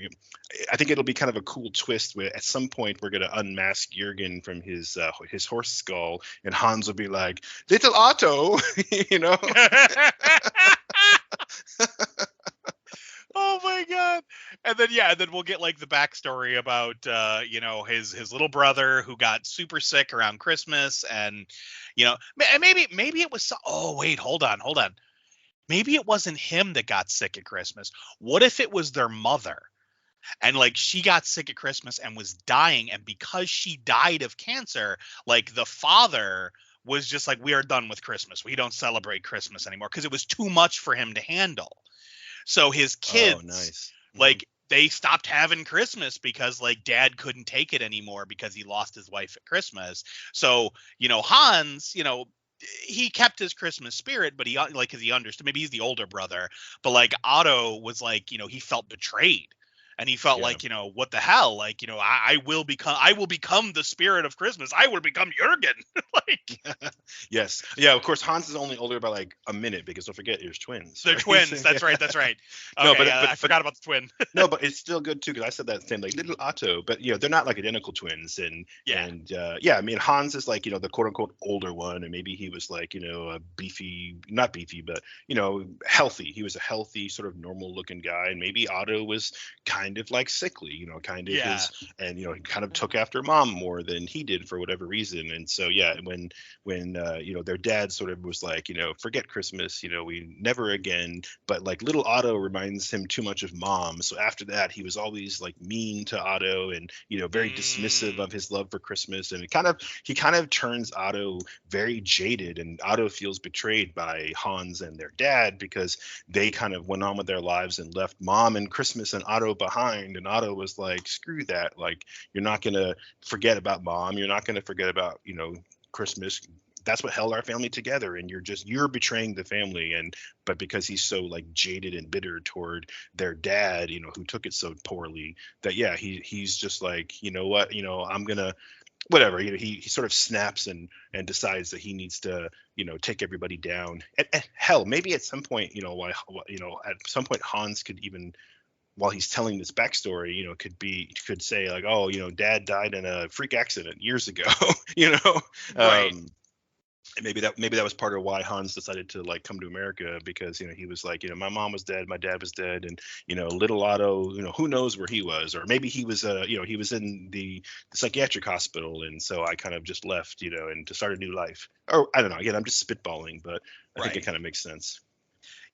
I think it'll be kind of a cool twist where at some point we're going to unmask Jurgen from his horse skull, and Hans will be like, little Otto, Oh my God. And then we'll get like the backstory about his little brother who got super sick around Christmas, and maybe it was oh wait, hold on. Maybe it wasn't him that got sick at Christmas. What if it was their mother? And like she got sick at Christmas and was dying, and because she died of cancer, like the father was just like, we are done with Christmas. We don't celebrate Christmas anymore because it was too much for him to handle. So his kids, nice. like they stopped having Christmas because like dad couldn't take it anymore because he lost his wife at Christmas. So, Hans, he kept his Christmas spirit, but he like, cause he understood, maybe he's the older brother, but like Otto was like, he felt betrayed. And he felt like, what the hell? Like, I will become the spirit of Christmas. I will become Jurgen. Like, yes. Yeah, of course, Hans is only older by like a minute because don't forget, there's twins. They're twins. That's right. Okay, no, but I forgot about the twin. No, but it's still good too, because I said that same, like little Otto, but they're not like identical twins. And I mean, Hans is like, the quote unquote older one, and maybe he was like, a beefy, not beefy, but healthy. He was a healthy, sort of normal looking guy, and maybe Otto was kind of like sickly, kind of his, and he kind of took after mom more than he did for whatever reason. And so when their dad sort of was like, forget Christmas, we never again, but like little Otto reminds him too much of mom. So after that, he was always like mean to Otto, and very dismissive of his love for Christmas, and he kind of turns Otto very jaded, and Otto feels betrayed by Hans and their dad because they kind of went on with their lives and left mom and Christmas and Otto behind. And Otto was like, screw that, like, you're not gonna forget about mom, you're not gonna forget about Christmas. That's what held our family together, and you're betraying the family. But because he's so like jaded and bitter toward their dad, who took it so poorly, that he's just like, what, I'm gonna whatever, he sort of snaps and decides that he needs to take everybody down. And hell, maybe at some point, at some point Hans could even, while he's telling this backstory, could say like, oh, dad died in a freak accident years ago, Right. And maybe that was part of why Hans decided to like come to America, because he was like, my mom was dead, my dad was dead, and little Otto, who knows where he was, or maybe he was he was in the psychiatric hospital, and so I kind of just left, and to start a new life. Or I don't know. Again, I'm just spitballing, but I think it kind of makes sense.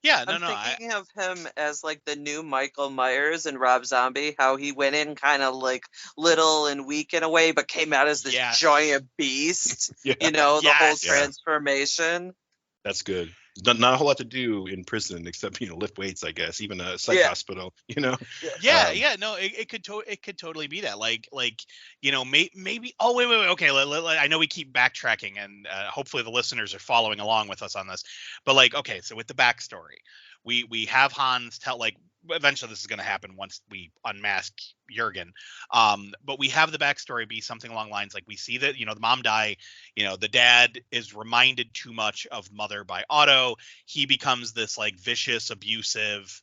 Yeah, I'm thinking of him as like the new Michael Myers and Rob Zombie, how he went in kind of like little and weak in a way, but came out as this giant beast. The whole transformation. That's good. Not a whole lot to do in prison except lift weights, I guess. Even a psych hospital, No, it could totally be that. Like maybe. Oh wait. Okay, I know we keep backtracking, and hopefully the listeners are following along with us on this. But like, okay, so with the backstory, we have Hans tell, like, eventually this is going to happen once we unmask Jurgen. But we have the backstory be something along the lines like, we see that, the mom die, the dad is reminded too much of mother by Otto. He becomes this like vicious, abusive,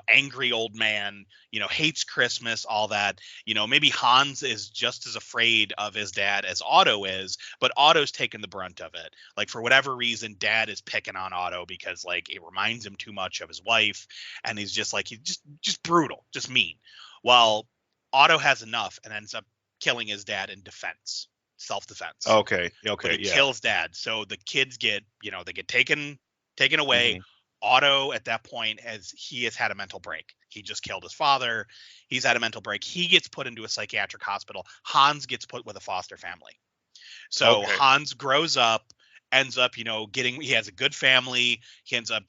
angry old man, hates Christmas, all that. Maybe Hans is just as afraid of his dad as Otto is, but Otto's taking the brunt of it. Like, for whatever reason, dad is picking on Otto because like it reminds him too much of his wife, and he's just like, he's just brutal, just mean. Well, Otto has enough and ends up killing his dad in self-defense. Okay. But it kills dad. So the kids get, they get taken away. Mm-hmm. Otto at that point he has had a mental break. he just killed his father. He's had a mental break. He gets put into a psychiatric hospital. Hans gets put with a foster family. So Okay. Hans grows up, ends up, he has a good family. He ends up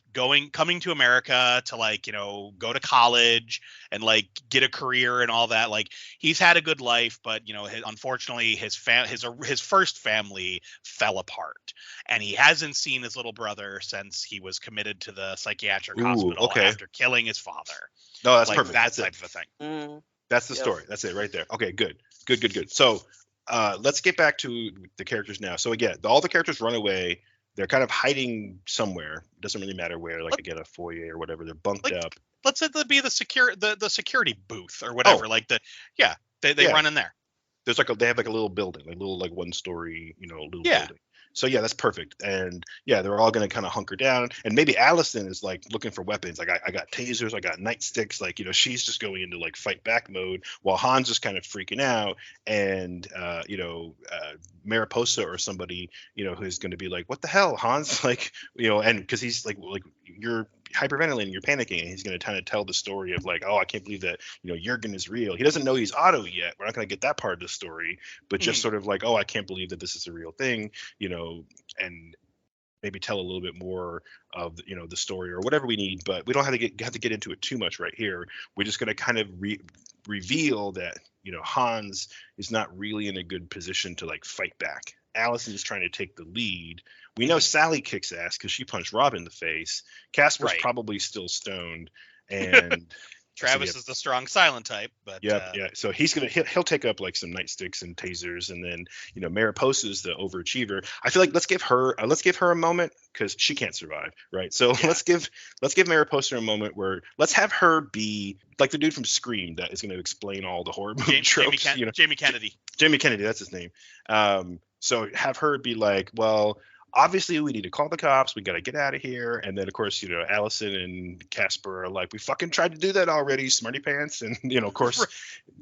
coming to America to like, go to college and like get a career and all that. Like he's had a good life, but unfortunately his first family fell apart, and he hasn't seen his little brother since he was committed to the psychiatric hospital after killing his father. No, that's like perfect. That that's type it. of a thing. Mm. That's the story. That's it right there. Okay, good. So let's get back to the characters now. So again, all the characters run away. They're kind of hiding somewhere. Doesn't really matter where. Like again, a foyer or whatever. They're bunked up. Let's say that'd be the security booth or whatever. They run in there. There's they have like a little building, like little like 1-story, little building. So yeah, that's perfect. And yeah, they're all gonna kind of hunker down. And maybe Allison is like looking for weapons. Like I got tasers, I got nightsticks. Like she's just going into like fight back mode, while Hans is kind of freaking out. And Mariposa or somebody who's going to be like, what the hell, Hans? Like and because he's like you're hyperventilating, you're panicking, and he's going to kind of tell the story of like, oh, I can't believe that Jurgen is real. He doesn't know he's Otto yet. We're not going to get that part of the story, but just sort of like, oh, I can't believe that this is a real thing, and maybe tell a little bit more of the story or whatever we need. But we don't have to get into it too much right here. We're just going to kind of reveal that Hans is not really in a good position to like fight back. Allison is trying to take the lead. We know Sally kicks ass because she punched Rob in the face. Casper's probably still stoned, and Travis is the strong silent type. But yeah. So he'll take up like some nightsticks and tasers, and then Mariposa is the overachiever. I feel like let's give her a moment because she can't survive, right? So let's give Mariposa a moment where let's have her be like the dude from Scream that is going to explain all the horror movie tropes. Jamie Kennedy. Jamie Kennedy, that's his name. So have her be like, well, obviously we need to call the cops. We got to get out of here. And then of course, Allison and Casper are like, we fucking tried to do that already, smarty pants. And of course,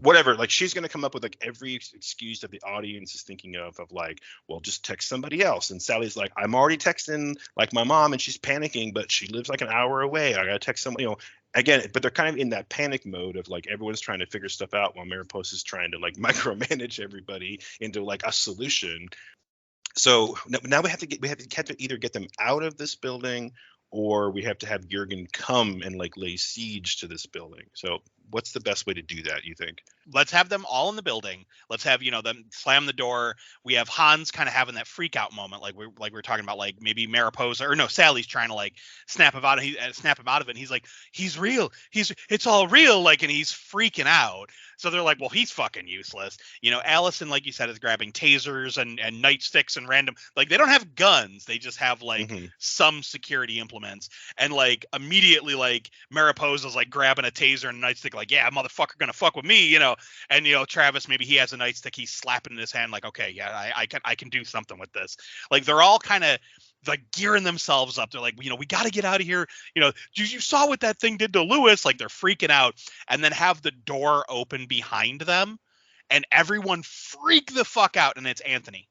whatever, like she's going to come up with like every excuse that the audience is thinking of like, well, just text somebody else. And Sally's like, I'm already texting like my mom and she's panicking, but she lives like an hour away. I got to text someone, again, but they're kind of in that panic mode of like everyone's trying to figure stuff out while Mariposa is trying to like micromanage everybody into like a solution. So now we have to either get them out of this building, or we have to have Jurgen come and like lay siege to this building. So what's the best way to do that, you think? Let's have them all in the building. Let's have, them slam the door. We have Hans kind of having that freak out moment. Like we were talking about, like maybe Mariposa or no, Sally's trying to like snap him out of it. And he's like, he's real. It's all real. Like, and he's freaking out. So they're like, well, he's fucking useless. Allison, like you said, is grabbing tasers and nightsticks and random, like they don't have guns. They just have like some security implements. And like immediately like Mariposa's like grabbing a taser and a nightstick, like, yeah, motherfucker gonna fuck with me, and Travis, maybe he has a nightstick, he's slapping in his hand like, okay, yeah, I can do something with this. Like they're all kind of like gearing themselves up. They're like, we got to get out of here. You saw what that thing did to Lewis. Like they're freaking out, and then have the door open behind them and everyone freak the fuck out. And it's Anthony.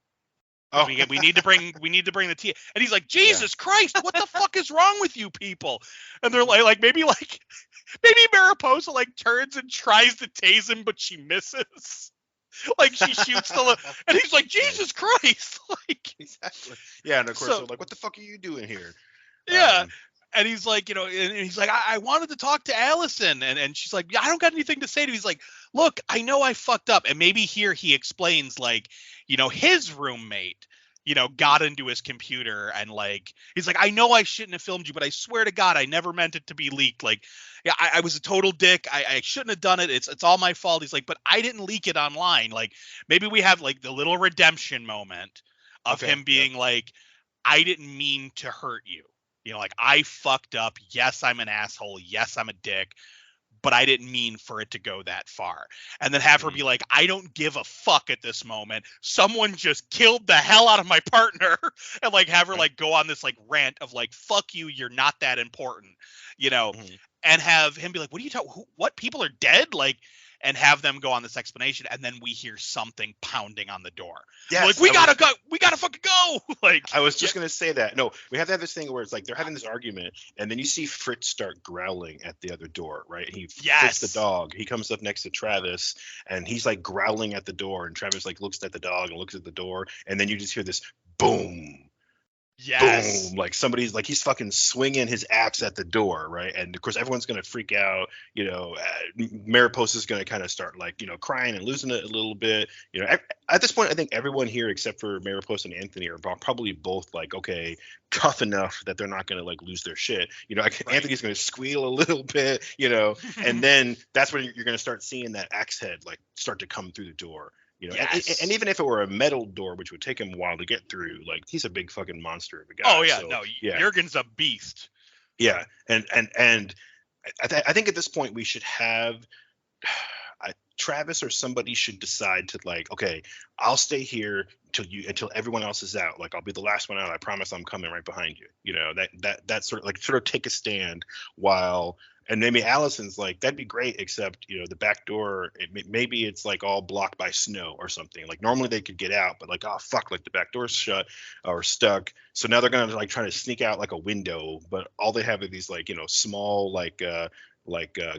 Oh, we need to bring the tea. And he's like, Jesus Christ, what the fuck is wrong with you people? And they're like maybe Mariposa like turns and tries to tase him, but she misses. Like she shoots and he's like, Jesus Christ. Like exactly. Yeah, and of course they're like, what the fuck are you doing here? Yeah. And he's like, and he's like, I wanted to talk to Allison. And she's like, yeah, I don't got anything to say to him. He's like, look, I know I fucked up. And maybe here he explains like, his roommate, got into his computer and like, he's like, I know I shouldn't have filmed you, but I swear to God, I never meant it to be leaked. Like, yeah, I was a total dick. I shouldn't have done it. It's all my fault. He's like, but I didn't leak it online. Like maybe we have like the little redemption moment of him being like, I didn't mean to hurt you. Like I fucked up. Yes, I'm an asshole. Yes, I'm a dick, but I didn't mean for it to go that far. And then have her be like, I don't give a fuck at this moment. Someone just killed the hell out of my partner. And like have her like go on this like rant of like, fuck you. You're not that important, and have him be like, what are you talking? What people are dead? Like, and have them go on this explanation, and then we hear something pounding on the door. Yes, Like, we gotta go, we gotta fucking go. Like, I was just gonna say that. No, we have to have this thing where it's like they're having this argument, and then you see Fritz start growling at the other door, right? Fritz the dog. He comes up next to Travis, and he's like growling at the door, and Travis like looks at the dog and looks at the door, and then you just hear this boom. Yes. Boom! Like somebody's like he's fucking swinging his axe at the door, right? And of course everyone's gonna freak out. Mariposa's gonna kind of start like crying and losing it a little bit. At this point, I think everyone here except for Mariposa and Anthony are probably both like, okay, tough enough that they're not gonna like lose their shit. Right. Anthony's gonna squeal a little bit, and then that's when you're gonna start seeing that axe head like start to come through the door. Yes. And even if it were a metal door, which would take him a while to get through, like he's a big fucking monster of a guy. Oh yeah, so, no, yeah. Jurgen's a beast. Yeah, and I think at this point we should have Travis or somebody should decide to like, okay, I'll stay here until everyone else is out. Like I'll be the last one out. I promise I'm coming right behind you. That sort of take a stand while. And maybe Allison's like, that'd be great, except, the back door, maybe it's like all blocked by snow or something. Like normally they could get out, but like, oh, fuck, like the back door's shut or stuck. So now they're going to like try to sneak out like a window, but all they have are these like, small like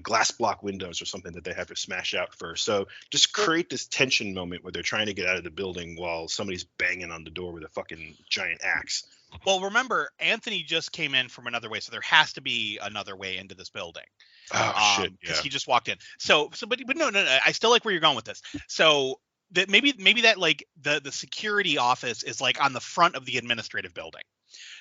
glass block windows or something that they have to smash out first. So just create this tension moment where they're trying to get out of the building while somebody's banging on the door with a fucking giant axe. Well, remember, Anthony just came in from another way, so there has to be another way into this building. Oh shit! Because he just walked in. But no. I still like where you're going with this. So that maybe that like the security office is like on the front of the administrative building.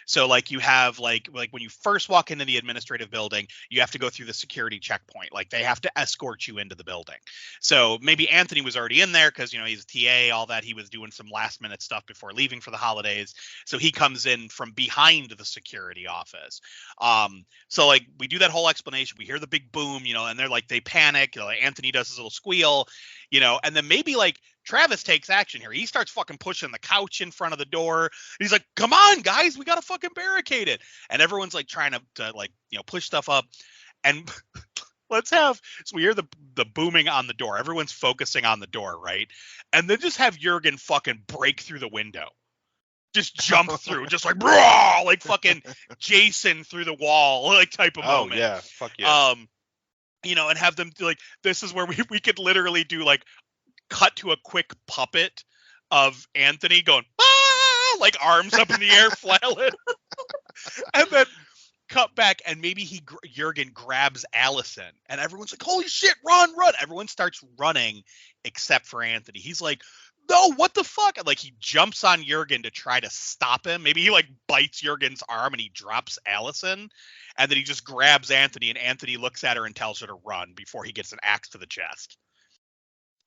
So like you have like when you first walk into the administrative building, you have to go through the security checkpoint. Like they have to escort you into the building. So maybe Anthony was already in there because he's a TA, all that. He was doing some last minute stuff before leaving for the holidays. So he comes in from behind the security office. So like we do that whole explanation. We hear the big boom, and they're like they panic. Like Anthony does his little squeal, and then maybe like Travis takes action here. He starts fucking pushing the couch in front of the door. He's like, come on, guys, we got to fucking barricade it. And everyone's like trying to like, push stuff up. And so we hear the booming on the door. Everyone's focusing on the door, right? And then just have Jurgen fucking break through the window. Just jump through, just like, brawh, like fucking Jason through the wall, like type of moment. Oh, yeah. Fuck yeah. And have them do like, this is where we could literally do like, cut to a quick puppet of Anthony going, ah, like arms up in the air, flailing. And then cut back, and maybe Jurgen grabs Allison, and everyone's like, holy shit, run. Everyone starts running except for Anthony. He's like, no, what the fuck? And like he jumps on Jurgen to try to stop him. Maybe he like bites Jurgen's arm and he drops Allison. And then he just grabs Anthony, and Anthony looks at her and tells her to run before he gets an axe to the chest.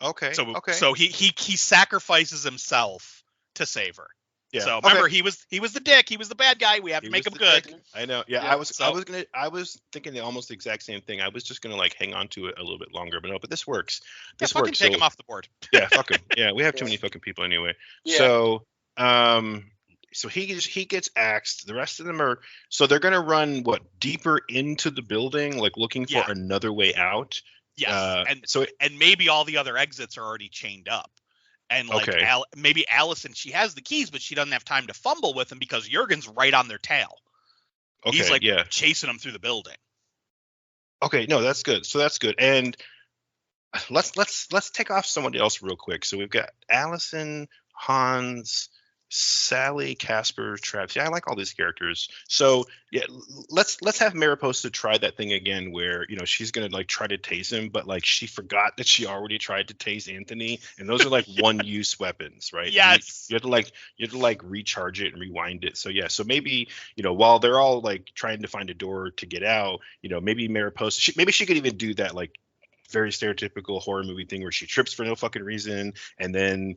Okay. So he sacrifices himself to save her. Yeah. So remember, he was the dick. He was the bad guy. We have to make him good. Dick. I know. Yeah. I was thinking the almost the exact same thing. I was just gonna like hang on to it a little bit longer, but no. But this works. This works. Take him off the board. Yeah. Fuck him. Yeah. We have too many fucking people anyway. Yeah. So he gets axed. The rest of them are. So they're gonna run deeper into the building, like looking for another way out. Yes, and maybe all the other exits are already chained up, and like maybe Allison, she has the keys, but she doesn't have time to fumble with them because Jurgen's right on their tail. Okay, he's like chasing them through the building. Okay, no, that's good. So that's good, and let's take off somebody else real quick. So we've got Allison, Hans, Sally, Casper, Travis. Yeah, I like all these characters. So yeah, let's have Mariposa try that thing again where she's gonna like try to tase him, but like she forgot that she already tried to tase Anthony, and those are like one-use weapons, right? Yes. You have to like recharge it and rewind it. So yeah, so maybe while they're all like trying to find a door to get out, maybe Mariposa, maybe she could even do that like very stereotypical horror movie thing where she trips for no fucking reason, and then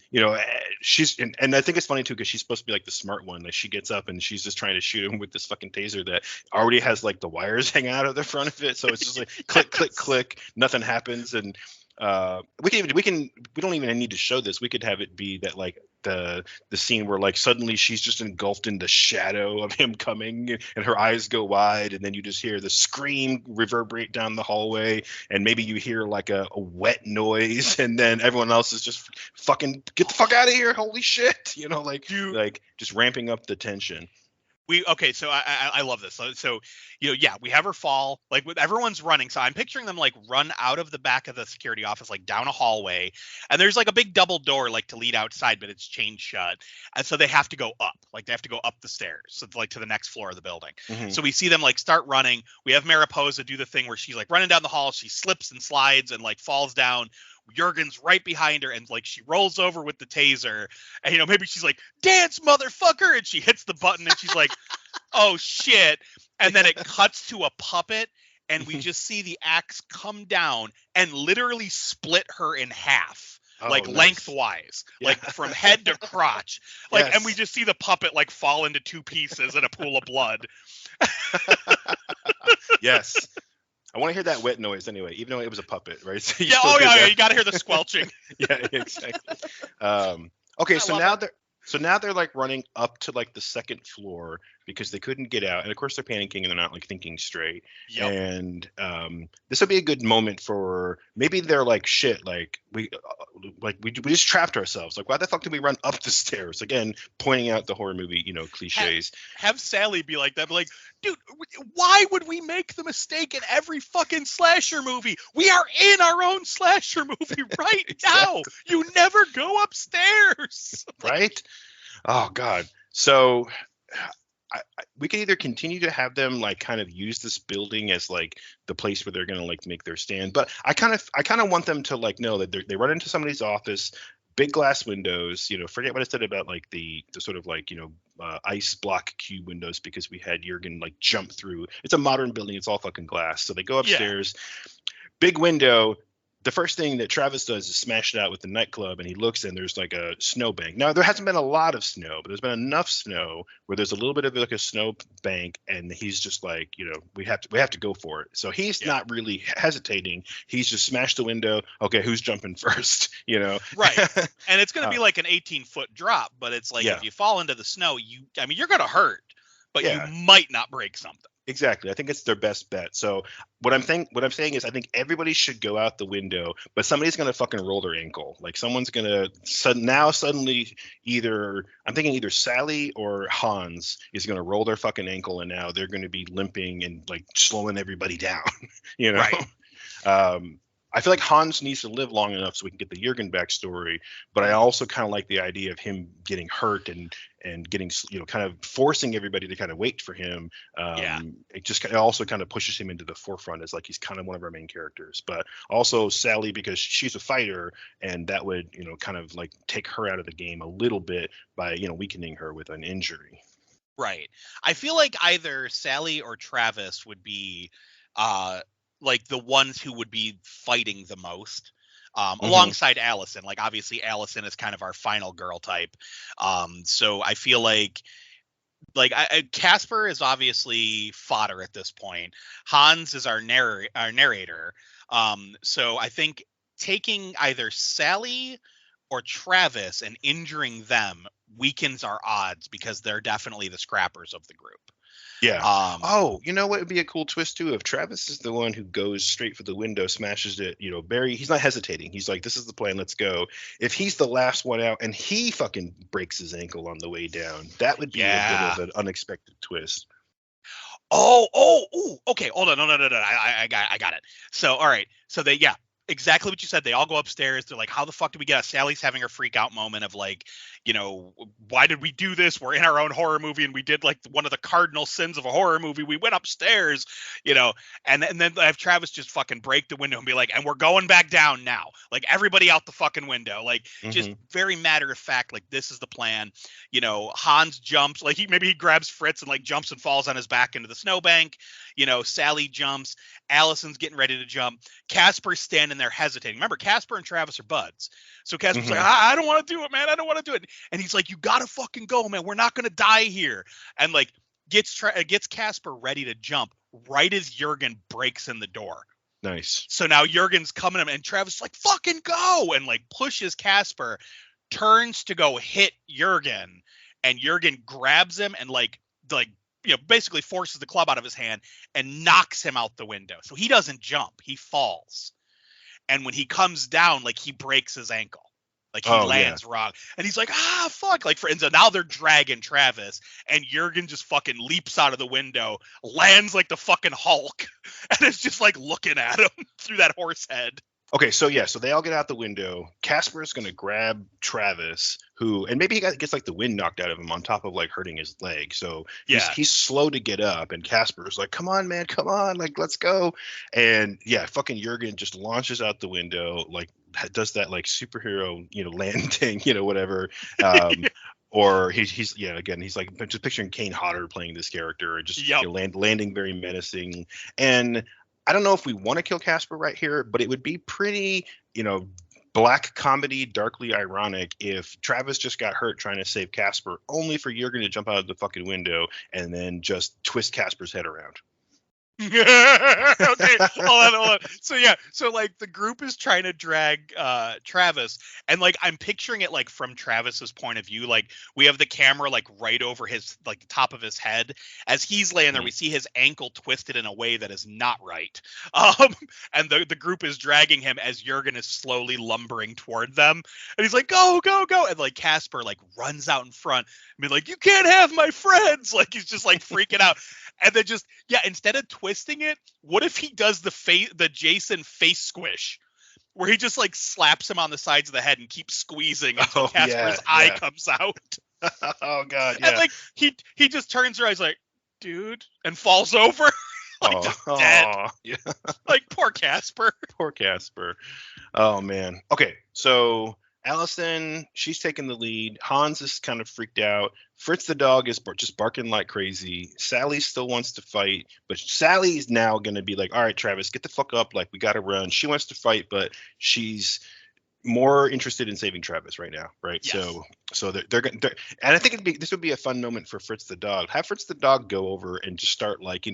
she's and I think it's funny too because she's supposed to be like the smart one. Like she gets up and she's just trying to shoot him with this fucking taser that already has like the wires hanging out of the front of it, so it's just like click click click, nothing happens. And we don't even need to show this. We could have it be that like the scene where like suddenly she's just engulfed in the shadow of him coming, and her eyes go wide, and then you just hear the scream reverberate down the hallway, and maybe you hear like a wet noise, and then everyone else is just fucking get the fuck out of here, holy shit, like just ramping up the tension. So I love this. So yeah, we have her fall, like with everyone's running. So I'm picturing them like run out of the back of the security office, like down a hallway, and there's like a big double door like to lead outside, but it's chained shut. And so they have to go up, like they have to go up the stairs, so like to the next floor of the building. Mhm. So we see them like start running. We have Mariposa do the thing where she's like running down the hall, she slips and slides and like falls down. Jurgen's right behind her, and like she rolls over with the taser, and maybe she's like, "Dance, motherfucker!" and she hits the button, and she's like, "Oh shit!" and then it cuts to a puppet, and we just see the axe come down and literally split her in half. Like nice. Lengthwise, Yeah. like from head to crotch, like, Yes. and we just see the puppet like fall into two pieces in a pool of blood. Yes. I want to hear that wet noise anyway, even though it was a puppet, right? So you Yeah, still oh hear yeah, that. you gotta hear the squelching. Yeah, exactly. Okay, I so love now they're like running up to like the second floor because they couldn't get out, and of course they're panicking and they're not like thinking straight. Yep. And this would be a good moment for maybe they're like, shit, like we just trapped ourselves. Like, why the fuck did we run up the stairs? Again, pointing out the horror movie, cliches. Have Sally be like that, be like, dude, why would we make the mistake in every fucking slasher movie? We are in our own slasher movie right now. You never go upstairs. Right? Oh God. So we can either continue to have them like kind of use this building as like the place where they're gonna like make their stand, but I kind of want them to like know that they run into somebody's office, big glass windows. Forget what I said about like the sort of like ice block cube windows, because we had Jurgen like jump through. It's a modern building. It's all fucking glass. So they go upstairs, big window. The first thing that Travis does is smash it out with the nightclub, and he looks and there's like a snowbank. Now there hasn't been a lot of snow, but there's been enough snow where there's a little bit of like a snow bank, and he's just like, we have to go for it. So he's not really hesitating. He's just smashed the window. Okay, who's jumping first? Right. And it's gonna be like an 18-foot drop, but it's like if you fall into the snow, you're gonna hurt, but you might not break something. Exactly. I think it's their best bet. So what I'm saying is I think everybody should go out the window, but somebody's going to fucking roll their ankle. Like someone's going to suddenly I'm thinking either Sally or Hans is going to roll their fucking ankle, and now they're going to be limping and like slowing everybody down, Right. I feel like Hans needs to live long enough so we can get the Jurgen backstory, but I also kind of like the idea of him getting hurt and getting, kind of forcing everybody to kind of wait for him. It also kind of pushes him into the forefront as like he's kind of one of our main characters, but also Sally because she's a fighter, and that would, kind of like take her out of the game a little bit by, weakening her with an injury. Right. I feel like either Sally or Travis would be like the ones who would be fighting the most, alongside Allison. Like obviously Allison is kind of our final girl type. So I feel like Casper is obviously fodder at this point. Hans is our narrator. So I think taking either Sally or Travis and injuring them weakens our odds, because they're definitely the scrappers of the group. Yeah. You know what would be a cool twist too? If Travis is the one who goes straight for the window, smashes it, Barry, he's not hesitating. He's like, this is the plan, let's go. If he's the last one out and he fucking breaks his ankle on the way down, that would be a bit of an unexpected twist. Okay. Hold on. No. I got it. So, all right. So exactly what you said. They all go upstairs. They're like, how the fuck did we get? Sally's having her freak out moment of like, why did we do this? We're in our own horror movie, and we did like one of the cardinal sins of a horror movie. We went upstairs, and then I have Travis just fucking break the window and be like, and we're going back down now. Like everybody out the fucking window. Like just very matter of fact, like this is the plan. Hans jumps, like he grabs Fritz and like jumps and falls on his back into the snowbank. Sally jumps. Allison's getting ready to jump. Casper's standing there hesitating. Remember, Casper and Travis are buds. So Casper's like, I don't want to do it, man. I don't want to do it. And he's like, you got to fucking go, man. We're not going to die here. And like gets Casper ready to jump right as Jurgen breaks in the door. Nice. So now Jurgen's coming and Travis is like, fucking go. And like pushes Casper. turns to go hit Jurgen, and Jurgen grabs him and basically forces the club out of his hand and knocks him out the window. So he doesn't jump, he falls. And when he comes down, like, he breaks his ankle. Like, he lands wrong. And he's like, fuck. Like, and so now they're dragging Travis. And Jurgen just fucking leaps out of the window, lands like the fucking Hulk, and is just, like, looking at him through that horse head. Okay, so they all get out the window. Casper's gonna grab Travis, and maybe he gets like the wind knocked out of him on top of like hurting his leg. So he's slow to get up, and Casper's like, "Come on, man, come on, like let's go." And fucking Jurgen just launches out the window, like does that like superhero, landing, whatever. Or he's like just picturing Kane Hodder playing this character, just landing very menacing. And I don't know if we want to kill Casper right here, but it would be pretty, black comedy, darkly ironic if Travis just got hurt trying to save Casper, only for Jurgen to jump out of the fucking window and then just twist Casper's head around. Okay, hold on. So like the group is trying to drag Travis, and like I'm picturing it like from Travis's point of view. Like we have the camera like right over his like the top of his head as he's laying there. We see his ankle twisted in a way that is not right. And the group is dragging him as Jurgen is slowly lumbering toward them, and he's like, "Go, go, go!" And like Casper like runs out in front. I mean, like, "You can't have my friends!" Like he's just like freaking out. And then just instead of twisting it, what if he does the Jason face squish, where he just like slaps him on the sides of the head and keeps squeezing until Casper's eye comes out? Oh god, yeah. And like he just turns around, he's like, "Dude," and falls over. Like just dead. Yeah. Like poor Casper. Poor Casper. Oh man. Okay, so Allison, she's taking the lead. Hans is kind of freaked out. Fritz the dog is just barking like crazy. Sally still wants to fight, but Sally's now going to be like, "All right, Travis, get the fuck up. Like, we got to run." She wants to fight, but she's more interested in saving Travis right now, right? Yes. So they're going, and I think this would be a fun moment for Fritz the dog. Have Fritz the dog go over and just start like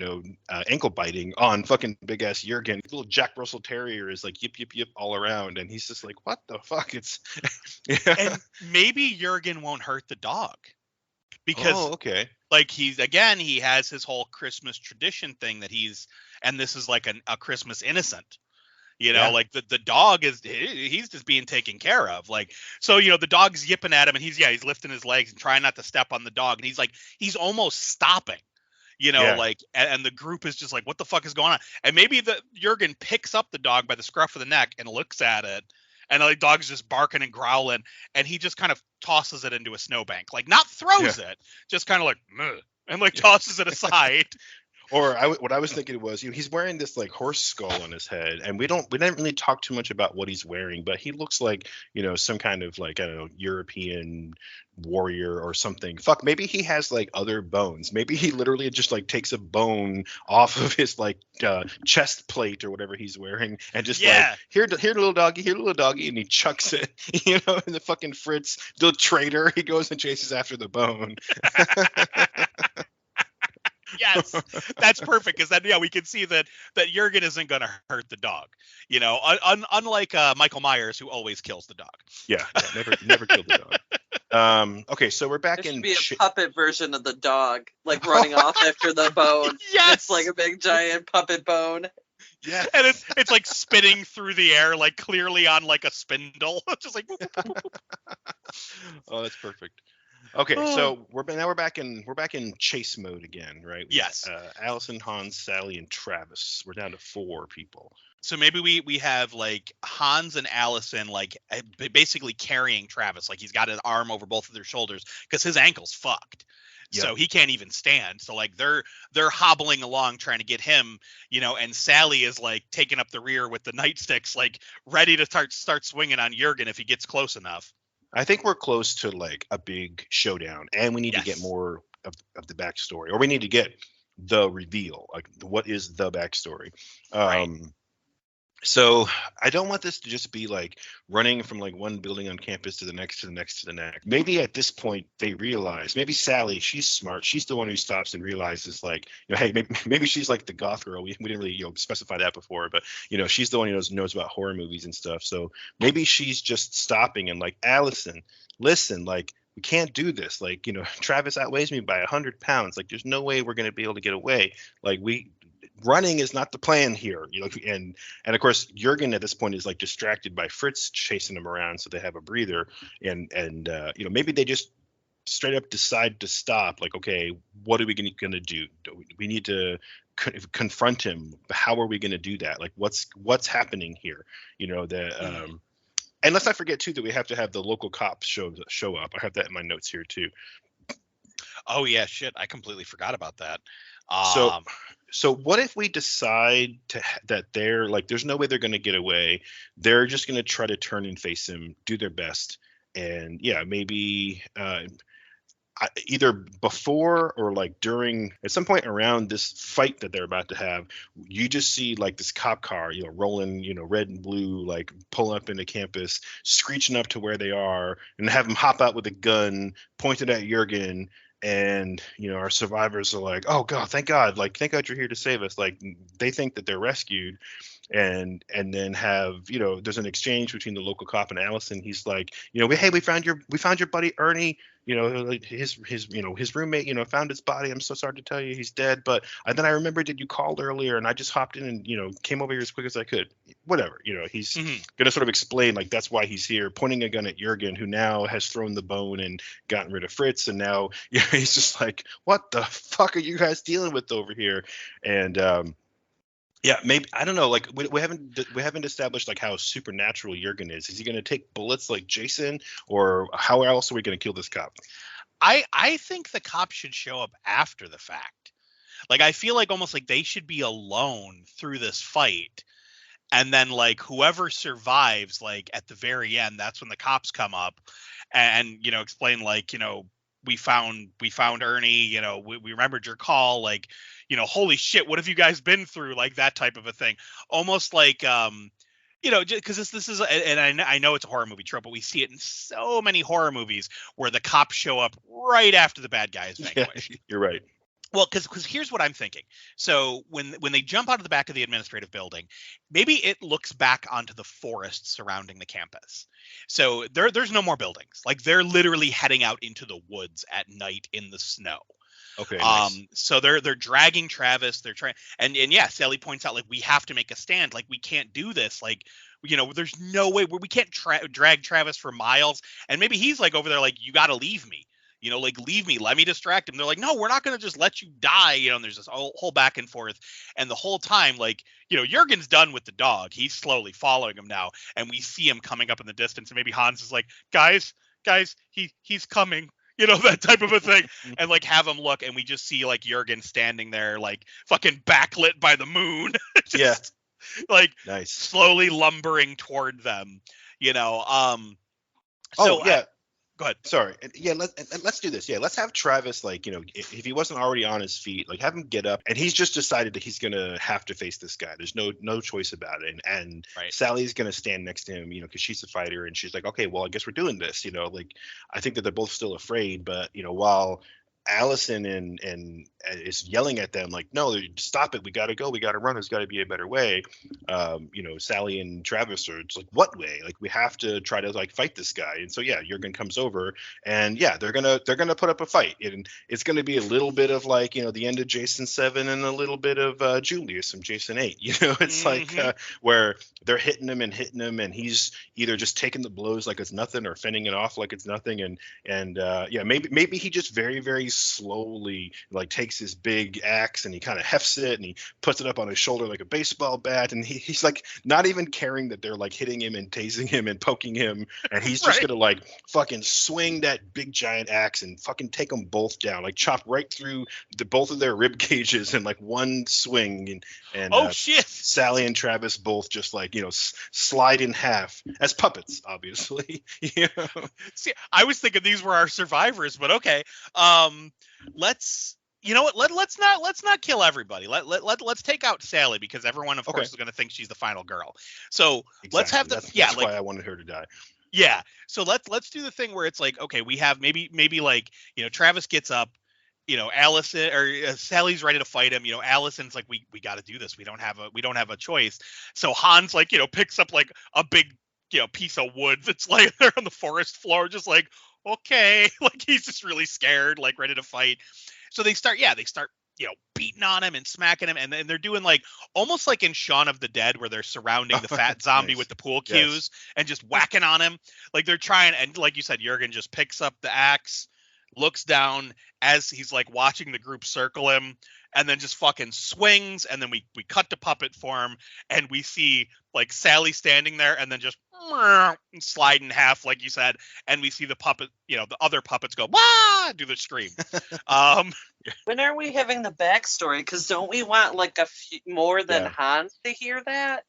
ankle biting on fucking big ass Jurgen. Little Jack Russell Terrier is like yip yip yip all around, and he's just like, "What the fuck?" It's And maybe Jurgen won't hurt the dog because like he has his whole Christmas tradition thing that and this is like a Christmas innocent. Like the dog he's just being taken care of. Like, so, the dog's yipping at him and he's lifting his legs and trying not to step on the dog. And he's almost stopping, like, and the group is just like, "What the fuck is going on?" And maybe Jurgen picks up the dog by the scruff of the neck and looks at it. And the dog's just barking and growling. And he just kind of tosses it into a snowbank, like not throws it, just kind of like, "Meh," and like tosses it aside. Or what I was thinking was, he's wearing this like horse skull on his head, and we didn't really talk too much about what he's wearing, but he looks like, some kind of like, I don't know, European warrior or something. Fuck, maybe he has like other bones. Maybe he literally just like takes a bone off of his like chest plate or whatever he's wearing, and just like, here little doggy, and he chucks it, and the fucking Fritz, the traitor, he goes and chases after the bone. Yes, that's perfect, because then we can see that Jurgen isn't going to hurt the dog, unlike Michael Myers, who always kills the dog. Yeah, never killed the dog. Okay, so we're back there in. Should be a puppet version of the dog, like running off after the bone. Yes, it's like a big giant puppet bone. Yeah, and it's like spinning through the air, like clearly on like a spindle, just like. Oh, that's perfect. Okay, so we're back in chase mode again, right? Yes. Allison, Hans, Sally, and Travis. We're down to 4 people. So maybe we have like Hans and Allison like basically carrying Travis, like he's got an arm over both of their shoulders because his ankle's fucked. Yep. So he can't even stand. So like they're hobbling along trying to get him, and Sally is like taking up the rear with the nightsticks, like ready to start swinging on Jurgen if he gets close enough. I think we're close to like a big showdown, and we need to get more of the backstory, or we need to get the reveal. Like, what is the backstory? Right. So I don't want this to just be like running from like one building on campus to the next, to the next, to the next. Maybe at this point they realize, maybe Sally, she's smart. She's the one who stops and realizes like, hey, maybe she's like the goth girl. We didn't really, specify that before, but she's the one who knows about horror movies and stuff. So maybe she's just stopping and like, Allison, listen, like, we can't do this. Like, Travis outweighs me by 100 pounds. Like, there's no way we're going to be able to get away. Like, running is not the plan here. And of course Jurgen at this point is like distracted by Fritz chasing him around, so they have a breather. And maybe they just straight up decide to stop. Like, okay, what are we going to do? We need to confront him. How are we going to do that? Like, what's happening here? And let's not forget too that we have to have the local cops show up. I have that in my notes here too. Oh yeah, shit! I completely forgot about that. So what if we decide that they're like, there's no way they're going to get away. They're just going to try to turn and face him, do their best, and maybe either before or like during, at some point around this fight that they're about to have, you just see like this cop car, rolling, red and blue, like pulling up into campus, screeching up to where they are, and have them hop out with a gun pointed at Jurgen. And our survivors are like, oh god, thank god you're here to save us. Like, they think that they're rescued, and then have there's an exchange between the local cop and Allison. He's like, hey, we found your buddy Ernie. Like his roommate found his body. I'm so sorry to tell you he's dead, but then I remembered that you called earlier, and I just hopped in and came over here as quick as I could. Whatever. He's gonna sort of explain like that's why he's here, pointing a gun at Jurgen, who now has thrown the bone and gotten rid of Fritz, and now he's just like, what the fuck are you guys dealing with over here? And maybe, I don't know. Like, we haven't established like how supernatural Jurgen is. Is he going to take bullets like Jason, or how else are we going to kill this cop? I think the cop should show up after the fact. Like, I feel like almost like they should be alone through this fight, and then like whoever survives, like at the very end, that's when the cops come up and explain like we found Ernie, we remembered your call, like, holy shit, what have you guys been through? Like that type of a thing. Almost like, because this is, and I know it's a horror movie trope, but we see it in so many horror movies where the cops show up right after the bad guy is vanquished. Yeah, you're right. Well, because here's what I'm thinking. So when they jump out of the back of the administrative building, maybe it looks back onto the forest surrounding the campus. So there's no more buildings. Like, they're literally heading out into the woods at night in the snow. Okay. Nice. So they're dragging Travis. They're trying, and yeah, Sally points out like, we have to make a stand. Like, we can't do this. Like, there's no way we can't drag Travis for miles. And maybe he's like over there like, you got to leave me. Like, leave me, let me distract him. They're like, no, we're not going to just let you die. And there's this whole back and forth. And the whole time, like, Jurgen's done with the dog. He's slowly following him now. And we see him coming up in the distance. And maybe Hans is like, guys, he's coming, that type of a thing. And like, have him look. And we just see like Jurgen standing there, like fucking backlit by the moon. Just, like, nice. Slowly lumbering toward them, Go ahead. Sorry. Yeah, let's do this. Yeah, let's have Travis, like, if he wasn't already on his feet, like, have him get up, and he's just decided that he's gonna have to face this guy. There's no choice about it. And right. Sally's gonna stand next to him, because she's a fighter, and she's like, okay, well, I guess we're doing this. Like, I think that they're both still afraid, but while Allison and is yelling at them like, no, stop it, we gotta go, we gotta run, there's gotta be a better way. Sally and Travis are just like, what way? Like, we have to try to like fight this guy. And so Jurgen comes over, and they're gonna put up a fight, and it's gonna be a little bit of like the end of Jason 7 and a little bit of Julius from Jason 8. It's like where they're hitting him, and he's either just taking the blows like it's nothing, or fending it off like it's nothing. And maybe he just very, very slowly like takes his big axe and he kind of hefts it and he puts it up on his shoulder like a baseball bat, and he's like not even caring that they're like hitting him and tasing him and poking him, and he's just gonna like fucking swing that big giant axe and fucking take them both down, like chop right through both of their rib cages in like one swing. And oh shit, Sally and Travis both just like slide in half as puppets, obviously. See, I was thinking these were our survivors, but okay. Let's you know what? Let's not kill everybody. Let's take out Sally because everyone, of course, is going to think she's the final girl. So let's have the that's why I wanted her to die. Yeah. So let's do the thing where it's like, okay, we have maybe like, Travis gets up, Allison or Sally's ready to fight him. Allison's like, we got to do this. We don't have a choice. So Hans like, picks up like a big, piece of wood that's laying there on the forest floor, just like, okay, like he's just really scared, like ready to fight. So they start beating on him and smacking him, and they're doing like almost like in Shaun of the Dead where they're surrounding the fat zombie Nice. with the pool cues and just whacking on him. Like they're trying, and like you said, Jurgen just picks up the axe, looks down as he's like watching the group circle him, and then just fucking swings, and then we cut to puppet form, and we see like Sally standing there, and then just slide in half, like you said, and we see the puppet, the other puppets go wah, do the scream. When are we having the backstory? Because don't we want like a few more than Hans to hear that?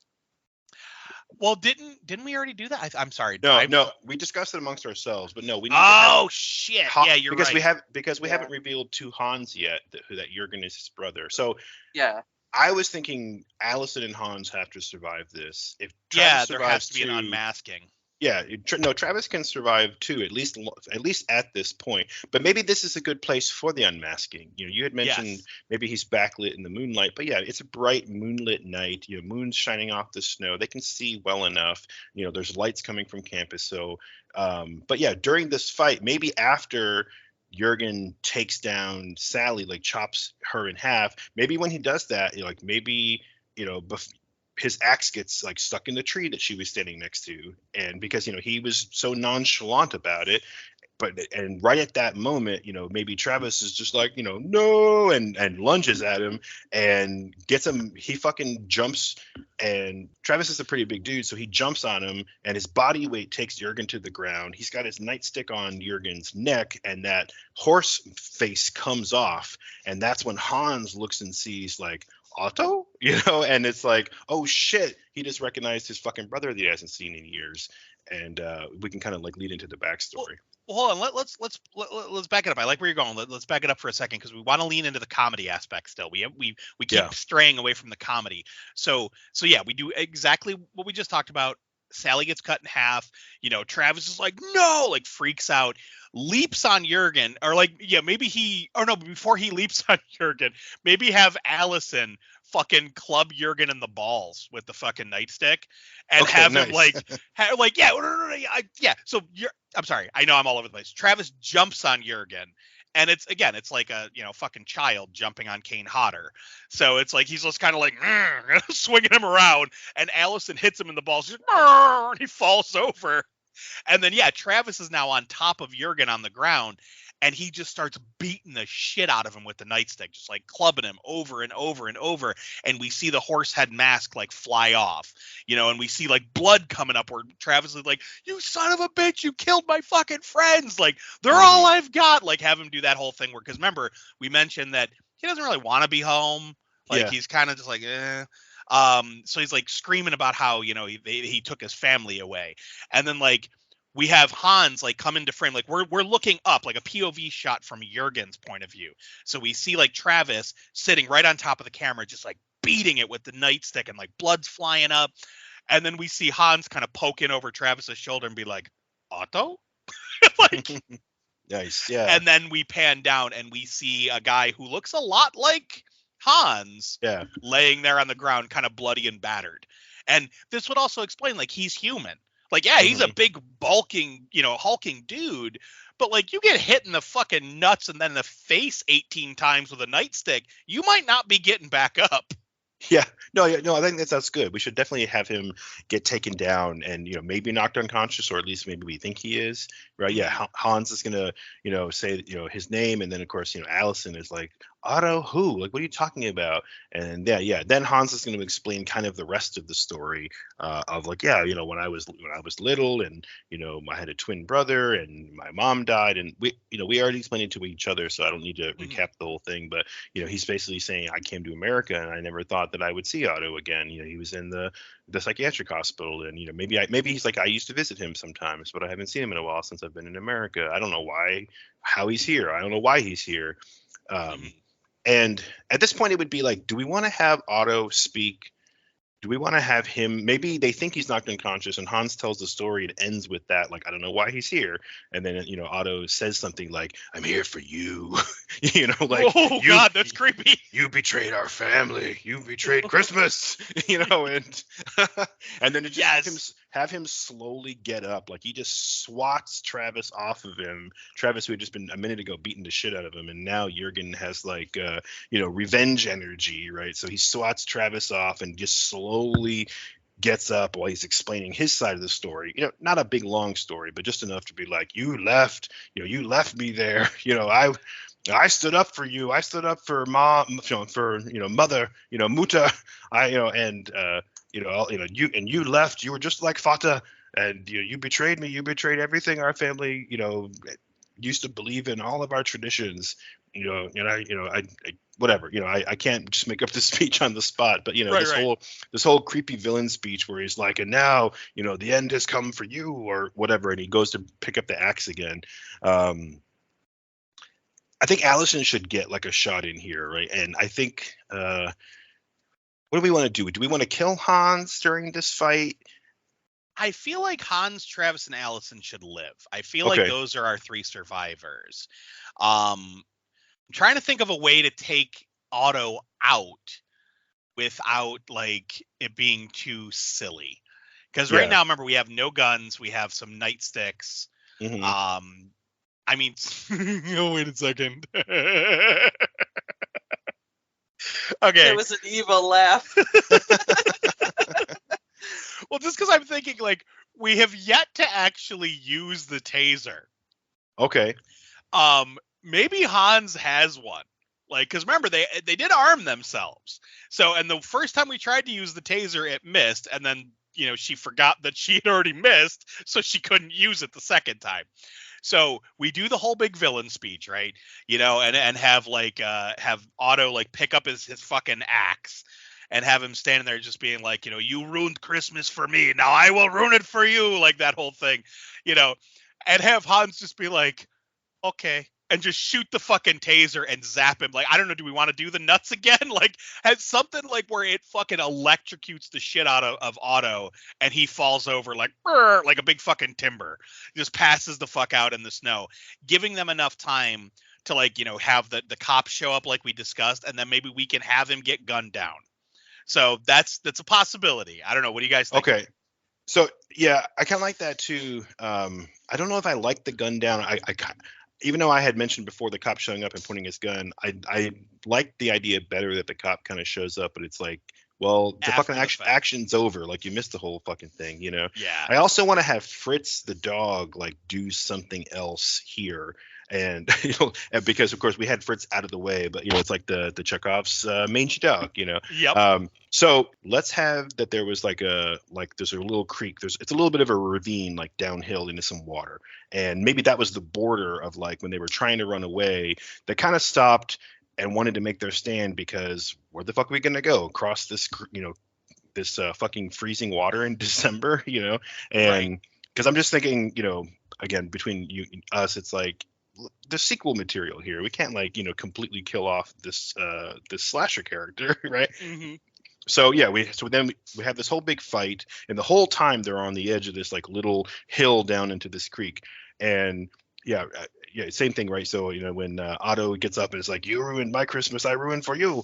Well, didn't we already do that? I'm sorry. No, we discussed it amongst ourselves, but no, we need shit. You're because right. Because we haven't revealed to Hans yet that Jurgen is his brother. So yeah, I was thinking Allison and Hans have to survive this. If Travis there has to be an unmasking. Yeah, no, Travis can survive too, at least at this point. But maybe this is a good place for the unmasking. You had mentioned maybe he's backlit in the moonlight, but yeah, it's a bright moonlit night. Moon's shining off the snow. They can see well enough. There's lights coming from campus. So, but yeah, during this fight, maybe after Jurgen takes down Sally, like chops her in half. Maybe when he does that, his axe gets like stuck in the tree that she was standing next to, and because he was so nonchalant about it, and right at that moment, maybe Travis is just like, no, and lunges at him and gets him. He fucking jumps, and Travis is a pretty big dude, so he jumps on him, and his body weight takes Jurgen to the ground. He's got his nightstick on Jurgen's neck, and that horse face comes off, and that's when Hans looks and sees like, Otto, and it's like, oh shit, he just recognized his fucking brother that he hasn't seen in years, and we can kind of like lead into the backstory. Well, hold on, let's back it up. I like where you're going. Let's back it up for a second because we want to lean into the comedy aspect still. We keep straying away from the comedy. So yeah, we do exactly what we just talked about. Sally gets cut in half. Travis is like, no, like freaks out, leaps on Jurgen, or like, before he leaps on Jurgen, maybe have Allison fucking club Jurgen in the balls with the fucking nightstick and have him So I'm sorry, I know I'm all over the place. Travis jumps on Jurgen. And it's like a fucking child jumping on Kane Hodder. So it's like he's just kind of like swinging him around, and Allison hits him in the balls. And he falls over, and then Travis is now on top of Jurgen on the ground, and he just starts beating the shit out of him with the nightstick, just like clubbing him over and over and over. And we see the horse head mask like fly off, and we see like blood coming up where Travis is like, you son of a bitch, you killed my fucking friends. Like, they're all I've got. Like, have him do that whole thing because remember, we mentioned that he doesn't really want to be home. Like, he's kind of just like, eh. So he's like screaming about how, he took his family away. And then like, we have Hans like come into frame, like we're looking up, like a POV shot from Jurgen's point of view. So we see like Travis sitting right on top of the camera, just like beating it with the nightstick, and like blood's flying up. And then we see Hans kind of poke in over Travis's shoulder and be like, Otto? Like, nice, yeah. And then we pan down and we see a guy who looks a lot like Hans, laying there on the ground, kind of bloody and battered. And this would also explain, like, he's human. Like, he's a big, bulking, hulking dude, but, like, you get hit in the fucking nuts and then the face 18 times with a nightstick, you might not be getting back up. Yeah, no, I think that's good. We should definitely have him get taken down and, maybe knocked unconscious, or at least maybe we think he is, right? Yeah, Hans is gonna, say, his name, and then of course, Allison is like, Otto who? Like, what are you talking about? And then Hans is going to explain kind of the rest of the story of like, when I was little, and I had a twin brother, and my mom died, and we already explained it to each other, so I don't need to recap the whole thing. But he's basically saying, I came to America and I never thought that I would see Otto again. He was in the psychiatric hospital, and maybe he's like, I used to visit him sometimes, but I haven't seen him in a while since I've been in America. I don't know how he's here. I don't know why he's here. And at this point, it would be like, do we want to have Otto speak? Do we want to have him? Maybe they think he's knocked unconscious, and Hans tells the story. It ends with that, like, I don't know why he's here. And then, Otto says something like, "I'm here for you." Like, oh God, that's creepy. You betrayed our family. You betrayed Christmas. And and then it just have him slowly get up, like he just swats Travis off of him. Travis, who had just been a minute ago beating the shit out of him, and now Jurgen has like revenge energy, right? So he swats Travis off and just slowly gets up while he's explaining his side of the story. Not a big long story, but just enough to be like, you left me there. I stood up for you. I stood up for mom, for mother, Mutter. You left. You were just like Fata, and you betrayed me. You betrayed everything our family used to believe in, all of our traditions. Whatever. I can't just make up this speech on the spot, but this whole creepy villain speech where he's like, and now the end has come for you, or whatever, and he goes to pick up the axe again. I think Allison should get like a shot in here, right? And I think, what do we want to do? Do we want to kill Hans during this fight? I feel like Hans, Travis, and Allison should live. I feel like those are our 3 survivors. I'm trying to think of a way to take Otto out without like it being too silly. Because right now, remember, we have no guns. We have some nightsticks. Mm-hmm. I mean, oh, wait a second. Okay. It was an evil laugh. Well, just because I'm thinking, like, we have yet to actually use the taser. Okay. Maybe Hans has one. Like, because remember, they did arm themselves. So, and the first time we tried to use the taser, it missed. And then, she forgot that she had already missed, so she couldn't use it the second time. So we do the whole big villain speech, right? And have like have Otto like pick up his fucking axe and have him standing there just being like, you ruined Christmas for me, now I will ruin it for you, like that whole thing, and have Hans just be like, okay, and just shoot the fucking taser and zap him. Like, I don't know, do we want to do the nuts again? Like, has something like where it fucking electrocutes the shit out of Otto and he falls over like a big fucking timber, just passes the fuck out in the snow, giving them enough time to like, have the cops show up like we discussed, and then maybe we can have him get gunned down. So that's a possibility. I don't know. What do you guys think? Okay. So yeah, I kind of like that too. I don't know if I like the gun down. I even though I had mentioned before the cop showing up and pointing his gun, I like the idea better that the cop kind of shows up, but it's like, well, the After fucking the action's over. Like, you missed the whole fucking thing, Yeah. I also want to have Fritz the dog like do something else here. And and because of course we had Fritz out of the way, but it's like the Chekhov's mangy dog, Yep. So let's have that there was there's a little creek, it's a little bit of a ravine like downhill into some water, and maybe that was the border of like when they were trying to run away, they kind of stopped and wanted to make their stand, because where the fuck are we gonna go across this this fucking freezing water in December, and because I'm just thinking, again, between us, it's like the sequel material here. We can't completely kill off this slasher character, right? Mm-hmm. So yeah, then we have this whole big fight, and the whole time they're on the edge of this like little hill down into this creek, and yeah, same thing, right? So when Otto gets up and is like, "You ruined my Christmas, I ruined for you,"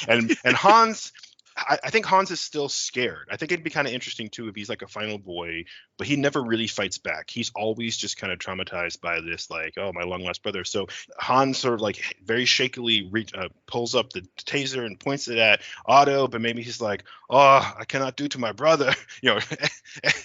and Hans. I think Hans is still scared. I think it'd be kind of interesting too if he's like a final boy, but he never really fights back. He's always just kind of traumatized by this, like, oh, my long lost brother. So Hans sort of like very shakily pulls up the taser and points it at Otto, but maybe he's like, oh, I cannot do to my brother,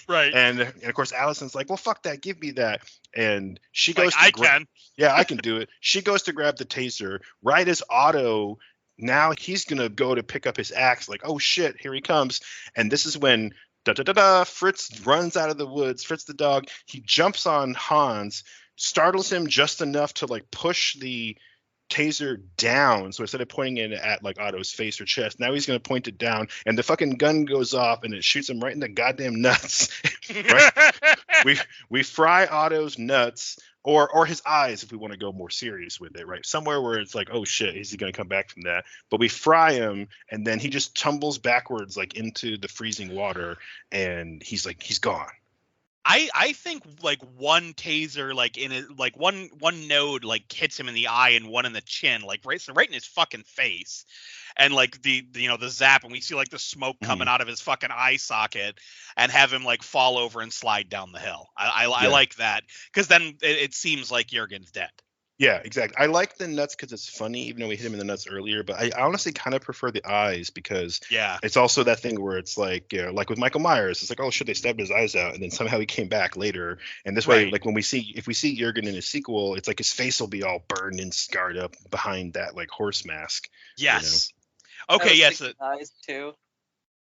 Right. And of course Allison's like, well, fuck that, give me that, and she goes, like, I can. Yeah, I can do it. She goes to grab the taser right as Otto. Now he's going to go to pick up his axe, like, oh shit, here he comes. And this is when Fritz runs out of the woods. Fritz the dog, he jumps on Hans, startles him just enough to like push the taser down. So instead of pointing it at like Otto's face or chest, now he's going to point it down, and the fucking gun goes off and it shoots him right in the goddamn nuts. Right? we fry Otto's nuts or his eyes if we want to go more serious with it, right? Somewhere where it's like, oh shit, is he going to come back from that? But we fry him, and then he just tumbles backwards like into the freezing water, and he's gone. I think like one taser like in it, like one node like hits him in the eye and one in the chin, like right in his fucking face, and like the zap, and we see like the smoke coming out of his fucking eye socket, and have him like fall over and slide down the hill. I like that, because then it seems like Jurgen's dead. Yeah, exactly. I like the nuts because it's funny, even though we hit him in the nuts earlier. But I honestly kind of prefer the eyes, because it's also that thing where it's like, like with Michael Myers, it's like, oh shit, they stabbed his eyes out, and then somehow he came back later. And this way, like if we see Jurgen in a sequel, it's like his face will be all burned and scarred up behind that like horse mask. Yes. Okay. Yes. The eyes too.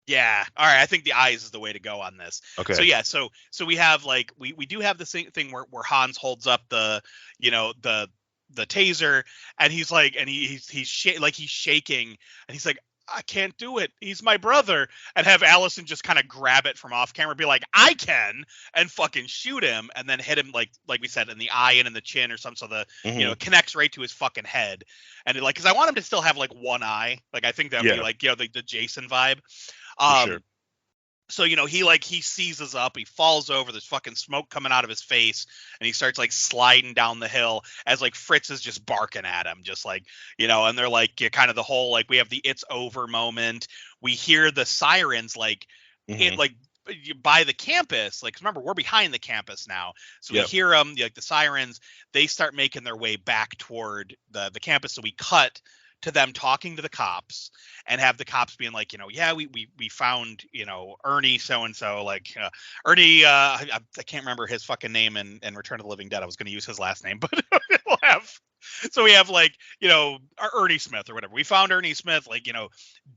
Yeah. All right. I think the eyes is the way to go on this. Okay. So yeah. So we have like we do have the same thing where Hans holds up the taser, and he's like, and he's shaking, and he's like, I can't do it. He's my brother. And have Allison just kind of grab it from off camera, be like, I can, and fucking shoot him, and then hit him like we said in the eye and in the chin or something, so the it connects right to his fucking head. And because I want him to still have like one eye. Like I think that would be like the Jason vibe. For sure. So, he seizes up, he falls over, there's fucking smoke coming out of his face, and he starts like sliding down the hill as like Fritz is just barking at him, just like, and they're like kind of the whole, like we have the it's over moment. We hear the sirens like by the campus, like remember we're behind the campus now. So we hear them, like the sirens, they start making their way back toward the campus. So we cut to them talking to the cops, and have the cops being like, we found, Ernie so-and-so, like Ernie, I can't remember his fucking name in Return of the Living Dead. I was going to use his last name, but we'll have, so we have like, Ernie Smith or whatever. We found Ernie Smith, like,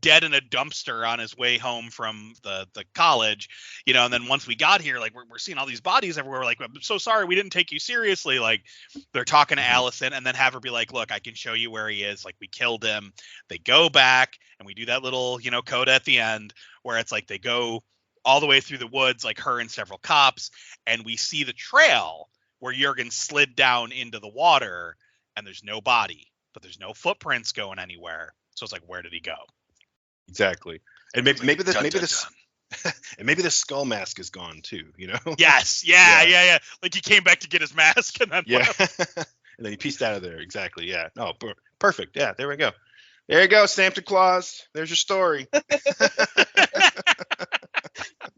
dead in a dumpster on his way home from the college, and then once we got here, like we're seeing all these bodies everywhere. We're like, I'm so sorry, we didn't take you seriously. Like they're talking to Allison, and then have her be like, look, I can show you where he is. Like we killed him. They go back, and we do that little, coda at the end where it's like they go all the way through the woods, like her and several cops, and we see the trail where Jurgen slid down into the water, and there's no body, but there's no footprints going anywhere. So it's like, where did he go? Exactly. And maybe this and maybe the skull mask is gone too, Yes. Yeah. Like he came back to get his mask, and then and then he pieced out of there. Exactly. Yeah. No, perfect. Yeah, there we go. There you go, Santa Claus. There's your story.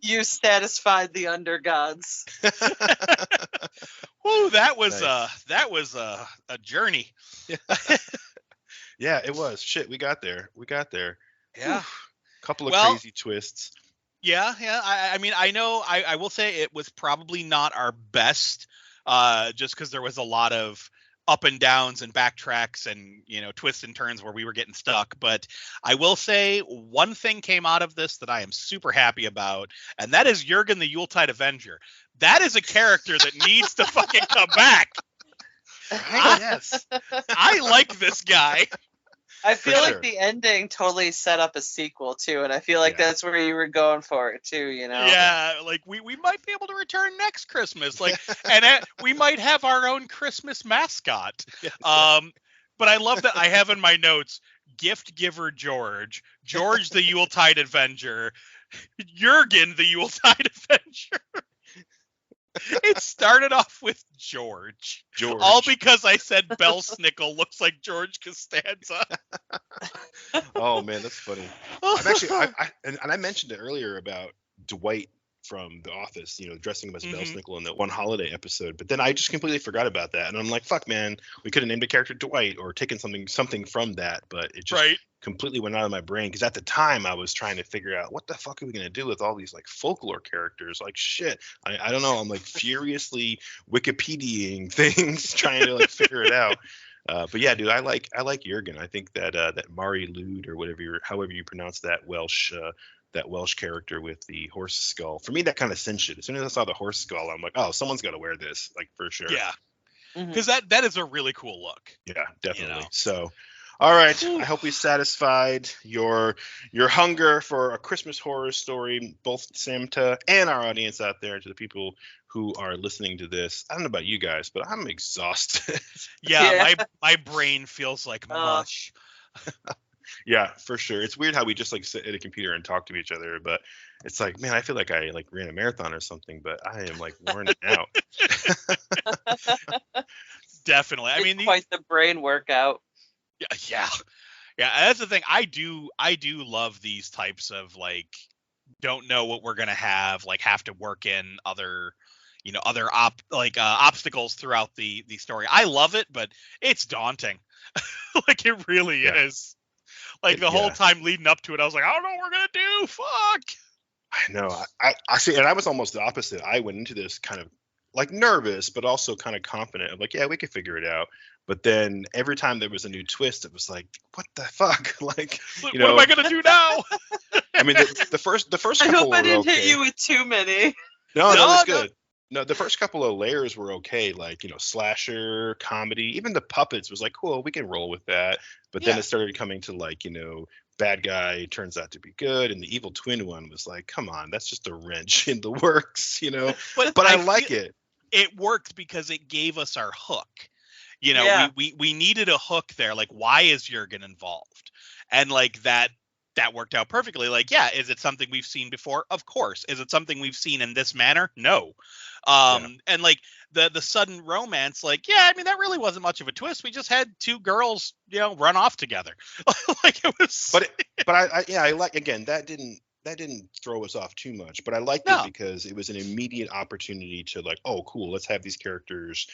You satisfied the undergods. Whoa, that was a journey. Yeah, it was. Shit, we got there. Yeah. Couple of crazy twists. Yeah. I mean, I know. I will say it was probably not our best, just because there was a lot of up and downs and backtracks and twists and turns where we were getting stuck. But I will say one thing came out of this that I am super happy about, and that is Jurgen the Yuletide Avenger. That is a character that needs to fucking come back. Yes. I like this guy. I feel like the ending totally set up a sequel too, and I feel like that's where you were going for it too, Yeah, like we might be able to return next Christmas, like, and we might have our own Christmas mascot. But I love that I have in my notes gift giver George the Yuletide Avenger, Jurgen the Yuletide Avenger. It started off with George. All because I said Belsnickel looks like George Costanza. Oh man, that's funny. I've actually, I mentioned it earlier about Dwight from The Office, dressing him as Belsnickel in that one holiday episode. But then I just completely forgot about that, and I'm like, fuck, man, we could have named a character Dwight or taken something from that, but it just completely went out of my brain, because at the time I was trying to figure out what the fuck are we gonna do with all these like folklore characters. Like shit, I don't know. I'm like furiously Wikipediaing things trying to like figure it out. But yeah, dude, I like Jurgen. I think that Mari Lud or however you pronounce that Welsh character with the horse skull, for me that kind of cinched it. As soon as I saw the horse skull, I'm like, oh, someone's got to wear this, like for sure. Yeah. because that is a really cool look. Yeah, definitely. You know? So, all right. I hope we satisfied your hunger for a Christmas horror story, both Samta and our audience out there, to the people who are listening to this. I don't know about you guys, but I'm exhausted. Yeah, my brain feels like mush. Yeah, for sure. It's weird how we just like sit at a computer and talk to each other, but it's like, man, I feel like I like ran a marathon or something, but I am like worn out. Definitely. I mean, quite the brain workout. Yeah. That's the thing. I do love these types of like don't know what we're gonna have to work in other obstacles throughout the story. I love it, but it's daunting. Like it really is. Like the whole time leading up to it, I was like, I don't know what we're gonna do. Fuck. I know. I see, and I was almost the opposite. I went into this kind of like nervous, but also kind of confident of like, yeah, we could figure it out. But then every time there was a new twist, it was like, what the fuck? Like, what am I gonna do now? I mean, the first couple I hope I didn't were okay. hit you with too many. No, that was good. No, the first couple of layers were okay, like, slasher, comedy, even the puppets was like, cool, we can roll with that. But then it started coming to like, bad guy turns out to be good, and the evil twin one was like, come on, that's just a wrench in the works, But I like it. It worked because it gave us our hook. We needed a hook there. Like, why is Jurgen involved? And like that worked out perfectly. Like, yeah, is it something we've seen before? Of course. Is it something we've seen in this manner? No. And like the sudden romance, like, yeah, I mean, that really wasn't much of a twist. We just had two girls, run off together. Like it was. But I like, again, that didn't throw us off too much, but I liked it because it was an immediate opportunity to like, oh, cool, let's have these characters,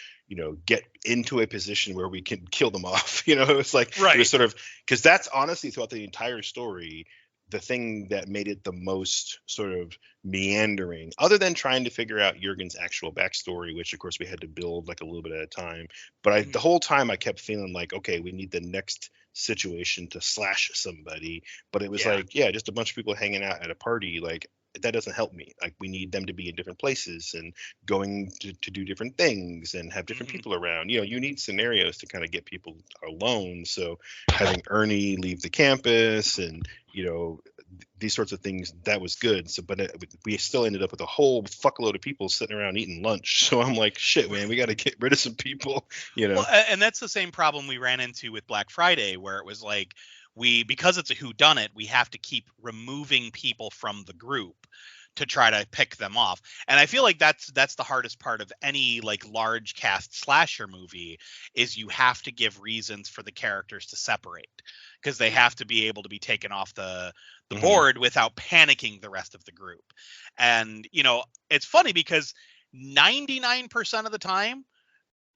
get into a position where we can kill them off. It was like, It was sort of, because that's honestly throughout the entire story, the thing that made it the most sort of meandering, other than trying to figure out Jurgen's actual backstory, which of course we had to build like a little bit at a time. But the whole time I kept feeling like, okay, we need the next situation to slash somebody. But it was like, just a bunch of people hanging out at a party. Like, that doesn't help me. Like, we need them to be in different places and going to do different things and have different people around. You need scenarios to kind of get people alone. So having Ernie leave the campus and, these sorts of things, that was good. So, but we still ended up with a whole fuckload of people sitting around eating lunch. So I'm like, shit, man, we got to get rid of some people, Well, and that's the same problem we ran into with Black Friday, where it was like, because it's a whodunit, we have to keep removing people from the group to try to pick them off. And I feel like that's the hardest part of any like large cast slasher movie, is you have to give reasons for the characters to separate, because they have to be able to be taken off the board without panicking the rest of the group. And it's funny because 99% of the time,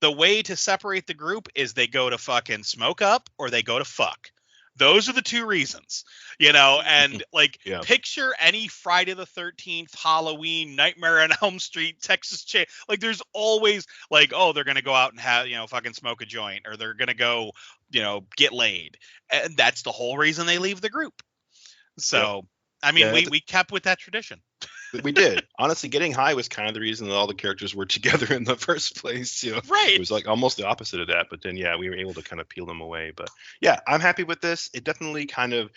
the way to separate the group is they go to fucking smoke up or they go to fuck. Those are the two reasons, and like picture any Friday the 13th, Halloween, Nightmare on Elm Street, Texas Chain. Like there's always like, oh, they're going to go out and have, fucking smoke a joint, or they're going to go, get laid. And that's the whole reason they leave the group. So, I mean, we kept with that tradition. We did. Honestly, getting high was kind of the reason that all the characters were together in the first place. Right. It was like almost the opposite of that. But then, we were able to kind of peel them away. But yeah, I'm happy with this. It definitely kind of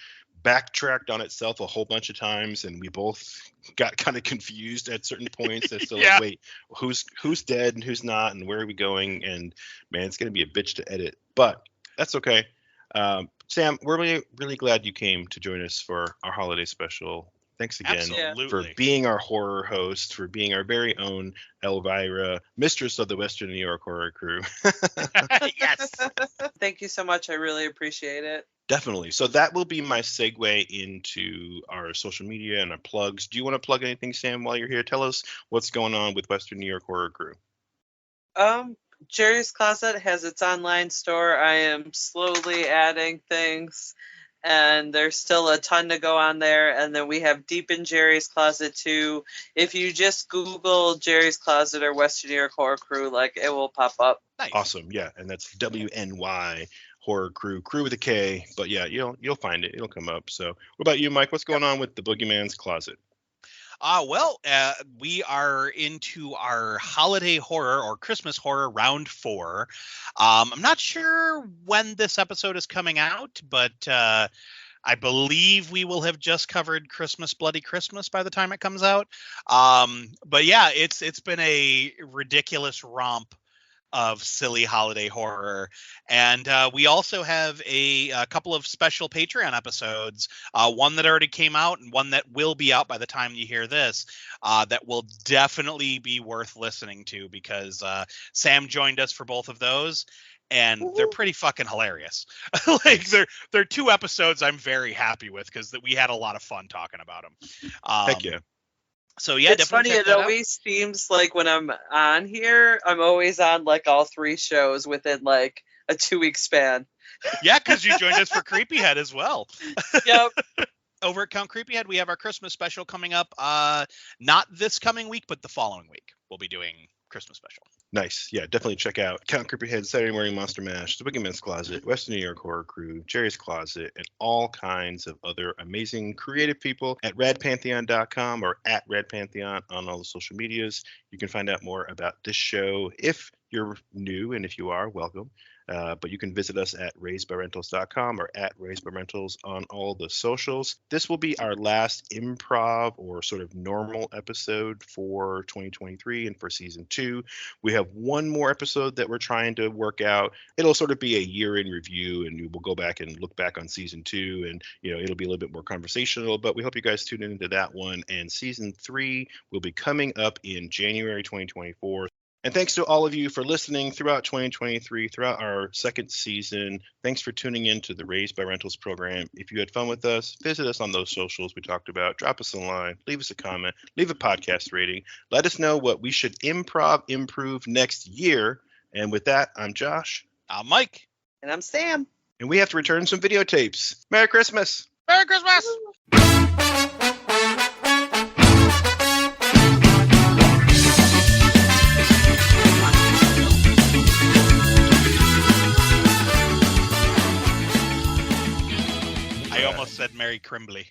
backtracked on itself a whole bunch of times, and we both got kind of confused at certain points as to like, wait, who's dead and who's not, and where are we going? And man, it's going to be a bitch to edit, but that's okay. Sam, we're really, really glad you came to join us for our holiday special. Thanks again for being our horror host, for being our very own Elvira, mistress of the Western New York horror crew. Yes. Thank you so much. I really appreciate it. Definitely. So that will be my segue into our social media and our plugs. Do you want to plug anything, Sam, while you're here? Tell us what's going on with Western New York horror crew. Jerry's Closet has its online store. I am slowly adding things, and there's still a ton to go on there. And then we have Deep in Jerry's Closet too. If you just Google Jerry's Closet or Western New York Horror Crew, like, it will pop up. Nice. Awesome. Yeah, and that's WNY Horror Crew with a K. But yeah, you'll find it. It'll come up. So what about you, Mike? What's going on with the Boogeyman's Closet? We are into our holiday horror or Christmas horror round 4. I'm not sure when this episode is coming out, but I believe we will have just covered Christmas Bloody Christmas by the time it comes out. But yeah, it's been a ridiculous romp of silly holiday horror, and we also have a couple of special Patreon episodes, one that already came out and one that will be out by the time you hear this, that will definitely be worth listening to, because Sam joined us for both of those, and they're pretty fucking hilarious. Like they're 2 episodes I'm very happy with, because we had a lot of fun talking about them. Heck yeah. So yeah, It's funny. It always seems like when I'm on here, I'm always on like all 3 shows within like a 2-week span. Yeah, because you joined us for Creepyhead as well. Yep. Over at Count Creepyhead, we have our Christmas special coming up. Not this coming week, but the following week. We'll be doing Christmas special. Nice. Yeah, definitely check out Count Creepyhead, Saturday Morning Monster Mash, The Wicked Man's Closet, Western New York Horror Crew, Jerry's Closet, and all kinds of other amazing creative people at radpantheon.com or at radpantheon on all the social medias. You can find out more about this show if you're new, and if you are, welcome. But you can visit us at raisedbyrentals.com or at raisedbyrentals on all the socials. This will be our last improv or sort of normal episode for 2023 and for season 2. We have one more episode that we're trying to work out. It'll sort of be a year in review, and we'll go back and look back on season 2, and it'll be a little bit more conversational, but we hope you guys tune into that one. And season 3 will be coming up in January 2024. And thanks to all of you for listening throughout 2023, throughout our second season. Thanks for tuning in to the Raised by Rentals program. If you had fun with us, visit us on those socials we talked about. Drop us a line, leave us a comment, leave a podcast rating. Let us know what we should improve next year. And with that, I'm Josh. I'm Mike. And I'm Sam. And we have to return some videotapes. Merry Christmas. Merry Christmas. I almost said Merry Crimbley.